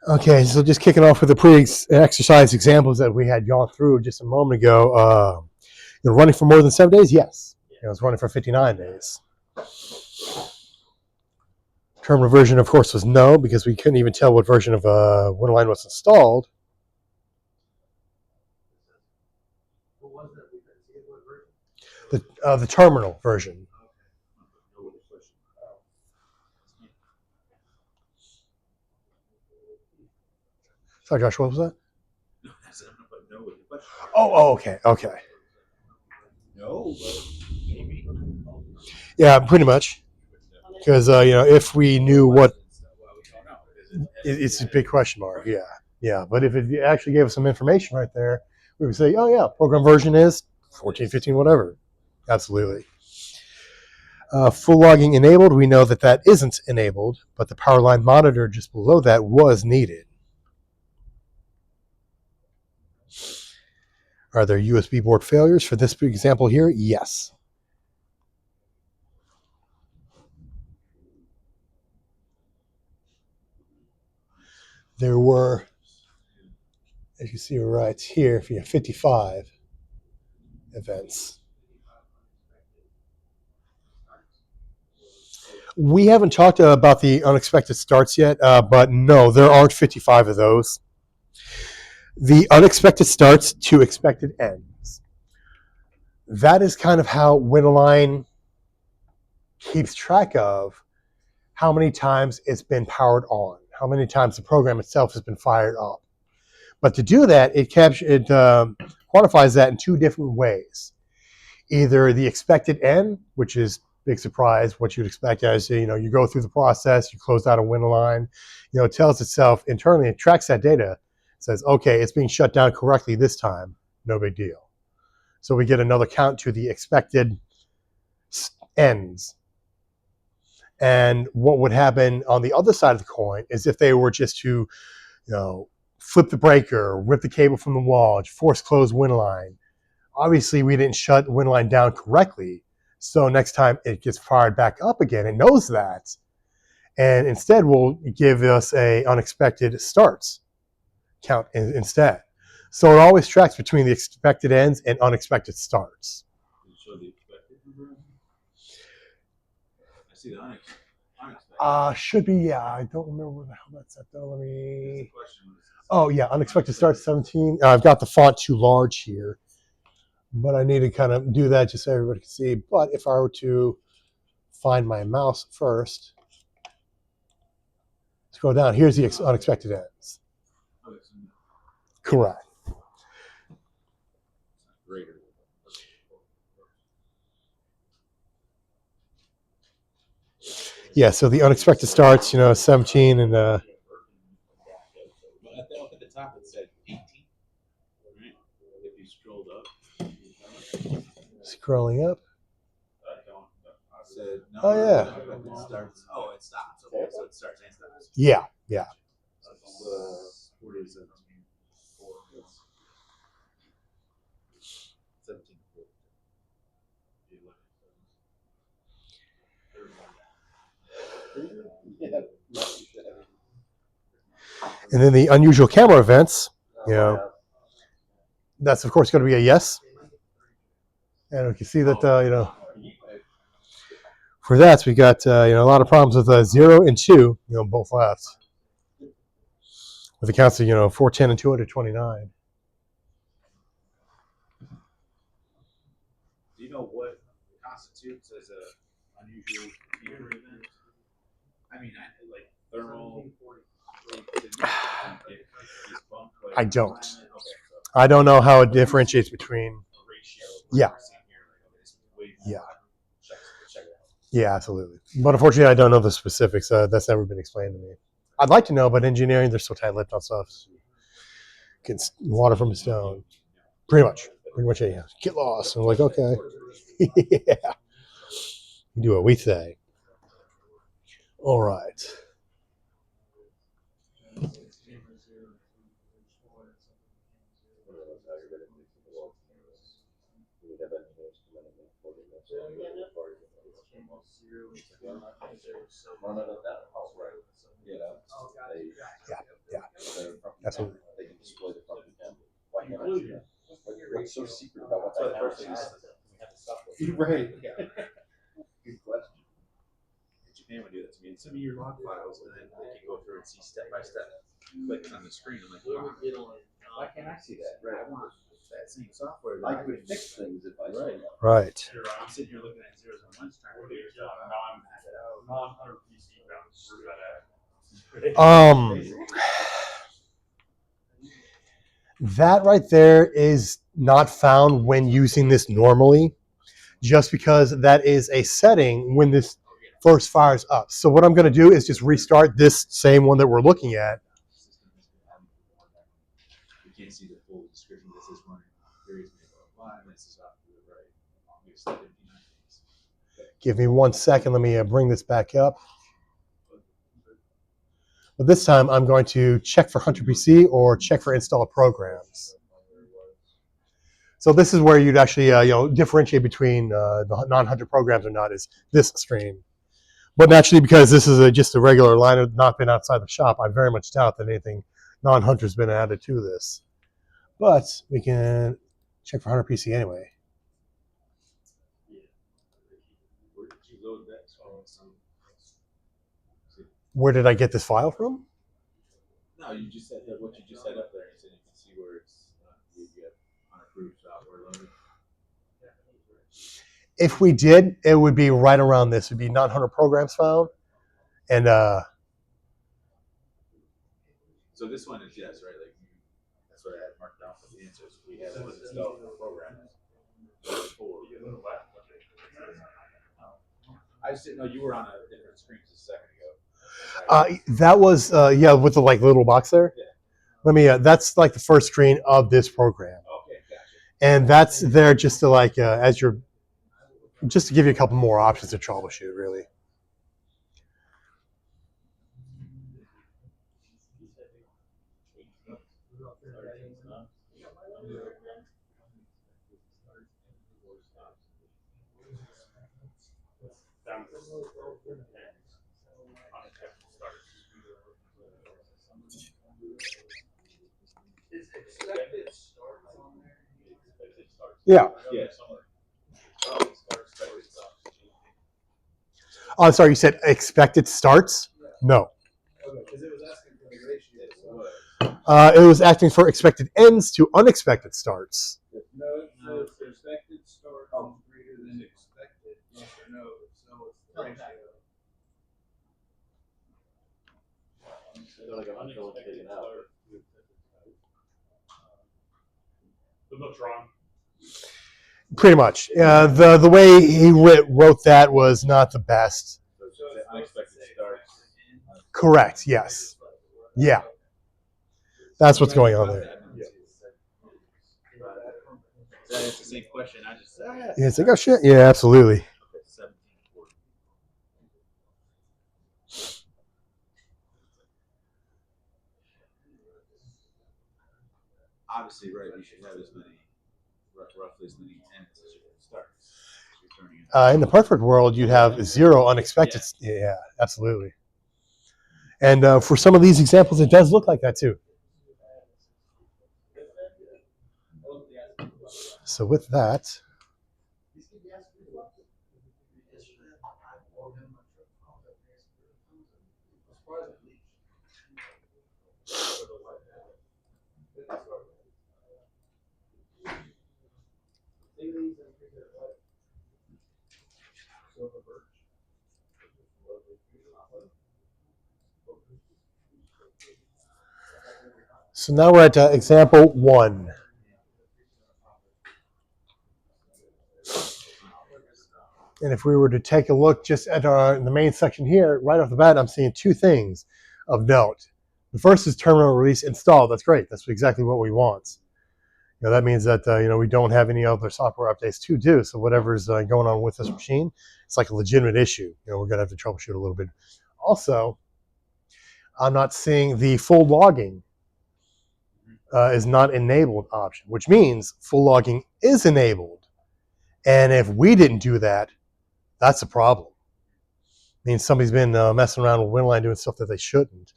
Okay, so just kicking off with the pre-exercise examples that we had gone through just a moment ago. You're running for more than 7 days? Yes. I was running for 59 days. Terminal version, of course, was no, because we couldn't even tell what version of Winterline was installed. The terminal version. Sorry, Josh, what was that? Oh, okay. No, but maybe. Yeah, pretty much. Because if we knew what, it's a big question mark. Yeah. But if it actually gave us some information right there, we would say, oh yeah, program version is 14, 15, whatever. Absolutely. Full logging enabled. We know that isn't enabled, but the power line monitor just below that was needed. Are there USB board failures for this example here? Yes. There were, as you see right here, if you have 55 events. We haven't talked about the unexpected starts yet, but no, there aren't 55 of those. The unexpected starts to expected ends. That is kind of how Winterline keeps track of how many times it's been powered on, how many times the program itself has been fired up. But to do that, it quantifies that in two different ways. Either the expected end, which is big surprise, what you'd expect as you go through the process, you close out a Winterline, it tells itself internally, it tracks that data, says, okay, it's being shut down correctly this time, no big deal. So we get another count to the expected ends. And what would happen on the other side of the coin is if they were just to, flip the breaker, rip the cable from the wall, force close Winterline. Obviously, we didn't shut Winterline down correctly. So next time it gets fired back up again, it knows that. And instead will give us a unexpected starts count instead. So it always tracks between the expected ends and unexpected starts. Show the expected number. I see the unexpected. Should be, yeah. I don't remember where the hell that's at though. Let me. Oh yeah, unexpected starts 17. I've got the font too large here, but I need to kind of do that just so everybody can see. But if I were to find my mouse first, scroll down. Here's the unexpected ends. Correct. Greater. Yeah, so the unexpected starts, 17 and But up at the top it said 18. Right? If you scrolled up. scrolling up. It said, no, Oh, yeah. It starts. Oh, it stops. Okay, so it starts and stops. Yeah. What is it? 17. And then the unusual camera events, that's of course going to be a yes. And we can see that, for that, we got, a lot of problems with 0 and 2, both left. With the counts of, 410 and 229. Do you know what constitutes as a unusual heater event? I mean, like thermal. I don't. I don't know how it differentiates between. Yeah. Yeah. Yeah, absolutely. But unfortunately, I don't know the specifics. That's never been explained to me. I'd like to know, but engineering, they're so tight-lipped on stuff. Gets water from a stone. Pretty much, yeah. Get lost. I'm like, okay. Yeah. Do what we say. All right. Yeah. Absolutely. They can display the fucking camera. Why can't I see that? What's so secret about what that camera is? Right. Good question. Japan would do that to me. And send me your log files, and then they can go through and see step by step clicks on the screen. I'm like, wow, why can't I see that? Right. I want that same software. I could fix things if I saw it. Right. I'm sitting here looking at zeros and ones trying to figure it out. Non-100 PC bounce. Where's that at? That right there is not found when using this normally, just because that is a setting when this first fires up. So what I'm going to do is just restart this same one that we're looking at. You can't see the full description. This is running. Various this is off to the right. Obviously, 59 days. Give me 1 second. Let me bring this back up. But this time I'm going to check for Hunter PC or check for installed programs. So this is where you'd actually differentiate between the non-Hunter programs or not, is this screen. But naturally, because this is just a regular line of not been outside the shop, I very much doubt that anything non-Hunter has been added to this. But we can check for Hunter PC anyway. Where did you load that? Where did I get this file from? No, you just said what you just set up there. You said you can see where it's you get unapproved software loaded. If we did, it would be right around this. It would be non-Hunter programs found. And so this one is yes, right? Like that's what I had marked down for the answers. We had it installed programs. I just didn't know you were on a different screen just a second ago. that was with the like little box there. Yeah. Let me. That's like the first screen of this program, Okay, gotcha. and that's there just to like just to give you a couple more options to troubleshoot, really. Is expected start on there? Yeah. Yeah. Oh, sorry. You said expected starts? No. Okay, because it was asking for the ratio. It was asking for expected ends to unexpected starts. No, it's expected start greater than expected, yes or no, so it's the ratio. The book's wrong. Pretty much. The way he wrote that was not the best. So unexpected starts. Correct. Yes. Yeah. That's what's going on there. That's the same question. I just said. Yeah, it's like, oh shit. Yeah, absolutely. 1740. Obviously, right. We should have as many, roughly as many ends as you can start. In the perfect world, you'd have 0 unexpected. Yeah, absolutely. And for some of these examples, it does look like that too. So with that, So now we're at example 1. And if we were to take a look just at the main section here, right off the bat, I'm seeing 2 things of note. The first is terminal release installed. That's great. That's exactly what we want. That means that we don't have any other software updates to do. So whatever's going on with this machine, it's like a legitimate issue. We're going to have to troubleshoot a little bit. Also, I'm not seeing the full logging is not enabled option, which means full logging is enabled. And if we didn't do that, that's a problem. It means somebody's been messing around with Winterline doing stuff that they shouldn't.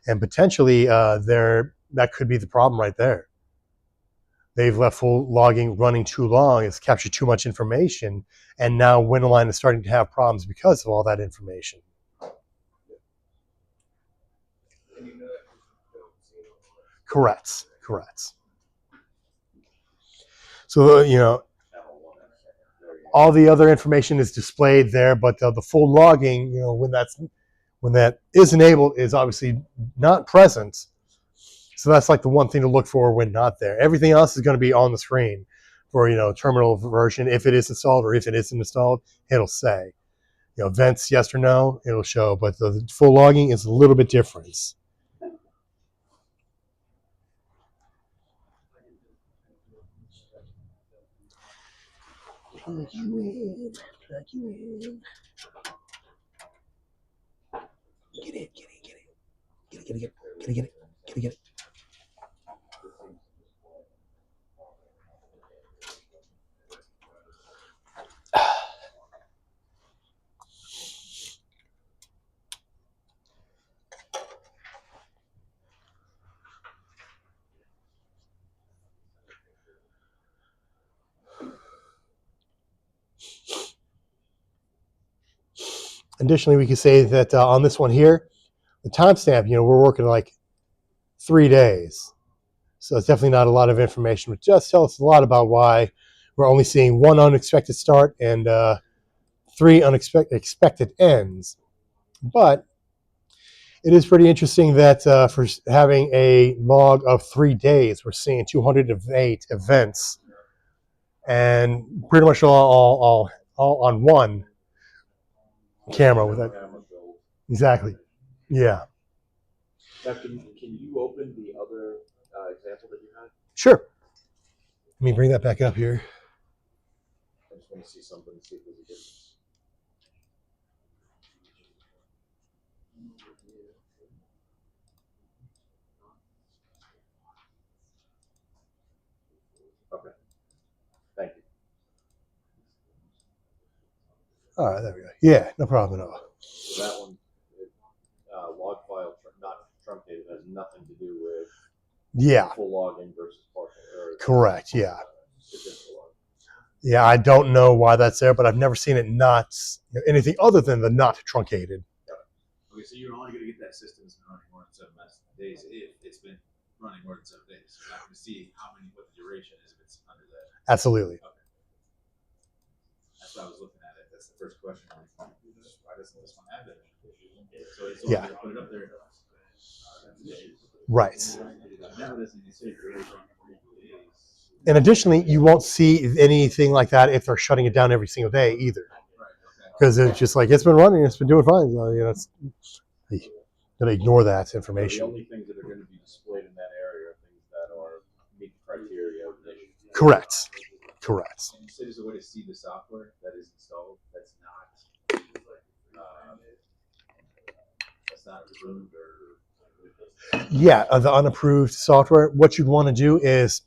And potentially that could be the problem right there. They've left full logging running too long. It's captured too much information. And now Winterline is starting to have problems because of all that information. Correct. So, all the other information is displayed there, but the full logging, when that is enabled, is obviously not present. So that's like the one thing to look for when not there. Everything else is going to be on the screen for terminal version. If it is installed or if it isn't installed, it'll say. Vents, yes or no, it'll show. But the full logging is a little bit different. Plug you in. Get it. Additionally, we can say that on this one here, the timestamp, we're working like 3 days. So it's definitely not a lot of information, but just tells us a lot about why we're only seeing 1 unexpected start and 3 expected ends. But it is pretty interesting that for having a log of 3 days, we're seeing 208 events, and pretty much all on one camera with that. Exactly. Yeah. Now, can you open the other example that you had? Sure. Let me bring that back up here. I just want to see something to see if there's a difference. Okay. Thank you. All right, there we go. Yeah, no problem at all. So that one, log file not truncated, has nothing to do with full logging versus partial. Correct. Yeah. Yeah, I don't know why that's there, but I've never seen it not anything other than the not truncated. Okay, so you're only going to get that system that's been running more than 7 days if it's been running more than 7 days. So you're not going to see what the duration is if it's under that. Absolutely. Okay. That's why I was looking at it. That's the first question. Why doesn't this one have that? So it's only going to put it up there. Right. Now it doesn't say duration. And additionally, you won't see anything like that if they're shutting it down every single day either. Because it's just like, it's been running, it's been doing fine. It's going to ignore that information. The only things that are going to be displayed in that area are things that are meet the criteria. Correct. And you say there's a way to see the software that is installed that's not approved or. Yeah, the unapproved software. What you'd want to do is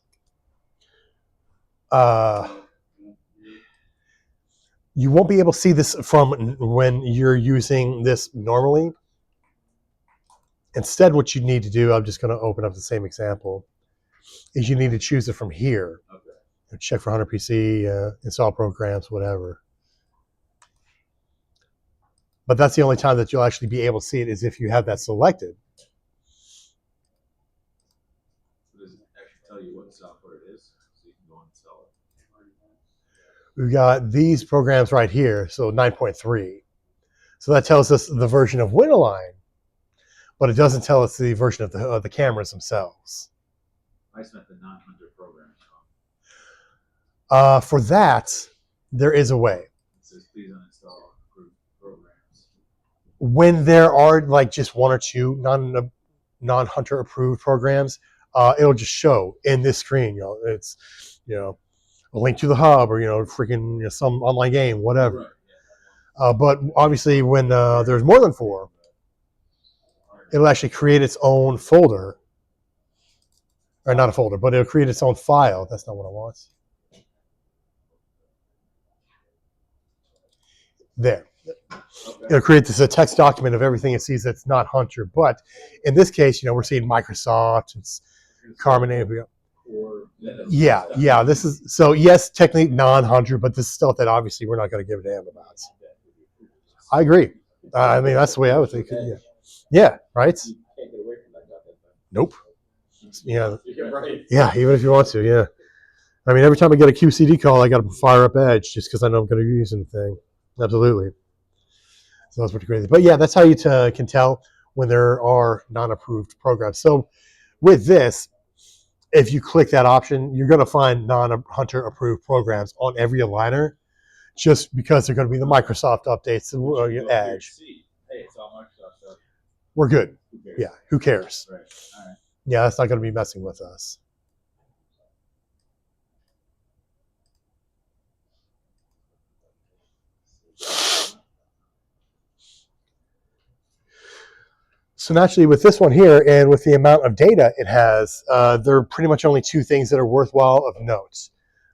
you won't be able to see this from when you're using this normally. Instead, what you need to do, I'm just going to open up the same example, is you need to choose it from here. Okay. Check for 100 PC, install programs, whatever. But that's the only time that you'll actually be able to see it is if you have that selected. So does it actually tell you what software it is so you can go and install we've got these programs right here, so 9.3. So that tells us the version of WinAlign, but it doesn't tell us the version of the cameras themselves. I spent the non-hunter program. For that, there is a way. It says please uninstall approved programs. When there are like just one or two non-hunter approved programs, it'll just show in this screen. It's a link to the hub or freaking some online game, whatever. Right. But obviously, when there's more than 4, it'll actually create its own folder, or not a folder, but it'll create its own file. That's not what I want. There. Okay. It'll create this a text document of everything it sees that's not Hunter. But in this case, we're seeing Microsoft, it's Carmen. Yeah. This is so yes, technically non-Hunter, but this is stuff that obviously we're not going to give a damn about. I agree. I mean, that's the way I would think. Yeah. Right. Nope. Yeah. Even if you want to. Yeah. I mean, every time I get a QCD call, I got to fire up Edge just because I know I'm going to be using the thing. Absolutely. So that's pretty crazy. But yeah, that's how you can tell when there are non-approved programs. So with this, if you click that option, you're going to find non-Hunter approved programs on every aligner just because they're going to be the Microsoft updates and Edge. Hey, it's all Microsoft stuff. We're good. Who cares? Yeah, who cares? Right. All right. Yeah, that's not going to be messing with us. So naturally, with this one here, and with the amount of data it has, there are pretty much only 2 things that are worthwhile of note.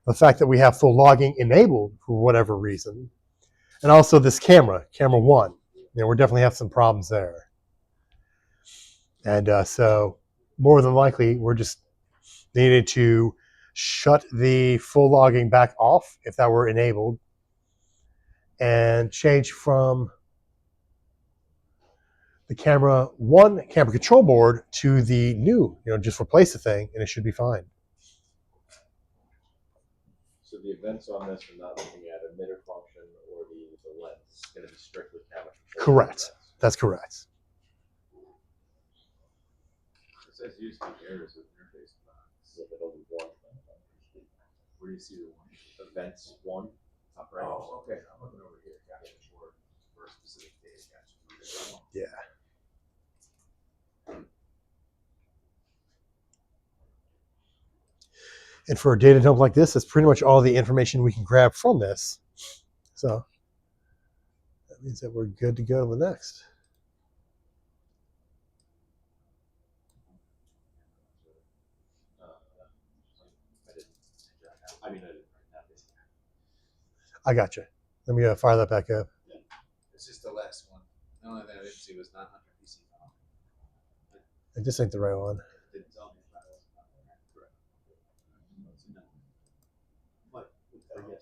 The fact that we have full logging enabled for whatever reason, and also this camera 1. We definitely have some problems there. And so more than likely, we're just needed to shut the full logging back off if that were enabled, and change from the camera control board to the new, just replace the thing and it should be fine. So the events on this are not looking at emitter function or the lens. It's going to be strictly camera control. Correct. That's correct. It says use the errors with interface box. So that'll be one. Where do you see the one? Events 1. Top right. Oh, okay. I'm looking over here. Gotcha. For a specific date. Gotcha. Yeah. And for a data dump like this, that's pretty much all the information we can grab from this. So that means that we're good to go to the next. I didn't write that. I got you. Let me fire that back up. It's just the last one. The only thing I didn't see was not Hunter PC file. I just ain't the right one. Didn't tell me if I was not correct. What? Okay.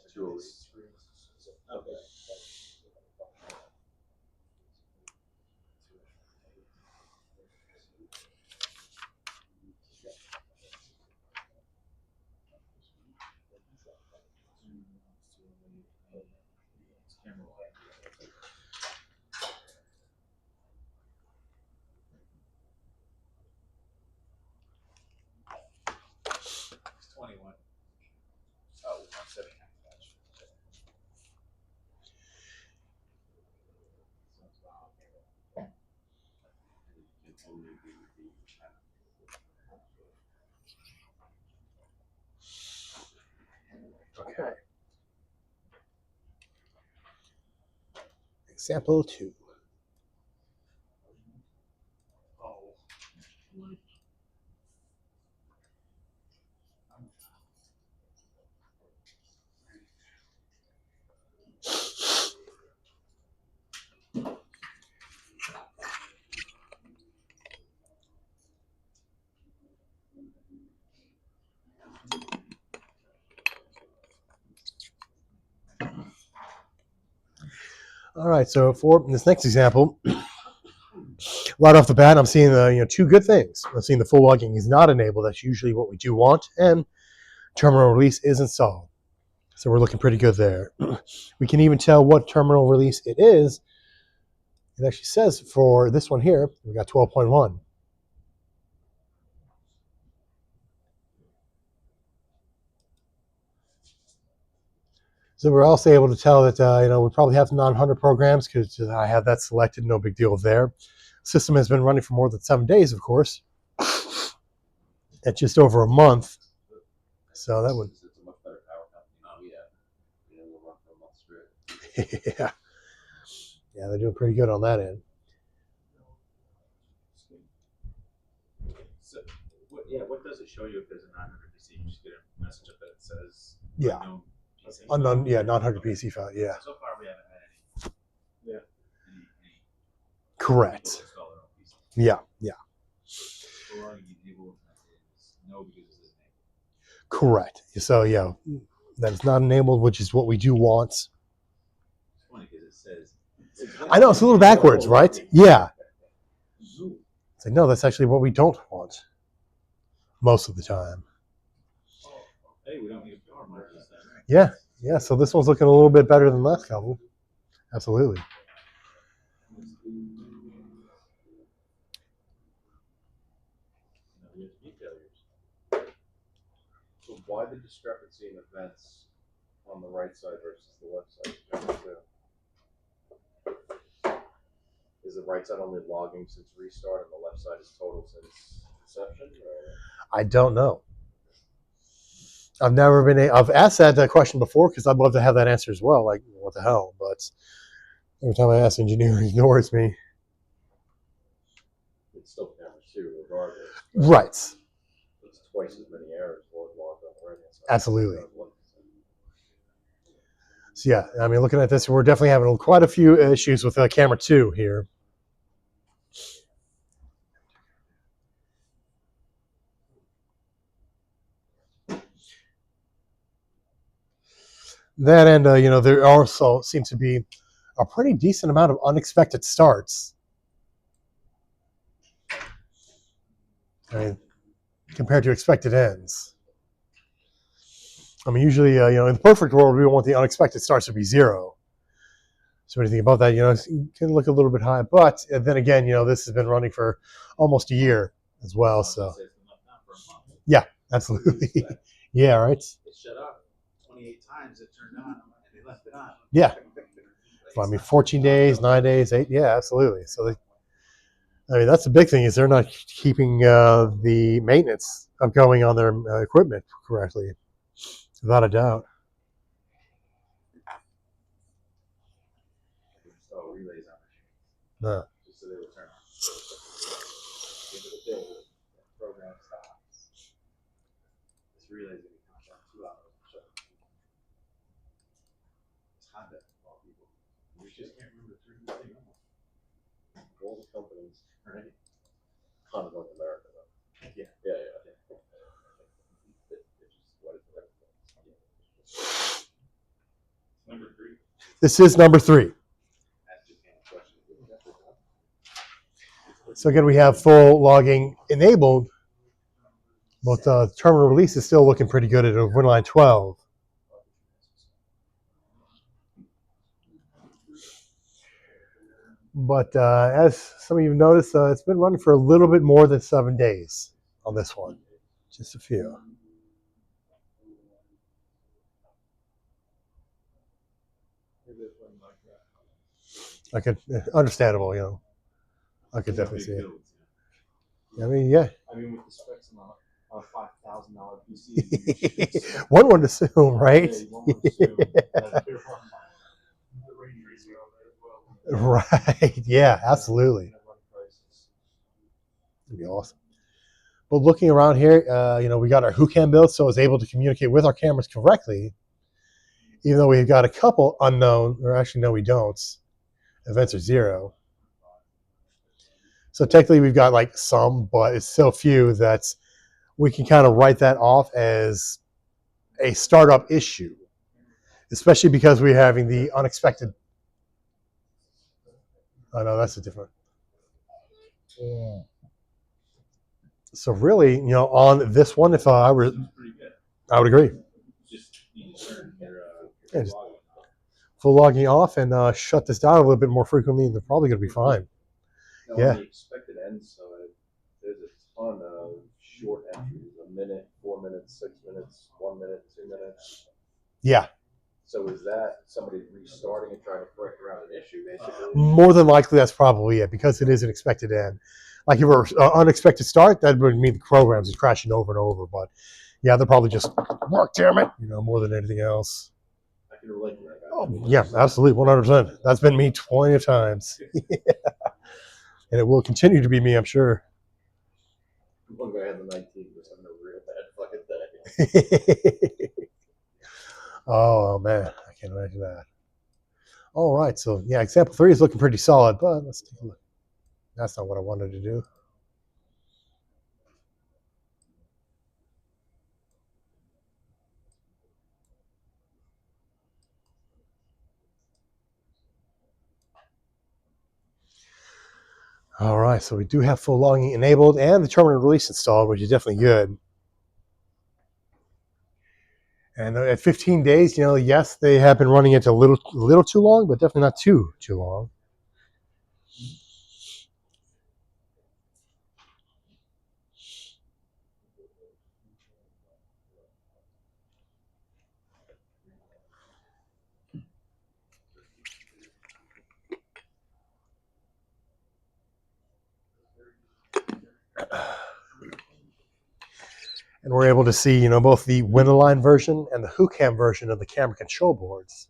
It's 21. Oh, 179. Okay. Example 2. All right, so for this next example, right off the bat, I'm seeing the 2 good things. I'm seeing the full logging is not enabled. That's usually what we do want, and terminal release is installed. So we're looking pretty good there. We can even tell what terminal release it is. It actually says for this one here, we got 12.1. So we're also able to tell that, we probably have 900 programs because I have that selected, no big deal there. System has been running for more than 7 days, of course, at just over a month. So that would, It's a much better power company than we have. We'll run for a month straight. yeah. Yeah, they're doing pretty good on that end. So, what does it show you if there's a 900 PC? You just get a message up that says Yeah. unknown PC. Unknown, yeah, 900 PC file, yeah. So far, we haven't had any. Yeah. Any Correct. people install their own PC. Yeah, yeah, So long as you enable it, no, because it's his name. correct. So, yeah, that is not enabled, which is what we do want. It's funny because it says. I know, it's a little backwards, right? Yeah. It's like, no, that's actually what we don't want most of the time. Hey, we don't need a power mark this time. Yeah, yeah. So this one's looking a little bit better than the last couple. Absolutely. We have key failures. So why the discrepancy in events on the right side versus the left side? Is the right side only logging since restart and the left side is total since inception? Or? I don't know. I've asked that question before because I'd love to have that answer as well. Like, what the hell? But every time I ask, engineer ignores me. It's still camera 2 regardless. Right. It's twice as many errors logged on the right hand side. Absolutely. So yeah, I mean, looking at this, we're definitely having quite a few issues with camera 2 here. That and, there also seems to be a pretty decent amount of unexpected starts. I mean, compared to expected ends. I mean, usually, in the perfect world, we want the unexpected starts to be 0. So anything about that, it can look a little bit high. But then again, this has been running for almost a year as well. So, yeah, absolutely. Yeah, right. It shut off 28 times. It turned on and they left it on. Yeah. I mean, 14 days, 9 days, 8. Yeah, absolutely. So, that's the big thing is they're not keeping the maintenance of going on their equipment correctly, without a doubt. Install relays on machines. No. Just so they would turn on. End of the day, the program stops. This relay's gonna be on 2 hours. So it's Honda, of all people. We just can't remember to turn this thing on. All the companies, right? Honda North America, though. Yeah. Yeah. It's just what is the Number 3. This is number 3. Ask Japan a question. So again, we have full logging enabled, but terminal release is still looking pretty good at Winline 12. But as some of you noticed, it's been running for a little bit more than 7 days on this one. Just a few. I could, understandable, I could definitely see it. I mean, yeah. I mean, with the specs on a $5,000 PC. One would assume, right? Yeah, one would assume that they're running The range racer on there as well. Right. Yeah, absolutely. It'd be awesome. But looking around here, we got our WhoCam build, so it's able to communicate with our cameras correctly, even though we've got a couple unknown, or actually, no, we don't. Events are 0. So technically, we've got like some, but it's so few that we can kind of write that off as a startup issue, especially because we're having the unexpected. Oh, no, that's a different. Yeah. So really, on this one, if I were, Pretty good. I would agree. Just need to turn your Yeah, just full logging off and shut this down a little bit more frequently, they're probably going to be fine. Now, Yeah. on the expected end side, there's a ton of short entries: a minute, 4 minutes, 6 minutes, 1 minute, 2 minutes. Yeah. So is that somebody restarting and trying to correct around an issue, basically? More than likely, that's probably it because it is an expected end. Like if it were an unexpected start, that would mean the programs is crashing over and over. But yeah, they're probably just work, damn it, more than anything else. I can relate to that. Oh, yeah, absolutely, 100%. That's been me 20 of times. And it will continue to be me, I'm sure. One guy had the 19 was having a real bad fucking day. Oh, man, I can't imagine that. All right, so yeah, example 3 is looking pretty solid, but let's take a look. That's not what I wanted to do. All right, so we do have full logging enabled and the terminal release installed, which is definitely good. And at 15 days, yes, they have been running it a little too long, but definitely not too long. And we're able to see, both the Winalign version and the WhoCam version of the camera control boards.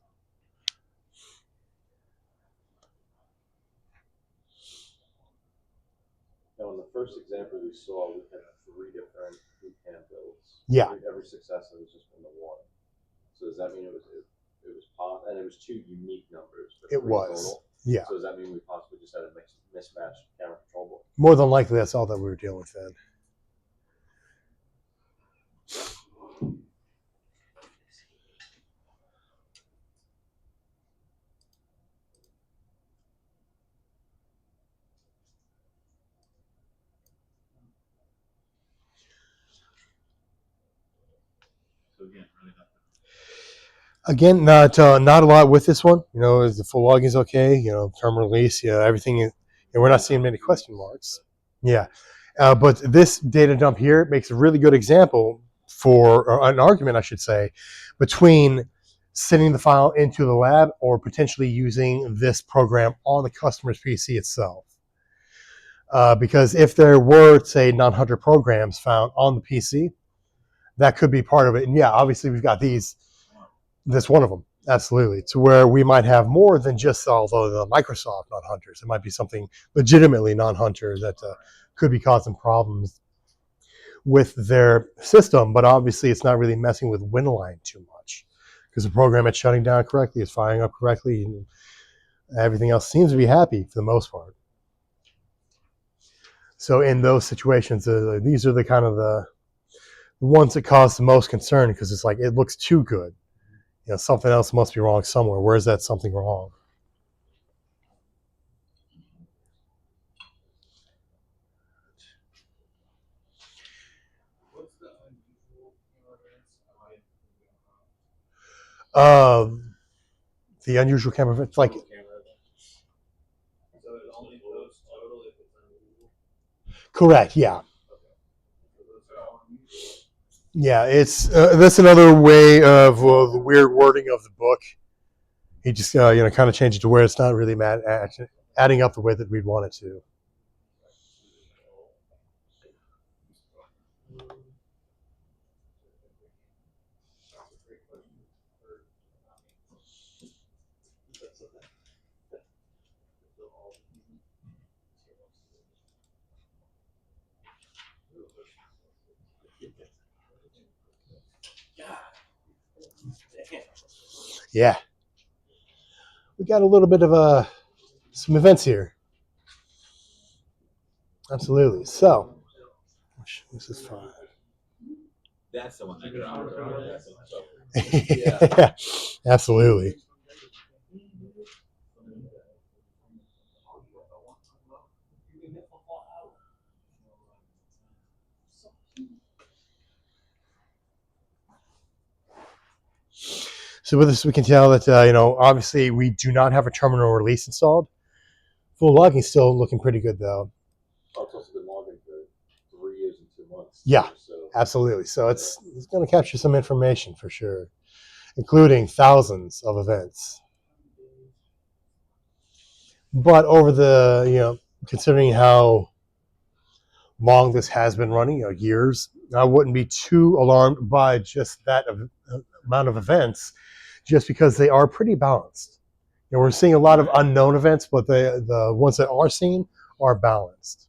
Now, in the first example we saw, we had 3 different boot camp builds. Yeah. Every successive was just from the one. So does that mean it was and it was 2 unique numbers? It was. Total? Yeah. So does that mean we possibly just had a mismatched camera control board? More than likely, that's all that we were dealing with then. So again, really nothing. Again, not a lot with this one. The full logging is okay. Term release, everything is. We're not seeing many question marks. Yeah, but this data dump here makes a really good example for an argument, I should say, between sending the file into the lab or potentially using this program on the customer's PC itself. Because if there were, say, non-hunter programs found on the PC, that could be part of it. And yeah, obviously we've got this one of them, absolutely, to where we might have more than just all the Microsoft non-hunters. It might be something legitimately non-hunter that could be causing problems with their system, but obviously it's not really messing with Winalign too much because the program is shutting down correctly, is firing up correctly, and everything else seems to be happy for the most part. So in those situations, these are the kind of the ones that cause the most concern because it's like it looks too good. Something else must be wrong somewhere. Where is that something wrong? What's the unusual camera events? The unusual camera events, like So it only posts total if it's unusual. correct, yeah. So those are all unusual. Yeah, it's that's another way of the weird wording of the book. He just kind of changed it to where it's not really adding up the way that we'd want it to. Yeah, we got a little bit of some events here. Absolutely. So, this is fine. That's the one that got Yeah, absolutely. So with this, we can tell that, obviously we do not have a terminal release installed. Full logging is still looking pretty good, though. Oh, it's also been logging for 3 years and 2 months. Yeah. So Absolutely. So it's going to capture some information for sure, including thousands of events. But over the, considering how long this has been running, years, I wouldn't be too alarmed by just that amount of events, just because they are pretty balanced. We're seeing a lot of unknown events, but the ones that are seen are balanced.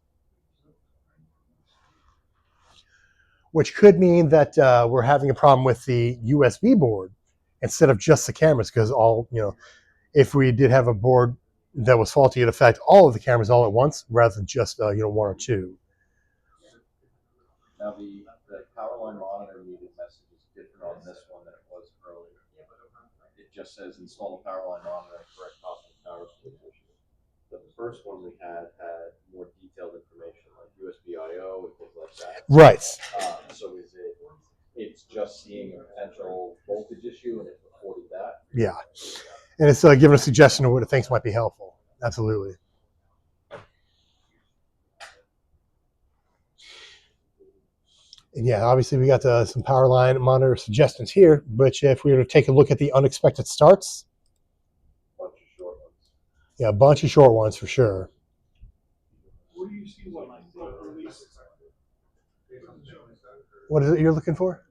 Which could mean that we're having a problem with the USB board instead of just the cameras, because if we did have a board that was faulty, it'd affect all of the cameras all at once rather than just one or two. now the power line monitor needed message is different on this one than it was earlier. It just says install a power line monitor and correct possible power switch issue. The first one we had more detailed information like USB I/O and things like that. Right. So it's just seeing a potential voltage issue and it reported that? Yeah. And it's giving a suggestion of what it thinks might be helpful. Absolutely. And yeah, obviously we got some power line monitor suggestions here, which if we were to take a look at the unexpected starts, Bunch of short ones. yeah, a bunch of short ones for sure. Where do you see what release? What is it you're looking for?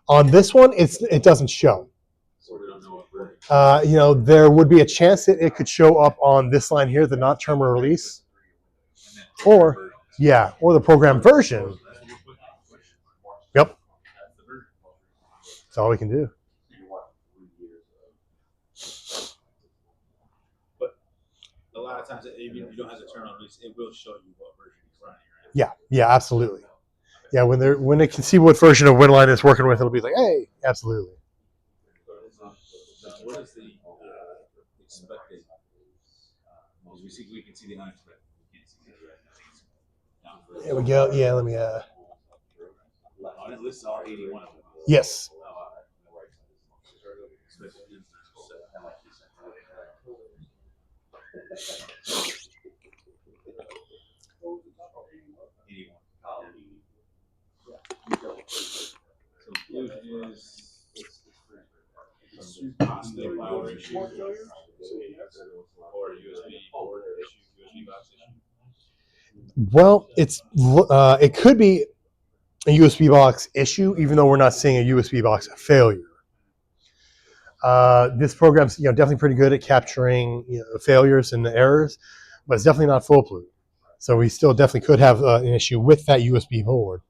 On this one, it doesn't show. So we don't know what version. There would be a chance that it could show up on this line here, the not terminal release, or the program version. Yep. That's all we can do. But a lot of times, even if you don't have the terminal release, it will show you what version it's running, right? Yeah, absolutely. Yeah, when they can see what version of Winline it's working with, it'll be like, hey, absolutely. What is the expected? Because we can see the unexpected. We can't see the There we go. Yeah, let me. On it lists all 81 of them. Yes. So it is possibly power issue or USB board issue, USB box issue. Well, it could be a USB box issue, even though we're not seeing a USB box failure. This program's definitely pretty good at capturing failures and errors, but it's definitely not foolproof. So we still definitely could have an issue with that USB board.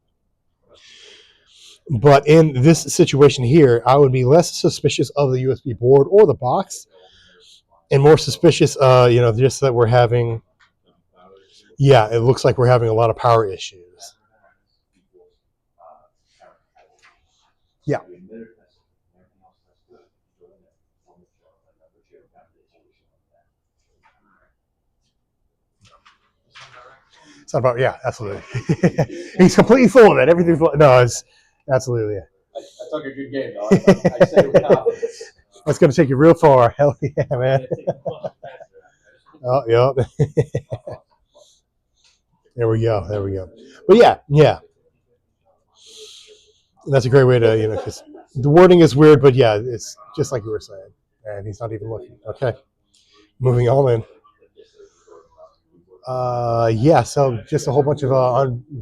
But in this situation here, I would be less suspicious of the USB board or the box, and more suspicious, just that we're having. Yeah, it looks like we're having a lot of power issues. Yeah. It's not about, yeah, absolutely. He's completely full of it. Everything's, no, it's absolutely. I took a good game, though. I said it with confidence. That's going to take you real far. Hell yeah, man. Oh, yeah. There we go. But yeah. That's a great way to, because the wording is weird, but yeah, it's just like you were saying. And he's not even looking. Okay. Moving on in. So just a whole bunch of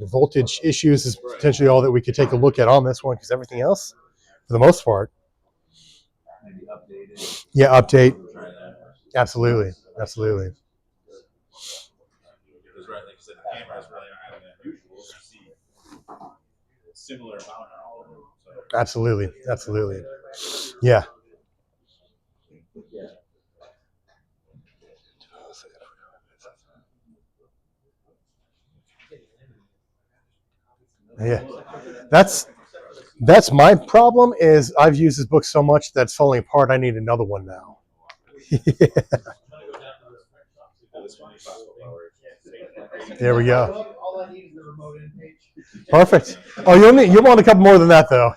voltage issues is potentially all that we could take a look at on this one, because everything else, for the most part. Maybe updated. Yeah, update. Try that. Absolutely. Because right, like you said, the cameras really aren't having that usual. You see similar amount on all of them. So. Absolutely. Yeah. Yeah. That's my problem, is I've used this book so much that's falling apart. I need another one now. There we go. All I need is the remote in page. Perfect. Oh, you'll want a couple more than that, though.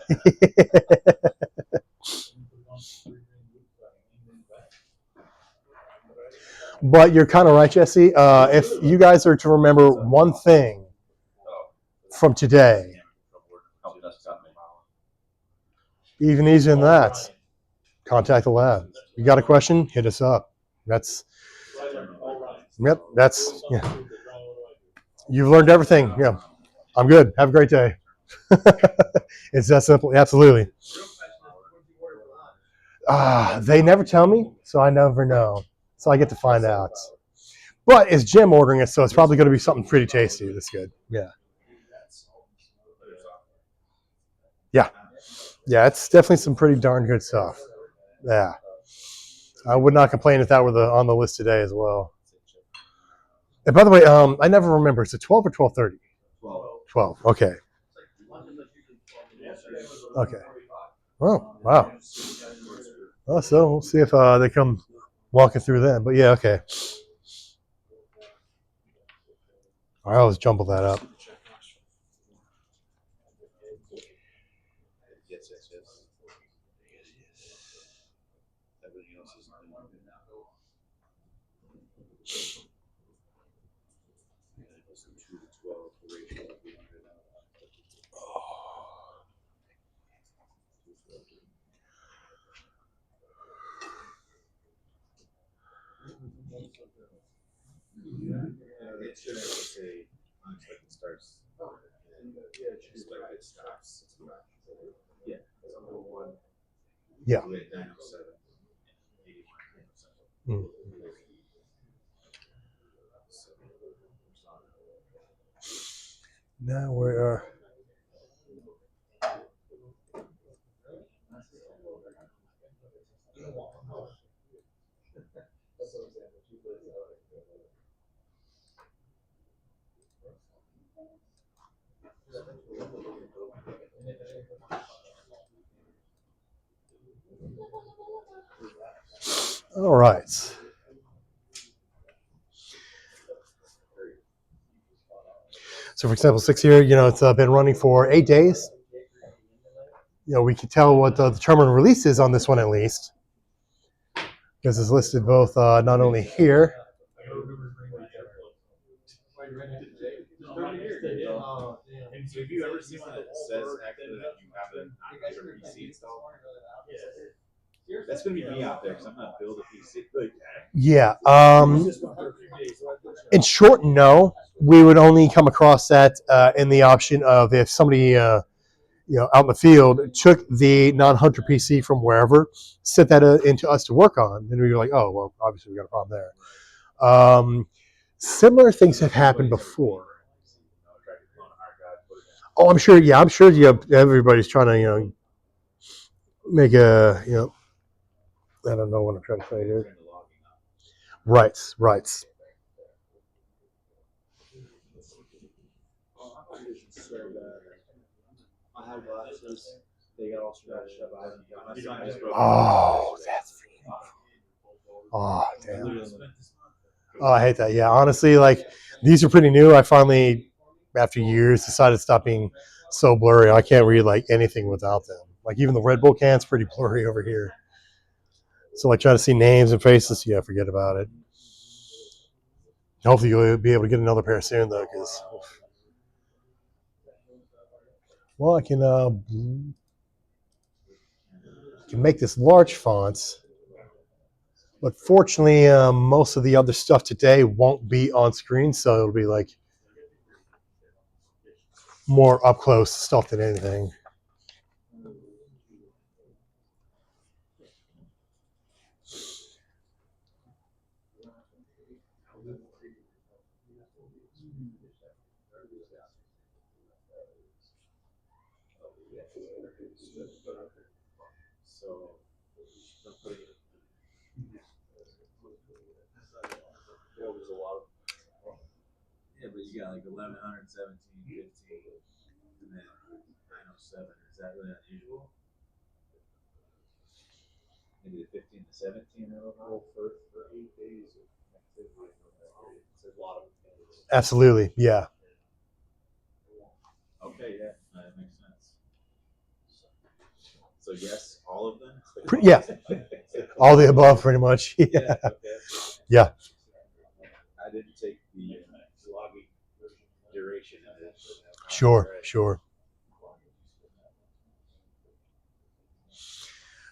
But you're kind of right, Jesse. If you guys are to remember one thing from today, even easier than that, contact the lab. You got a question? Hit us up. That's yeah. You've learned everything. Yeah, I'm good. Have a great day. It's that simple. Absolutely. They never tell me, so I never know. So I get to find out. But it's Jim ordering it, so it's probably going to be something pretty tasty. That's good. Yeah. Yeah. Yeah, it's definitely some pretty darn good stuff. Yeah. I would not complain if that were on the list today as well. And by the way, I never remember. Is it 12 or 12:30? 12. Okay. Okay. Oh, wow. Oh, so we'll see if they come walking through then. But yeah, okay. I always jumble that up. Yes. Everything else is not good now. It was 2 to 12 ratio of 300 now. It should actually say unexpected starts. Expected stops. Yeah. Yeah. 907. Mm. Now we are. All right. So, for example, 6 here, it's been running for 8 days. We can tell what the terminal release is on this one at least, because it's listed both not only here. So have you ever seen one that says actually that you have a PC installed? That's going to be me out there because I'm going to build a PC. Yeah. In short, no. We would only come across that in the option of if somebody, out in the field took the non-Hunter PC from wherever, sent that into us to work on, then we were like, oh, well, obviously we got a problem there. Similar things have happened before. Oh, I'm sure. Yeah, I'm sure. Everybody's trying to, make a, I don't know what I'm trying to say here. Right. I had glasses. They got all scratched up. Oh, that's freaking. Oh, damn. Oh, I hate that. Yeah, honestly, like these are pretty new. I finally, after years, decided to stop being so blurry. I can't read like anything without them. Like even the Red Bull can's pretty blurry over here. So like trying to see names and faces, yeah, forget about it. Hopefully you'll be able to get another pair soon though, because I can make this large fonts, but fortunately most of the other stuff today won't be on screen, so it'll be like more up close stuff than anything. Yeah, but you got like 1117, 15, and then 907. Is that really unusual? Maybe the 15 to 17 for 8 days of activity. It's a lot of things. Absolutely, yeah. Okay, yeah, that makes sense. So yes, all of them. Yeah. All the above, pretty much. Yeah. Okay. Yeah. I didn't take the logging duration of it. Sure. Sure.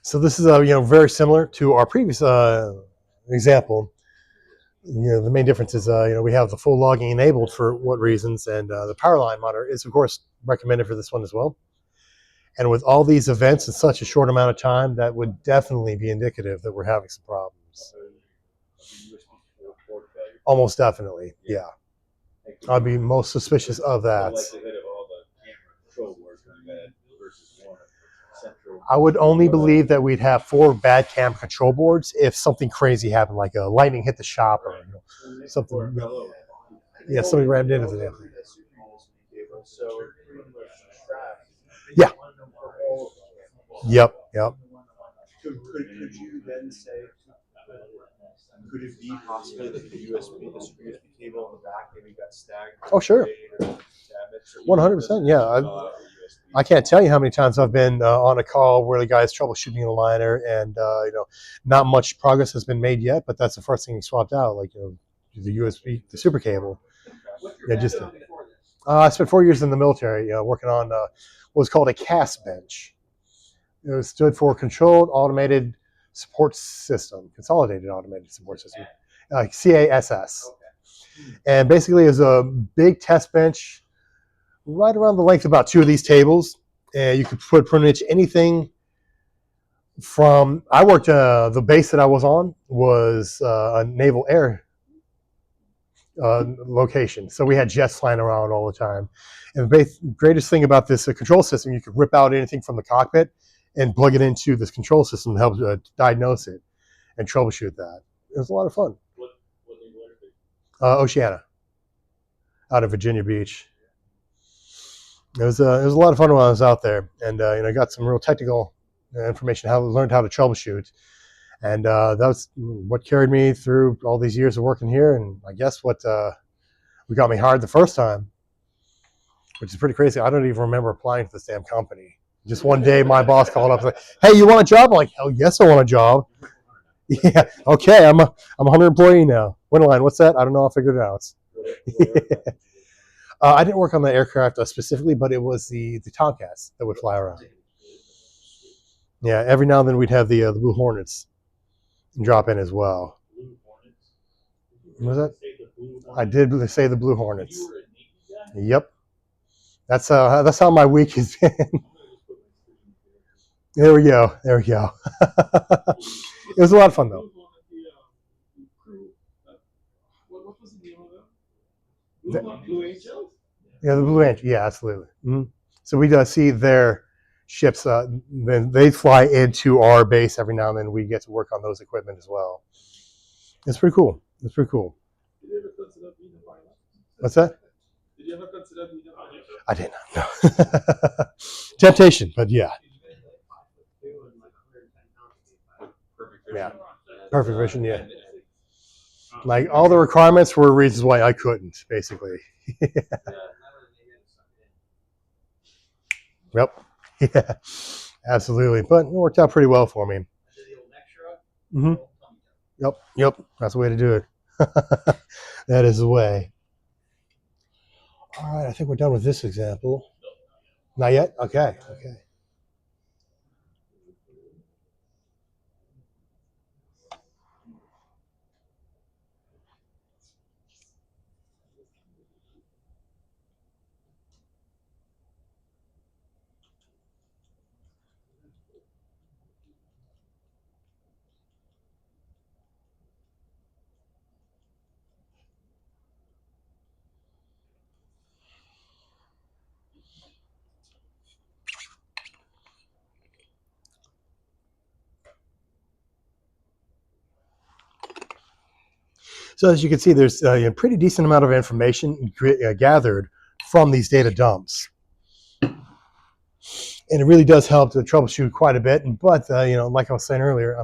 So this is very similar to our previous example. The main difference is we have the full logging enabled for what reasons, and the power line monitor is of course recommended for this one as well. And with all these events in such a short amount of time, that would definitely be indicative that we're having some problems. Almost definitely, yeah. I'd be most suspicious of that. The likelihood of all the camera control boards going bad versus one central. I would only believe that we'd have 4 bad cam control boards if something crazy happened, like a lightning hit the shop or something. Yeah, somebody rammed into the damn thing. So pretty much trapped. Yeah. Yep. Could you then say, could it be possible that the USB cable in the back maybe got stacked? Oh, sure. 100%. Yeah. I can't tell you how many times I've been on a call where the guy's troubleshooting a liner, and not much progress has been made yet. But that's the first thing he swapped out, like the USB, the super cable. Yeah, just. I spent 4 years in the military, working on what was called a CAS bench. It stood for Controlled Automated Support System, Consolidated Automated Support System, CASS. And basically, it was a big test bench right around the length of about 2 of these tables, and you could put pretty much anything from. I worked the base that I was on was a naval air location, so we had jets flying around all the time. And the greatest thing about this control system, you could rip out anything from the cockpit and plug it into this control system to help diagnose it and troubleshoot that. It was a lot of fun. What naval airspace? Oceana, out of Virginia Beach. It was a lot of fun when I was out there, and I got some real technical information, learned how to troubleshoot, and that was what carried me through all these years of working here. And I guess what got me hired the first time, which is pretty crazy. I don't even remember applying to this damn company. Just one day, my boss called up and said, "Hey, you want a job?" I'm like, "Hell yes, I want a job." Yeah, okay, I'm a 100 employee now. Winterline, what's that? I don't know. I'll figure it out. I didn't work on the aircraft specifically, but it was the Tomcats that would fly around. Yeah, every now and then we'd have the Blue Hornets drop in as well. What was that? I did say the Blue Hornets. Yep. That's how my week has been. There we go. It was a lot of fun though. What was the name of them? Blue Angels? Yeah, the Blue Angels. Yeah, absolutely. Mm-hmm. So we see their ships. Then they fly into our base every now and then. We get to work on those equipment as well. It's pretty cool. Did you ever consider being a pilot? What's that? Did you ever consider being a pilot? I did not. No. Temptation, but yeah. Yeah. Perfect vision, yeah. Like all the requirements were reasons why I couldn't, basically. Yep. Yeah. Absolutely. But it worked out pretty well for me. Mm-hmm. Yep. That's the way to do it. That is the way. All right, I think we're done with this example. Not yet? Okay. So as you can see, there's a pretty decent amount of information gathered from these data dumps. And it really does help to troubleshoot quite a bit. But, like I was saying earlier,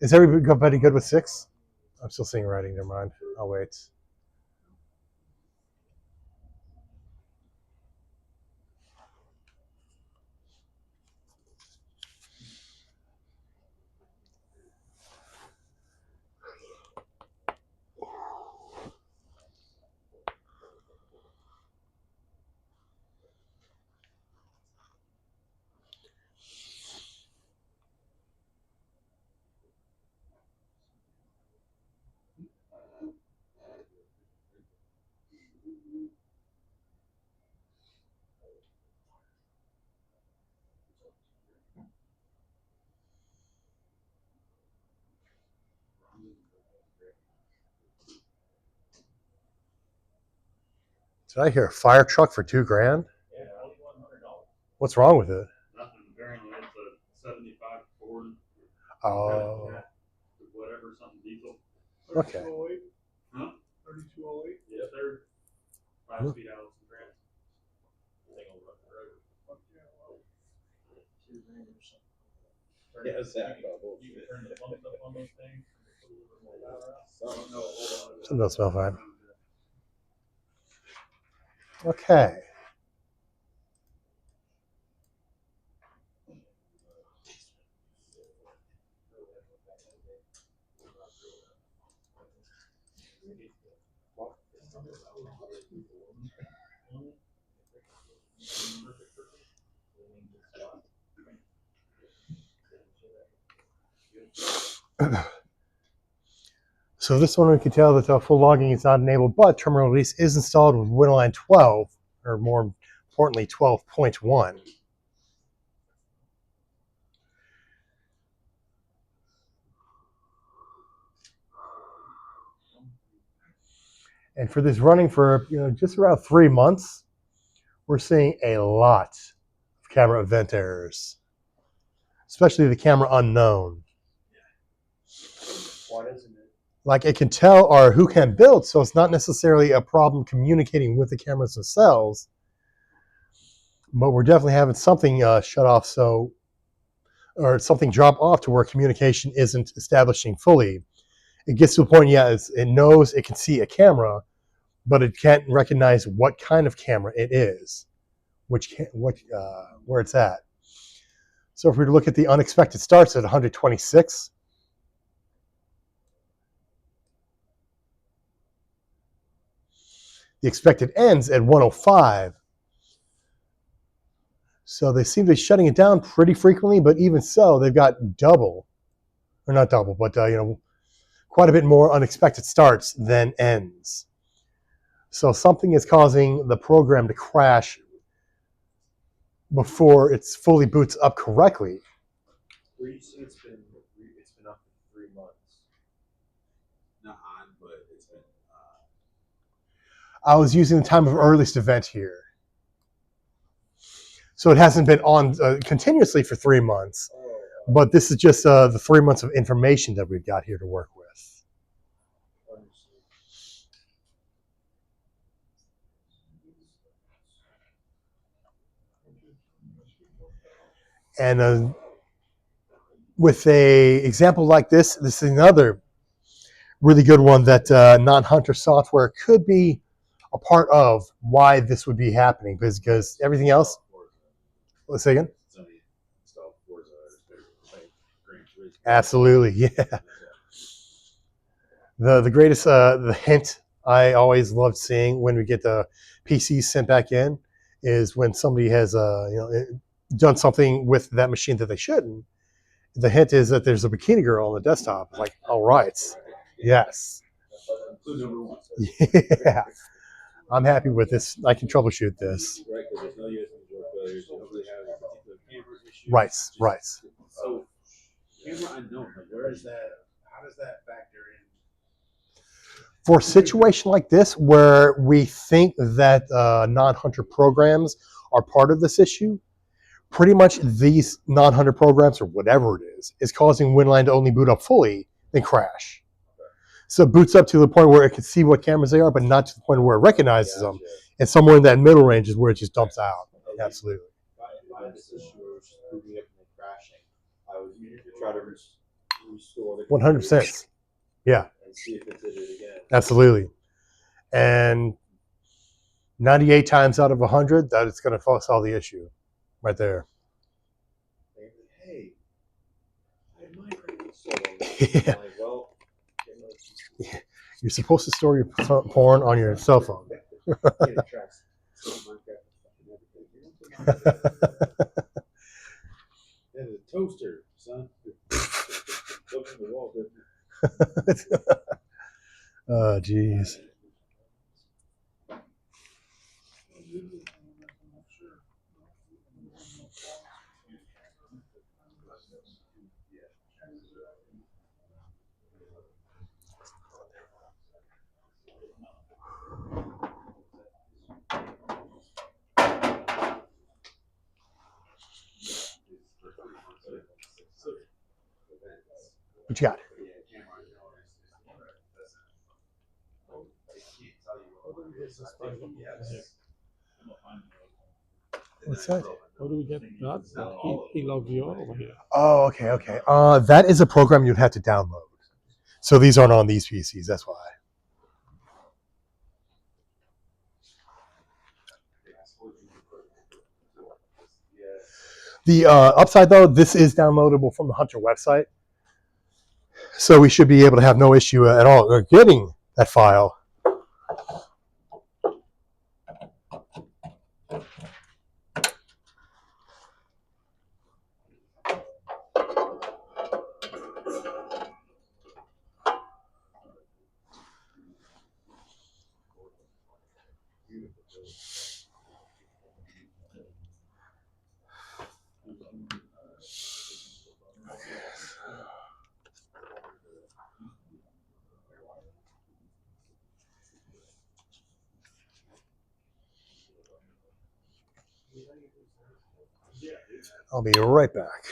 is everybody good with 6? I'm still seeing writing, never mind. I'll wait. Did I hear a fire truck for $2,000? Yeah, $2,100. What's wrong with it? Nothing. Apparently, it's a '75 Ford. Oh, Whatever, something diesel. okay. 3208? Huh? 3208? Yeah, they're 5 speed Allison trans. Thing will run the road. $2,000 or something. Yeah, exactly. You can turn the pumps up on those things. Put a little bit more power out. Something don't smell fine. Okay. So this one we can tell that the full logging is not enabled, but terminal release is installed with Windows 12, or more importantly 12.1. And for this running for just around 3 months, we're seeing a lot of camera event errors, especially the camera unknown. Why doesn't it? Like it can tell our who can build, so it's not necessarily a problem communicating with the cameras themselves, but we're definitely having something shut off, or something drop off to where communication isn't establishing fully. It gets to a point, it knows it can see a camera, but it can't recognize what kind of camera it is, where it's at. So if we were to look at the unexpected starts at 126, the expected ends at 105. So they seem to be shutting it down pretty frequently, but even so, they've got double, or not double, but quite a bit more unexpected starts than ends. So something is causing the program to crash before it fully boots up correctly. Where you see it's been up for 3 months. Not on, but it's been. I was using the time of earliest event here. So it hasn't been on continuously for 3 months, but this is just the 3 months of information that we've got here to work with. And with a example like this is another really good one that non-Hunter software could be a part of why this would be happening, because everything else. Let's say again. Somebody installed Forza or Gran Turismo. Absolutely, yeah. The greatest the hint I always loved seeing when we get the PCs sent back in is when somebody has done something with that machine that they shouldn't. The hint is that there's a bikini girl on the desktop. Like, all right, yes, Clue number one. yeah. I'm happy with this. I can troubleshoot this. Right, because there's no USB door failures. You don't really have a particular camera issue. Right, Just- right. So, camera unknown, like where is that? How does that factor in? For a situation like this where we think that non-Hunter programs are part of this issue, pretty much these non-Hunter programs, or whatever it is causing Winline to only boot up fully, then crash. So it boots up to the point where it can see what cameras they are, but not to the point where it recognizes them. And somewhere in that middle range is where it just dumps out. Absolutely. By this issue of booting up and then crashing, I would try to restore the 100%. Yeah. and see if it did it again. Absolutely. And 98 times out of 100, that it's going to solve the issue right there. Hey, I had Minecraft installed. Yeah. I'm like, well, You're supposed to store your porn on your cell phone. it tracks Minecraft. That is a toaster, son. Look at the wall, didn't it? Oh, jeez. What you got? What's that? How do we get that? He logged you over here. Oh, okay, okay. That is a program you'd have to download. So these aren't on these PCs. That's why. The upside, though, this is downloadable from the Hunter website. So we should be able to have no issue at all getting that file. I'll be right back.